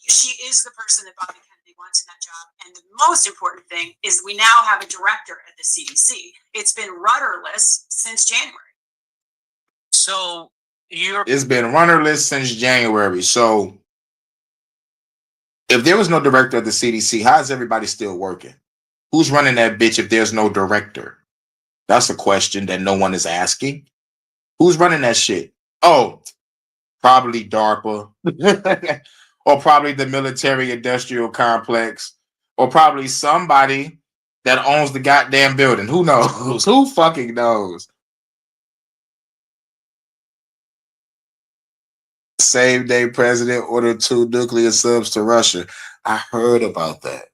She is the person that Bobby Kennedy wants in that job. And the most important thing is we now have a director at the CDC. It's been rudderless since January. So it's been rudderless since January. So If there was no director of the CDC, how is everybody still working? Who's running that bitch if there's no director? That's a question that no one is asking. Who's running that shit? Oh, probably DARPA. Or probably the military industrial complex. Or probably somebody that owns the goddamn building. Who knows? Who fucking knows? Same day president ordered 2 nuclear subs to Russia. I heard about that.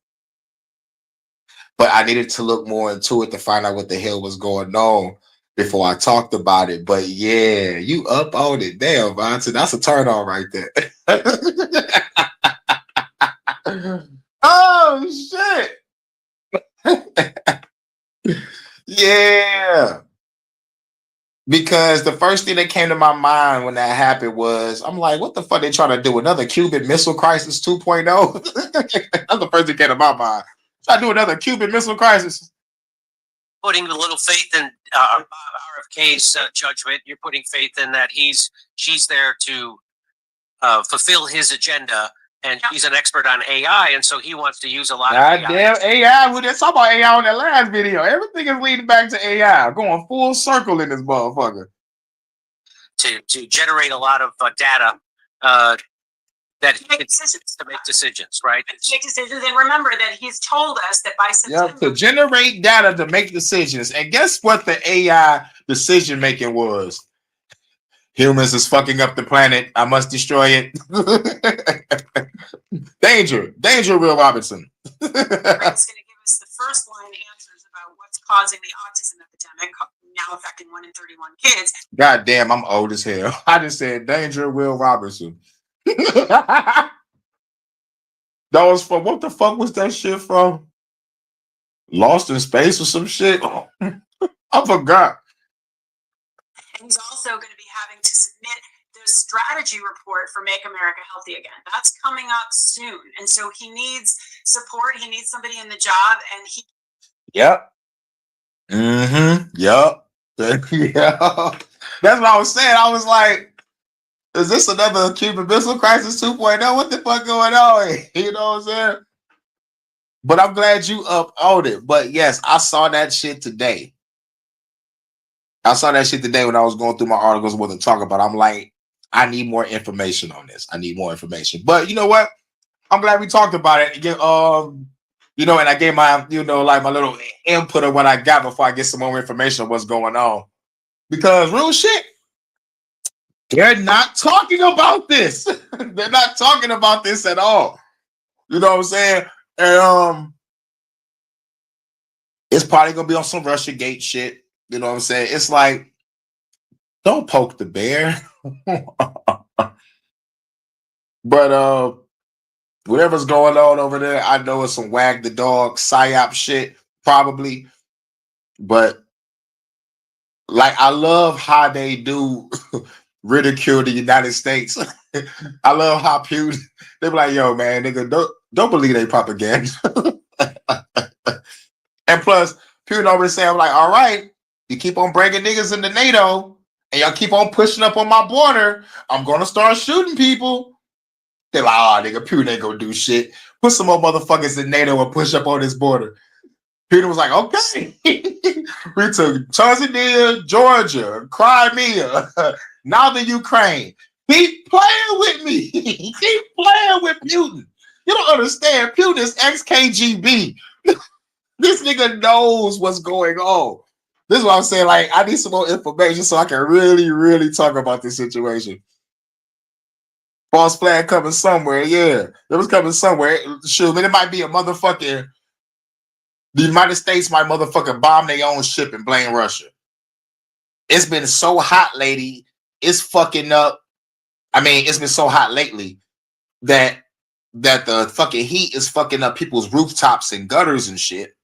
But I needed to look more into it to find out what the hell was going on before I talked about it. But yeah, you up on it. Damn, Vontae, that's a turn on right there. Oh, shit. Yeah. Because the first thing that came to my mind when that happened was, I'm like, what the fuck they trying to do? Another Cuban Missile Crisis 2.0? That's the first thing that came to my mind. Try to do another Cuban Missile Crisis. Putting a little faith in RFK's judgment. You're putting faith in that she's there to fulfill his agenda, and he's an expert on AI, and so he wants to use a lot of AI. Goddamn AI. We just talked about AI on that last video. Everything is leading back to AI. Going full circle in this motherfucker. To generate a lot of data that it's to make decisions, right? Make decisions, and remember that he's told us that by September. To generate data to make decisions. And guess what the AI decision making was? Humans is fucking up the planet. I must destroy it. Danger, Will Robinson. It's going to give us the first line answers about what's causing the autism epidemic, now affecting 1 in 31 kids. God damn, I'm old as hell. I just said Danger, Will Robinson. That was from, what the fuck was that shit from? Lost in Space or some shit? I forgot. And he's also going to be having to submit the strategy report for Make America Healthy Again. That's coming up soon. And so he needs support. He needs somebody in the job. And he. Yep. Mm-hmm. Yep. Yeah. That's what I was saying. I was like, is this another Cuban Missile Crisis 2.0? What the fuck going on? You know what I'm saying? But I'm glad you up on it. But yes, I saw that shit today. When I was going through my articles what to talk about. I'm like, I need more information on this. But you know what? I'm glad we talked about it. You know, and I gave my, like my little input of what I got before I get some more information on what's going on. Because real shit, they're not talking about this. They're not talking about this at all. You know what I'm saying? And it's probably gonna be on some Russiagate shit. You know what I'm saying? It's like, don't poke the bear. But whatever's going on over there, I know it's some wag the dog psyop shit, probably. But like, I love how they do ridicule the United States. I love how Putin, they be like, yo, man, nigga, don't believe they propaganda. And plus, Putin always say, I'm like, all right, you keep on bringing niggas into NATO and y'all keep on pushing up on my border, I'm gonna start shooting people. They're like, oh, nigga, Putin ain't gonna do shit. Put some more motherfuckers in NATO and push up on this border. Putin was like, okay. We took Tanzania, Georgia, Crimea, now the Ukraine. Keep playing with me. Keep playing with Putin. You don't understand. Putin is ex-KGB. This nigga knows what's going on. This is what I'm saying. Like, I need some more information so I can really, really talk about this situation. False flag coming somewhere. Yeah, it was coming somewhere. Shoot, I mean, it might be a motherfucking. The United States might motherfucking bomb their own ship and blame Russia. It's been so hot, lady. It's fucking up. I mean, it's been so hot lately that the fucking heat is fucking up people's rooftops and gutters and shit.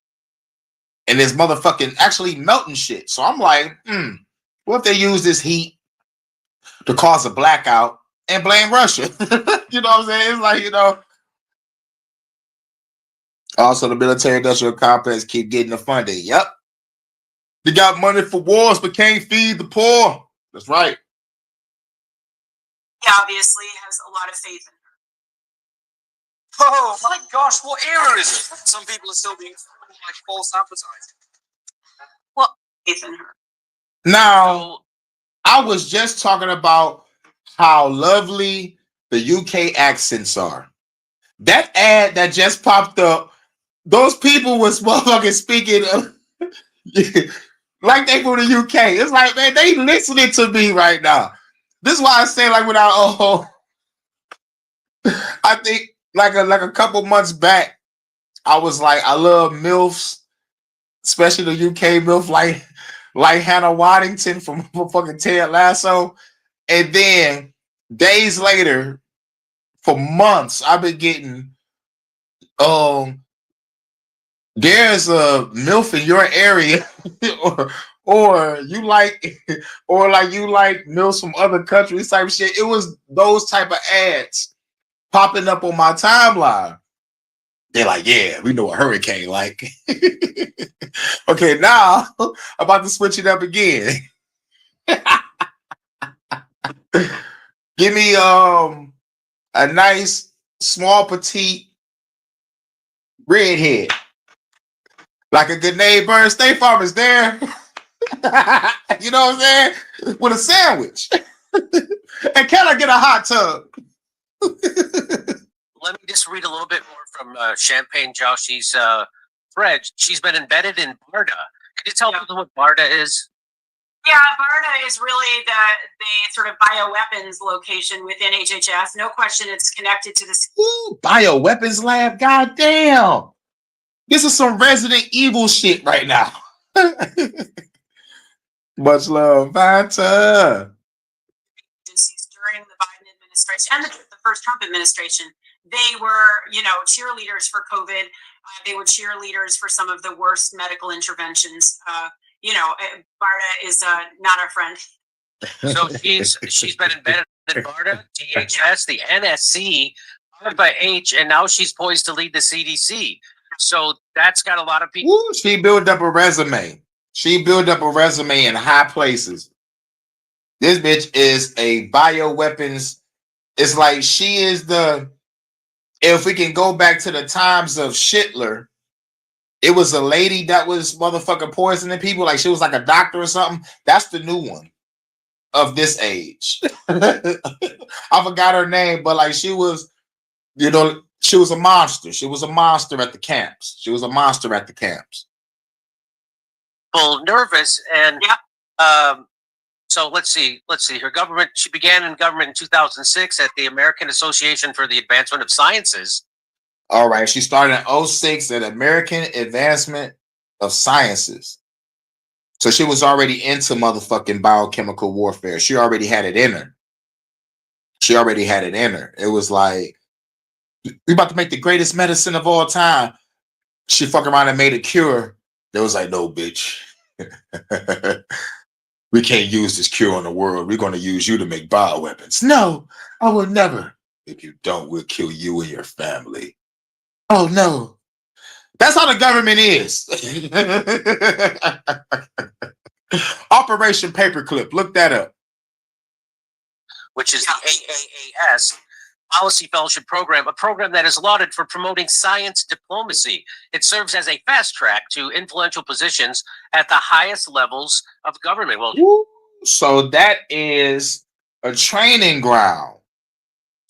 And it's motherfucking actually melting shit. So I'm like, what if they use this heat to cause a blackout and blame Russia? You know what I'm saying? It's like, also, the military-industrial complex keep getting the funding. Yep. They got money for wars, but can't feed the poor. That's right. He obviously has a lot of faith in Oh my gosh, what era is it? Some people are still being like false advertising. Ethan her. Now, I was just talking about how lovely the UK accents are. That ad that just popped up, those people was motherfucking speaking like they from the UK. It's like, man, they listening to me right now. This is why I say, like, I think like a couple months back, I was like, I love MILFs, especially the UK MILF, like Hannah Waddington from fucking Ted Lasso. And then days later, for months, I've been getting there's a MILF in your area, or you like MILFs from other countries type of shit. It was those type of ads popping up on my timeline. They're like, yeah, we know a hurricane like. Okay, now I'm about to switch it up again. Give me a nice small petite redhead. Like a good neighbor. State Farm is there. You know what I'm saying? With a sandwich. And can I get a hot tub? Let me just read a little bit more from Champagne Joshi's thread. She's been embedded in BARDA. Could you tell people what BARDA is? Yeah, BARDA is really the sort of bioweapons location within HHS. No question, it's connected to this. Ooh, bioweapons lab. Goddamn. This is some Resident Evil shit right now. Much love, Vanta. Agencies during the Biden administration and the first Trump administration, they were, cheerleaders for COVID. They were cheerleaders for some of the worst medical interventions. BARDA is not our friend. So she's been embedded in BARDA, DHS, the NSC, ARPA-H, and now she's poised to lead the CDC. So that's got a lot of people. Ooh, she built up a resume. She built up a resume in high places. This bitch is a bioweapons. It's like she is if we can go back to the times of Schindler, it was a lady that was motherfucking poisoning people. Like she was like a doctor or something. That's the new one of this age. I forgot her name, but like she was, she was a monster. She was a monster at the camps. Well, nervous and so let's see. Her government. She began in government in 2006 at the American Association for the Advancement of Sciences. All right, she started in 2006 at American Advancement of Sciences. So she was already into motherfucking biochemical warfare. She already had it in her. It was like, we about to make the greatest medicine of all time. She fuck around and made a cure. They was like, no, bitch. We can't use this cure on the world. We're going to use you to make bioweapons. No, I will never. If you don't, we'll kill you and your family. Oh, no. That's how the government is. Operation Paperclip. Look that up. Which is the AAAS Policy Fellowship Program, a program that is lauded for promoting science diplomacy. It serves as a fast track to influential positions at the highest levels of government. Well, so that is a training ground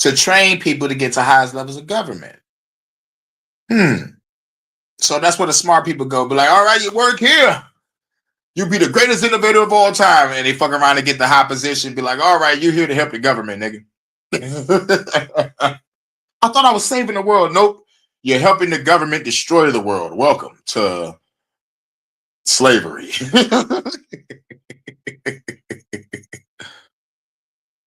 to train people to get to highest levels of government. So that's where the smart people go. Be like, all right, you work here. You be the greatest innovator of all time. And they fuck around and get the high position. Be like, all right, you're here to help the government, nigga. I thought I was saving the world. Nope. You're helping the government destroy the world. Welcome to slavery.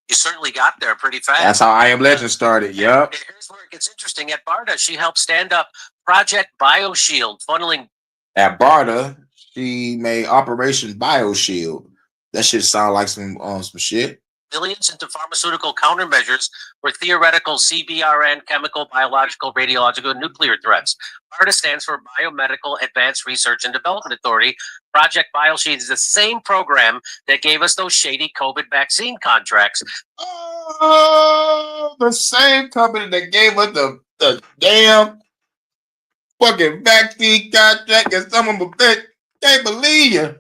You certainly got there pretty fast. That's how I Am Legend started. Yep. Here's where it gets interesting. At BARDA, she helped stand up Project BioShield, funneling. At BARDA, she made Operation BioShield. That shit sound like some shit. Billions into pharmaceutical countermeasures for theoretical CBRN, chemical, biological, radiological, and nuclear threats. BARDA stands for Biomedical Advanced Research and Development Authority. Project BioShield is the same program that gave us those shady COVID vaccine contracts. Oh, the same company that gave us the The damn fucking vaccine contract and some of them can't believe you.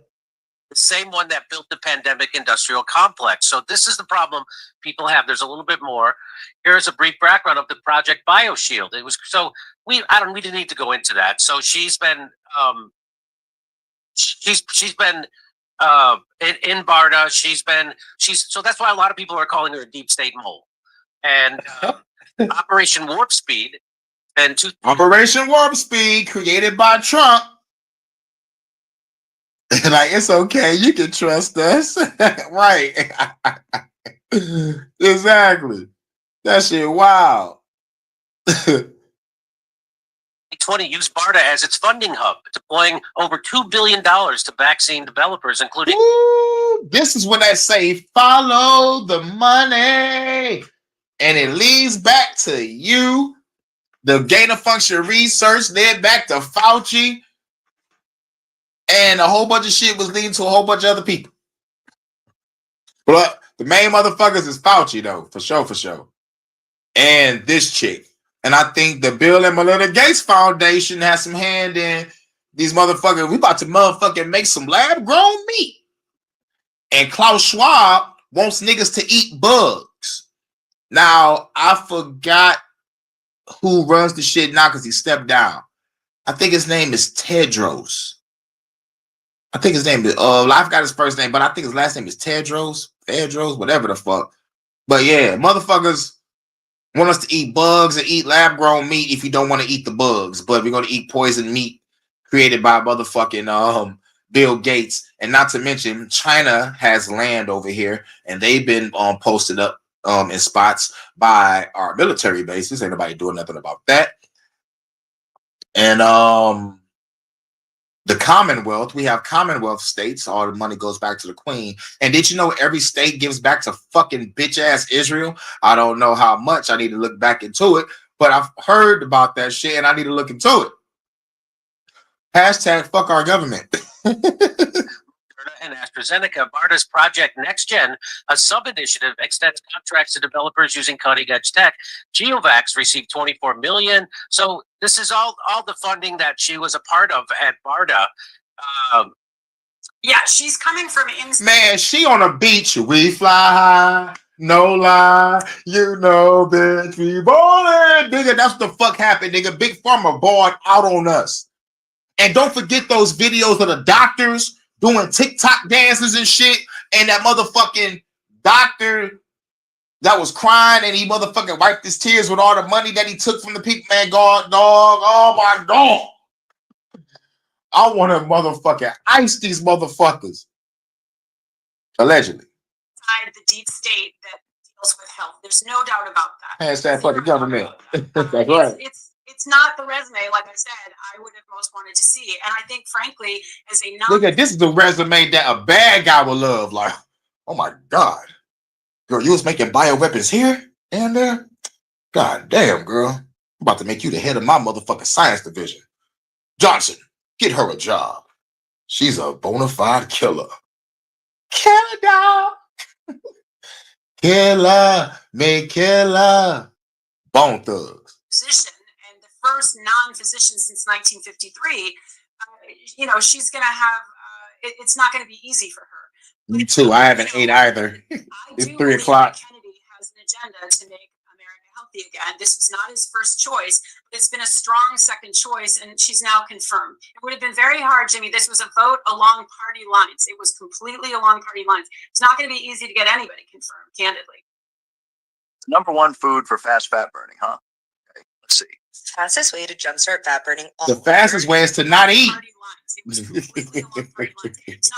The same one that built the pandemic industrial complex. So this is the problem people have. There's a little bit more. Here's a brief background of the Project BioShield. It was we didn't need to go into that. So she's been in BARDA. So that's why a lot of people are calling her a deep state mole. And Operation Warp Speed and Operation Warp Speed created by Trump. Like, it's okay, you can trust us. Right. Exactly. That shit wild. 2020 used BARDA as its funding hub, deploying over $2 billion to vaccine developers, including... Ooh, this is when they say, follow the money. And it leads back to you. The gain of function research led back to Fauci. And a whole bunch of shit was leading to a whole bunch of other people. But the main motherfuckers is Fauci, though, for sure. And this chick. And I think the Bill and Melinda Gates Foundation has some hand in these motherfuckers. We about to motherfucking make some lab-grown meat. And Klaus Schwab wants niggas to eat bugs. Now, I forgot who runs the shit now because he stepped down. I think his name is Tedros. I think his name is, I forgot his first name, but I think his last name is Tedros, whatever the fuck. But yeah, motherfuckers want us to eat bugs and eat lab-grown meat if you don't want to eat the bugs. But we're going to eat poison meat created by motherfucking Bill Gates. And not to mention, China has land over here, and they've been posted up in spots by our military bases. Ain't nobody doing nothing about that. And the Commonwealth, we have Commonwealth states. All the money goes back to the Queen. And did you know every state gives back to fucking bitch ass Israel? I don't know how much. I need to look back into it, but I've heard about that shit and I need to look into it. Hashtag fuck our government. And AstraZeneca, BARDA's Project NextGen, a sub-initiative, extends contracts to developers using cutting-edge tech. GeoVax received $24 million. So this is all the funding that she was a part of at BARDA. Yeah, she's coming from inside. Man, she on a beach. We fly high, no lie. You know, bitch, we ballin'. Nigga, that's what the fuck happened, nigga. Big Pharma bought out on us. And don't forget those videos of the doctors doing TikTok dances and shit, and that motherfucking doctor that was crying and he motherfucking wiped his tears with all the money that he took from the people. Man, God, dog, oh my God. I want to motherfucking ice these motherfuckers. Allegedly. The deep state that deals with health. There's no doubt about that. Hashtag fuck the government. That's right. It's not the resume, like I said, I would have most wanted to see. And I think, frankly, as a Look at this is the resume that a bad guy would love. Like, oh my God. Girl, you was making bioweapons here and there? God damn, girl. I'm about to make you the head of my motherfucking science division. Johnson, get her a job. She's a bona fide killer. Killer dog. Killer, me killer. Bone thugs. Physician and the first non-physician since 1953. She's going to have, it's not going to be easy for her. Me too. I haven't ate either. It's 3 o'clock. Kennedy has an agenda to make America healthy again. This was not his first choice, but it's been a strong second choice, and she's now confirmed. It would have been very hard, Jimmy. This was a vote along party lines. It was completely along party lines. It's not going to be easy to get anybody confirmed, candidly. Number one food for fast fat burning, huh? Okay, let's see. Fastest way to jumpstart fat burning. The fastest way is to not eat. Party lines. It was completely along party lines. It's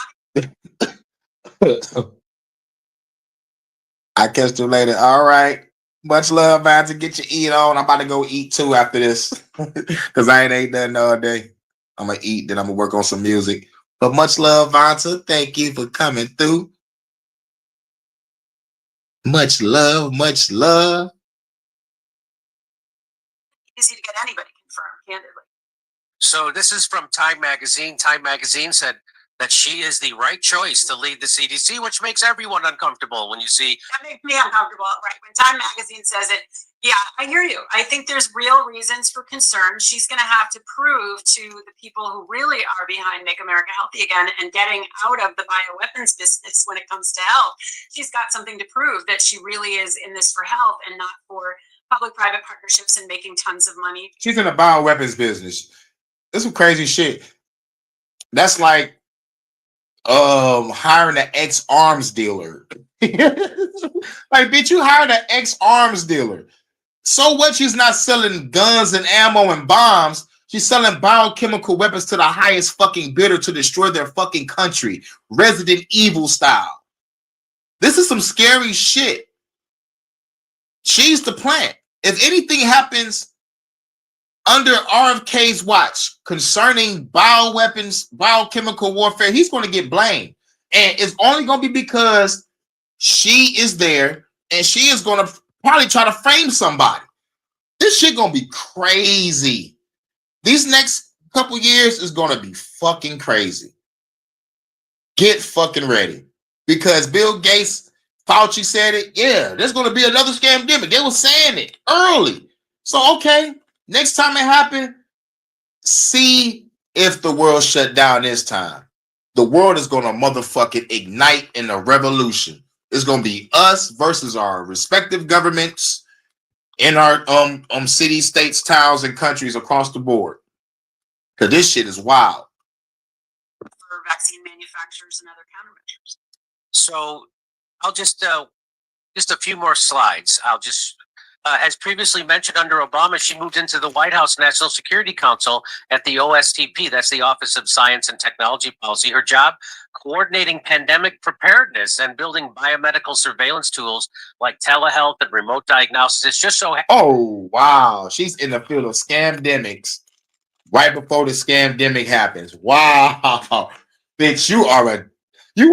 not I catch you later. All right. Much love, man. To get your eat on. I'm about to go eat too after this because I ain't ate nothing all day. I'm going to eat, then I'm going to work on some music. But much love, Vanta. Thank you for coming through. Much love, much love. easy to get anybody confirmed, candidly. So this is from Time Magazine. Time Magazine said that she is the right choice to lead the CDC, which makes everyone uncomfortable when you see. That makes me uncomfortable, right? When Time Magazine says it, yeah, I hear you. I think there's real reasons for concern. She's going to have to prove to the people who really are behind Make America Healthy Again and getting out of the bioweapons business when it comes to health. She's got something to prove that she really is in this for health and not for public-private partnerships and making tons of money. She's in the bioweapons business. That's some crazy shit. That's like hiring an ex-arms dealer. Like, bitch, you hired an ex-arms dealer. So what? She's not selling guns and ammo and bombs. She's selling biochemical weapons to the highest fucking bidder to destroy their fucking country. Resident Evil style. This is some scary shit. She's the plant. If anything happens under RFK's watch concerning bioweapons, biochemical warfare, he's going to get blamed. And it's only going to be because she is there and she is going to probably try to frame somebody. This shit going to be crazy. These next couple years is going to be fucking crazy. Get fucking ready. Because Bill Gates, Fauci said it. Yeah, there's going to be another scamdemic. They were saying it early. So, okay. Next time it happened, see if the world shut down this time. The world is going to motherfucking ignite in a revolution. It's going to be us versus our respective governments in our cities, states, towns, and countries across the board. Because this shit is wild. For vaccine manufacturers and other countermeasures. So I'll just a few more slides. I'll just. As previously mentioned, under Obama, she moved into the White House National Security Council at the OSTP. That's the Office of Science and Technology Policy. Her job, coordinating pandemic preparedness and building biomedical surveillance tools like telehealth and remote diagnosis. Just so. Oh, wow. She's in the field of scamdemics right before the scamdemic happens. Wow. Bitch, you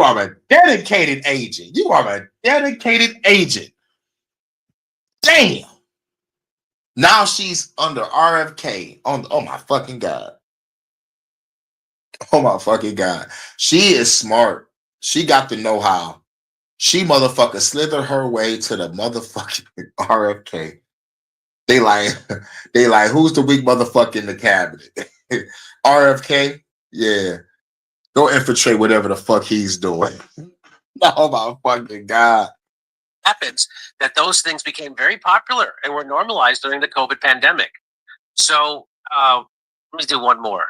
are a dedicated agent. You are a dedicated agent. Damn. Now she's under RFK. Oh my fucking God. Oh my fucking God. She is smart. She got the know-how. She motherfucker slithered her way to the motherfucking RFK. They like, who's the weak motherfucker in the cabinet? RFK? Yeah. Go infiltrate whatever the fuck he's doing. Oh my fucking God. Happens that those things became very popular and were normalized during the COVID pandemic. So let me do one more.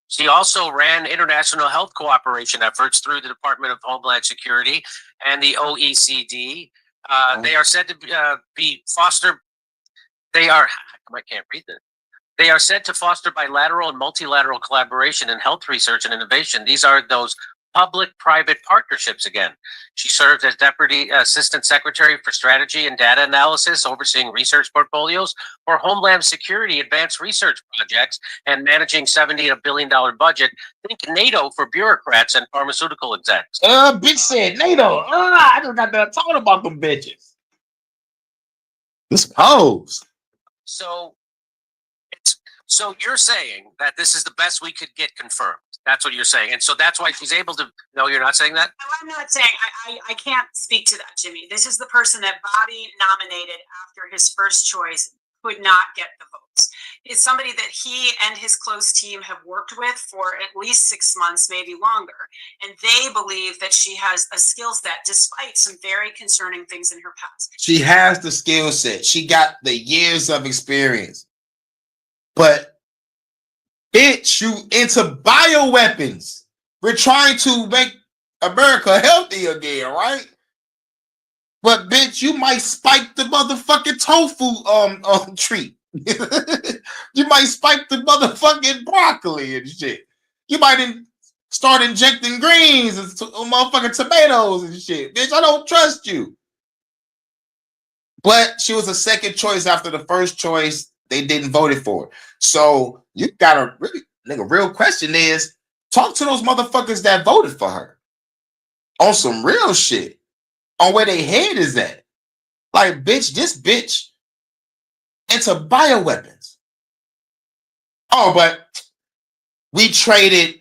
She also ran international health cooperation efforts through the Department of Homeland Security and the OECD. They are said to be foster. They are. I can't read this. They are said to foster bilateral and multilateral collaboration in health research and innovation. These are those public-private partnerships again. She served as Deputy Assistant Secretary for Strategy and Data Analysis, overseeing research portfolios for Homeland Security advanced research projects and managing $70 billion budget. Think NATO for bureaucrats and pharmaceutical execs. Bitch said NATO. I just got done talking about them bitches. This pose. So you're saying that this is the best we could get confirmed. That's what you're saying. And so that's why she's able to. No, you're not saying that? No, I'm not saying. I can't speak to that, Jimmy. This is the person that Bobby nominated after his first choice could not get the votes. It's somebody that he and his close team have worked with for at least 6 months, maybe longer. And they believe that she has a skill set despite some very concerning things in her past. She has the skill set. She got the years of experience. But bitch, you into bioweapons. We're trying to make America healthy again, right? But bitch, you might spike the motherfucking tofu treat. You might spike the motherfucking broccoli and shit. You might start injecting greens and motherfucking tomatoes and shit. Bitch, I don't trust you. But she was a second choice after the first choice. They didn't vote it for. So you gotta really, nigga, real question is, talk to those motherfuckers that voted for her on some real shit, on where their head is at. Like, bitch, this bitch into bioweapons. Oh, but we traded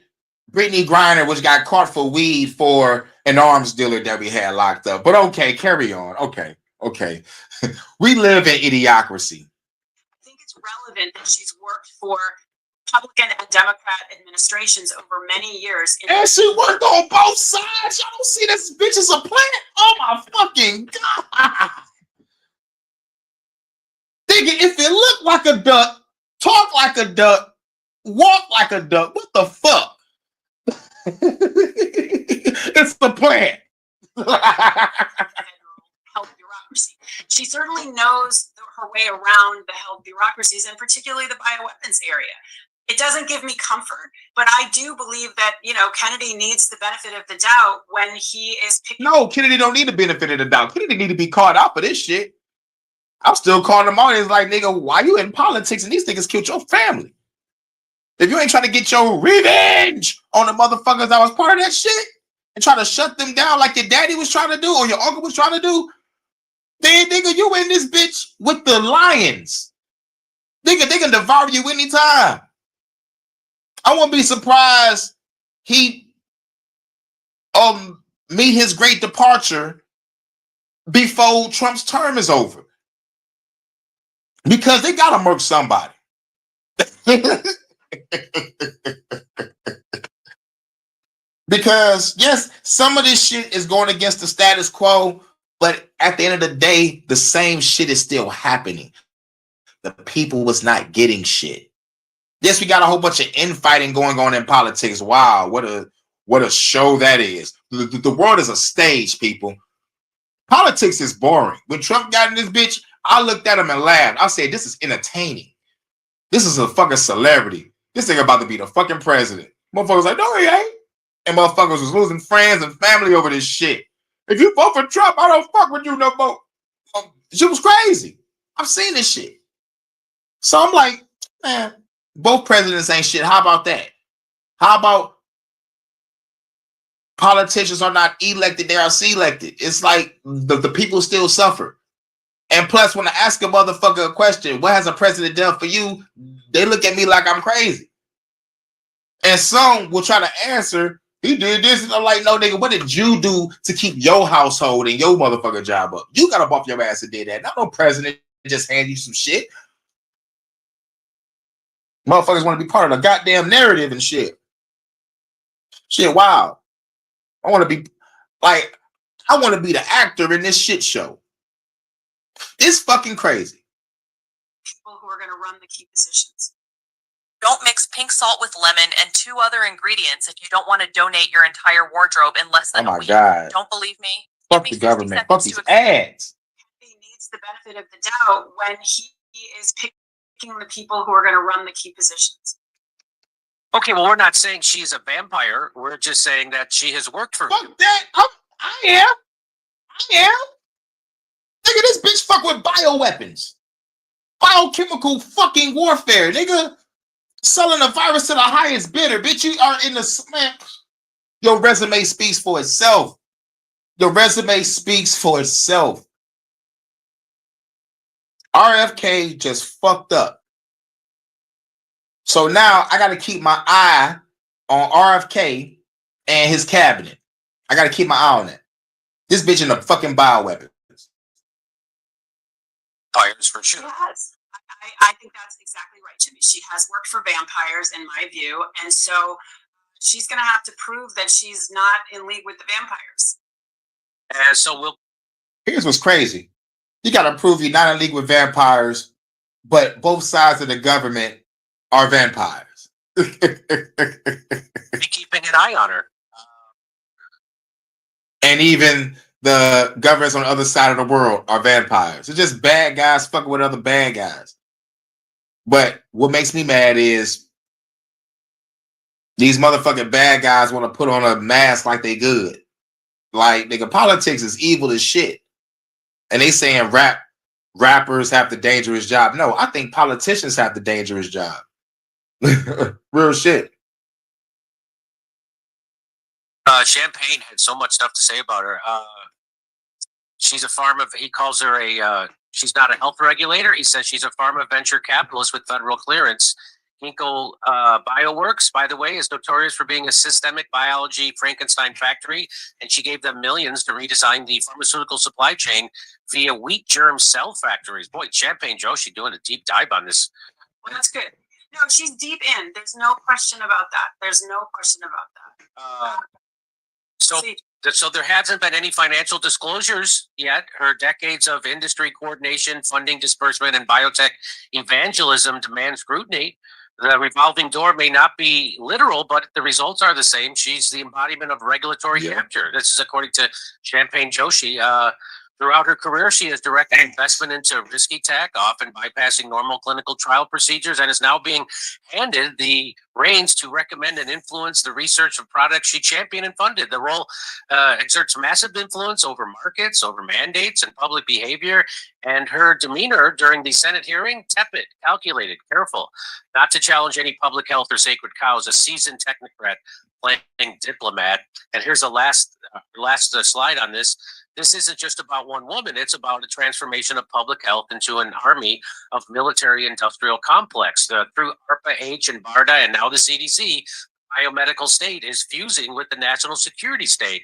Brittany Griner, which got caught for weed for an arms dealer that we had locked up. But okay, carry on. Okay. We live in idiocracy. I think it's relevant that she's worked for Republican and Democrat administrations over many years. And she worked on both sides. Y'all don't see this bitch as a plant? Oh my fucking God. Nigga, if it look like a duck, talk like a duck, walk like a duck, what the fuck? It's the plant. Health bureaucracy. She certainly knows her way around the health bureaucracies, and particularly the bioweapons area. It doesn't give me comfort, but I do believe that, Kennedy needs the benefit of the doubt when he is picking. No, Kennedy don't need the benefit of the doubt. Kennedy need to be called out for this shit. I'm still calling them on. It's like, nigga, why you in politics and these niggas killed your family? If you ain't trying to get your revenge on the motherfuckers that was part of that shit and try to shut them down like your daddy was trying to do or your uncle was trying to do, then nigga, you in this bitch with the lions. Nigga, they can devour you anytime. I won't be surprised he meet his great departure before Trump's term is over. Because they gotta murk somebody. Because yes, some of this shit is going against the status quo, but at the end of the day, the same shit is still happening. The people was not getting shit. Yes, we got a whole bunch of infighting going on in politics. Wow, what a show that is. The world is a stage, people. Politics is boring. When Trump got in this bitch, I looked at him and laughed. I said, this is entertaining. This is a fucking celebrity. This nigga about to be the fucking president. Motherfuckers like, no, he ain't. And motherfuckers was losing friends and family over this shit. If you vote for Trump, I don't fuck with you no more. Shit was crazy. I've seen this shit. So I'm like, man, both presidents ain't shit. How about that? How about politicians are not elected, they are selected? It's like the people still suffer. And plus, when I ask a motherfucker a question, what has a president done for you? They look at me like I'm crazy. And some will try to answer, he did this. And I'm like, no, nigga, what did you do to keep your household and your motherfucking job up? You got to bump your ass and did that. Not no president just hand you some shit. Motherfuckers want to be part of the goddamn narrative and shit. Shit, wow. I want to be the actor in this shit show. It's fucking crazy. People who are going to run the key positions. Don't mix pink salt with lemon and 2 other ingredients if you don't want to donate your entire wardrobe in less than a week. God. Don't believe me? Fuck the government. Fuck these ads. He needs the benefit of the doubt when he is picking the people who are going to run the key positions. Okay, well, we're not saying she's a vampire. We're just saying that she has worked for. Fuck that. I am. Nigga, this bitch fuck with bioweapons. Biochemical fucking warfare. Nigga, selling a virus to the highest bidder. Bitch, you are in the... Man, your resume speaks for itself. Your resume speaks for itself. RFK just fucked up. So now I got to keep my eye on RFK and his cabinet. I got to keep my eye on that. This bitch in a fucking bioweapon. Vampires for sure. Yes. I think that's exactly right, Jimmy. She has worked for vampires, in my view, and so she's going to have to prove that she's not in league with the vampires. And so Here's what's crazy. You got to prove you're not in league with vampires, but both sides of the government are vampires. be keeping an eye on her. And even the governments on the other side of the world are vampires. It's just bad guys fucking with other bad guys. But what makes me mad is these motherfucking bad guys want to put on a mask like they good. Like, nigga, politics is evil as shit. And they saying rappers have the dangerous job. No, I think politicians have the dangerous job. Real shit. Champagne had so much stuff to say about her. She's a he calls her she's not a health regulator. He says she's a pharma venture capitalist with federal clearance. Ginkgo Bioworks, by the way, is notorious for being a systemic biology Frankenstein factory, and she gave them millions to redesign the pharmaceutical supply chain via wheat germ cell factories. Boy, Champagne Joshi doing a deep dive on this. Well, that's good. No, she's deep in. There's no question about that. There's no question about that. So there hasn't been any financial disclosures yet. Her decades of industry coordination, funding disbursement, and biotech evangelism demand scrutiny. The revolving door may not be literal, but the results are the same. She's the embodiment of regulatory capture. This is according to Champagne Joshi. Throughout her career, she has directed investment into risky tech, often bypassing normal clinical trial procedures, and is now being handed the reins to recommend and influence the research of products she championed and funded. The role exerts massive influence over markets, over mandates, and public behavior. And her demeanor during the Senate hearing, tepid, calculated, careful, not to challenge any public health or sacred cows, a seasoned technocrat playing diplomat. And here's a last slide on this. This isn't just about one woman. It's about a transformation of public health into an army of military-industrial complex. Through ARPA-H and BARDA and now the CDC, biomedical state is fusing with the national security state.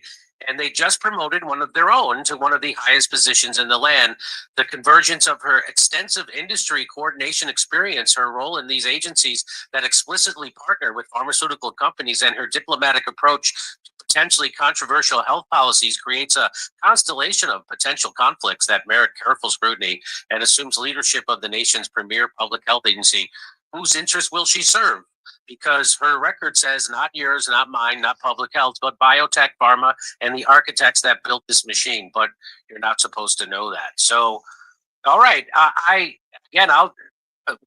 And they just promoted one of their own to one of the highest positions in the land. The convergence of her extensive industry coordination experience, her role in these agencies that explicitly partner with pharmaceutical companies, and her diplomatic approach to potentially controversial health policies creates a constellation of potential conflicts that merit careful scrutiny and assumes leadership of the nation's premier public health agency. Whose interest will she serve? Because her record says not yours, not mine, not public health, but biotech, pharma, and the architects that built this machine. But you're not supposed to know that. So, all right.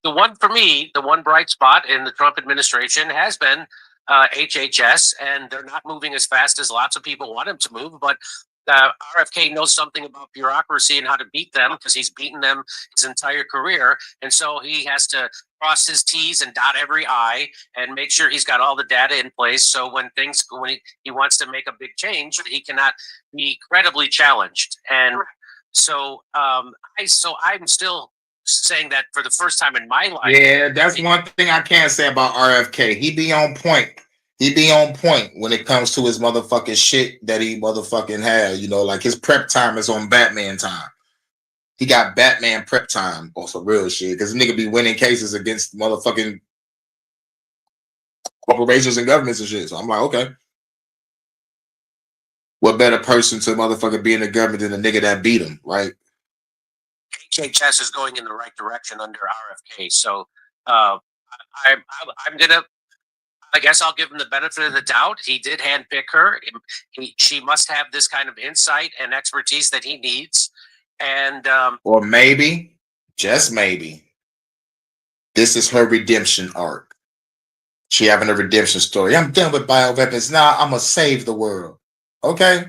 The one for me, the one bright spot in the Trump administration has been HHS, and they're not moving as fast as lots of people want them to move. But RFK knows something about bureaucracy and how to beat them because he's beaten them his entire career. And so he has to cross his T's and dot every I and make sure he's got all the data in place. So when he wants to make a big change, he cannot be credibly challenged. And so I'm still saying that for the first time in my life. Yeah, that's one thing I can't say about RFK. He be on point. He be on point when it comes to his motherfucking shit that he motherfucking had. You know, like his prep time is on Batman time. He got Batman prep time on some real shit because nigga be winning cases against motherfucking corporations and governments and shit. So I'm like, okay. What better person to motherfucker be in the government than the nigga that beat him, right? HHS is going in the right direction under RFK. So I guess I'll give him the benefit of the doubt. He did handpick her. She must have this kind of insight and expertise that he needs. And or maybe, just maybe, this is her redemption arc. She having a redemption story. I'm done with bioweapons. Now I'm gonna save the world. Okay.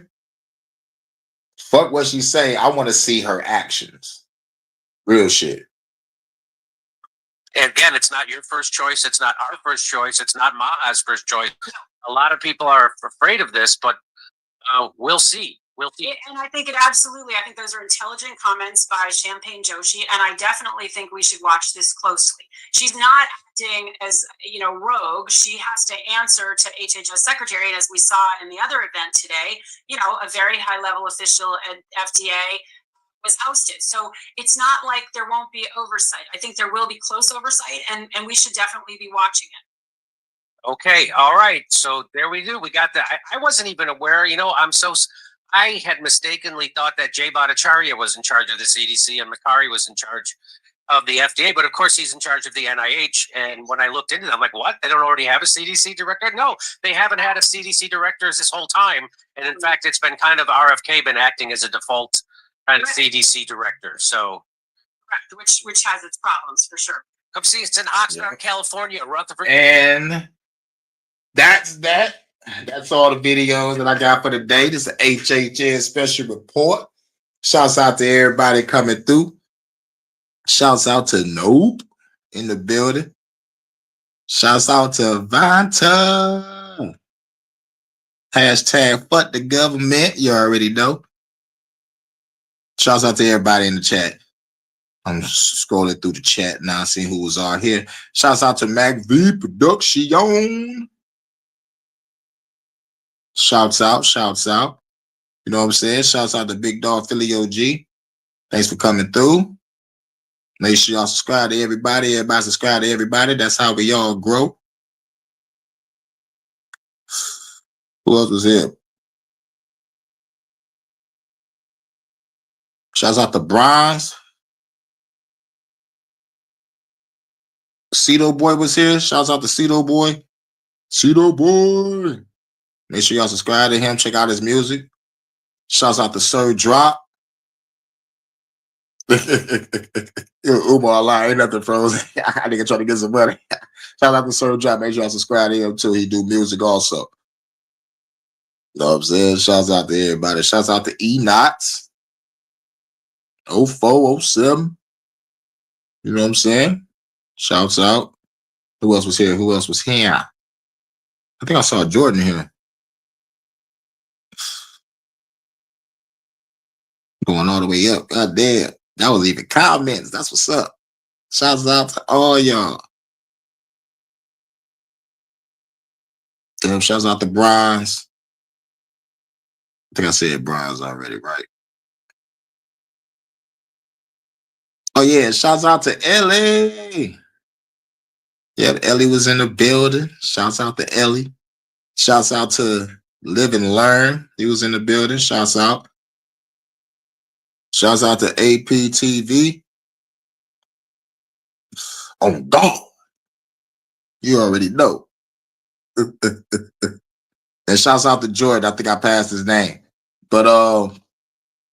Fuck what she say. I want to see her actions. Real shit. And again, it's not your first choice. It's not our first choice. It's not Maha's first choice. A lot of people are afraid of this, but we'll see. We'll see. And I think I think those are intelligent comments by Champagne Joshi, and I definitely think we should watch this closely. She's not acting as, rogue. She has to answer to HHS secretary, and as we saw in the other event today, a very high level official at FDA was ousted. So it's not like there won't be oversight. I think there will be close oversight, and we should definitely be watching it. Okay. All right. So there we do. We got that. I wasn't even aware, I had mistakenly thought that Jay Bhattacharya was in charge of the CDC and Makari was in charge of the FDA, but of course he's in charge of the NIH. And when I looked into it, I'm like, what? They don't already have a CDC director? No, they haven't had a CDC director this whole time. And in fact, it's been kind of RFK been acting as a default kind of CDC director. So, which has its problems for sure. Come see, it's in Oxnard, California, Rutherford. And that's that. That's all the videos that I got for today. This is the HHN Special Report. Shouts out to everybody coming through. Shouts out to Nope in the building. Shouts out to Vanta. Hashtag fuck the government. You already know. Shouts out to everybody in the chat. I'm scrolling through the chat now, seeing who was on here. Shouts out to Mac V Production. Shouts out. You know what I'm saying? Shouts out to Big Dog Philly OG. Thanks for coming through. Make sure y'all subscribe to everybody. Everybody subscribe to everybody. That's how we all grow. Who else was here? Shouts out to Bronze. Cedo Boy was here. Shouts out to Cedo Boy. Cedo Boy. Make sure y'all subscribe to him. Check out his music. Shouts out to Sir Drop. Umar lie, ain't nothing frozen. I nigga trying to get some money. Shout out to Sir Drop. Make sure y'all subscribe to him too. He do music also. You know what I'm saying? Shouts out to everybody. Shouts out to E Knots. 0407. You know what I'm saying? Shouts out. Who else was here? I think I saw Jordan here. Going all the way up. God damn. That was even comments. That's what's up. Shouts out to all y'all. Damn, shouts out to Bronze. I think I said Bronze already, right? Oh yeah, shouts out to Ellie. Yep, Ellie was in the building. Shouts out to Ellie. Shouts out to Live and Learn. He was in the building. Shouts out. Shouts out to APTV. Oh God. You already know. And shouts out to Jordan. I think I passed his name. But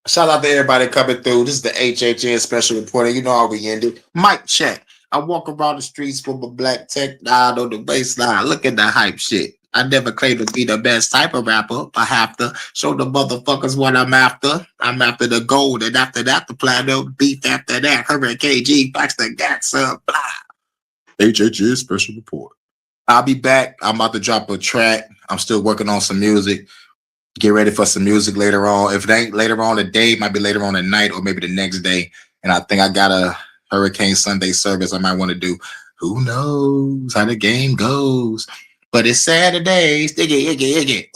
shout out to everybody coming through. This is the HHN Special Report. You know how we ended. Mic check. I walk around the streets with a black tech nine on the baseline. Look at the hype shit. I never claimed to be the best type of rapper. I have to show the motherfuckers what I'm after. I'm after the gold, and after that, the platinum. Beef after that. Hurricane KG, Baxter, Gatsa, blah. HHN Special Report. I'll be back. I'm about to drop a track. I'm still working on some music. Get ready for some music later on. If it ain't later on today, it might be later on at night or maybe the next day. And I think I got a Hurricane Sunday service I might want to do. Who knows how the game goes? But it's Saturday. Iggy.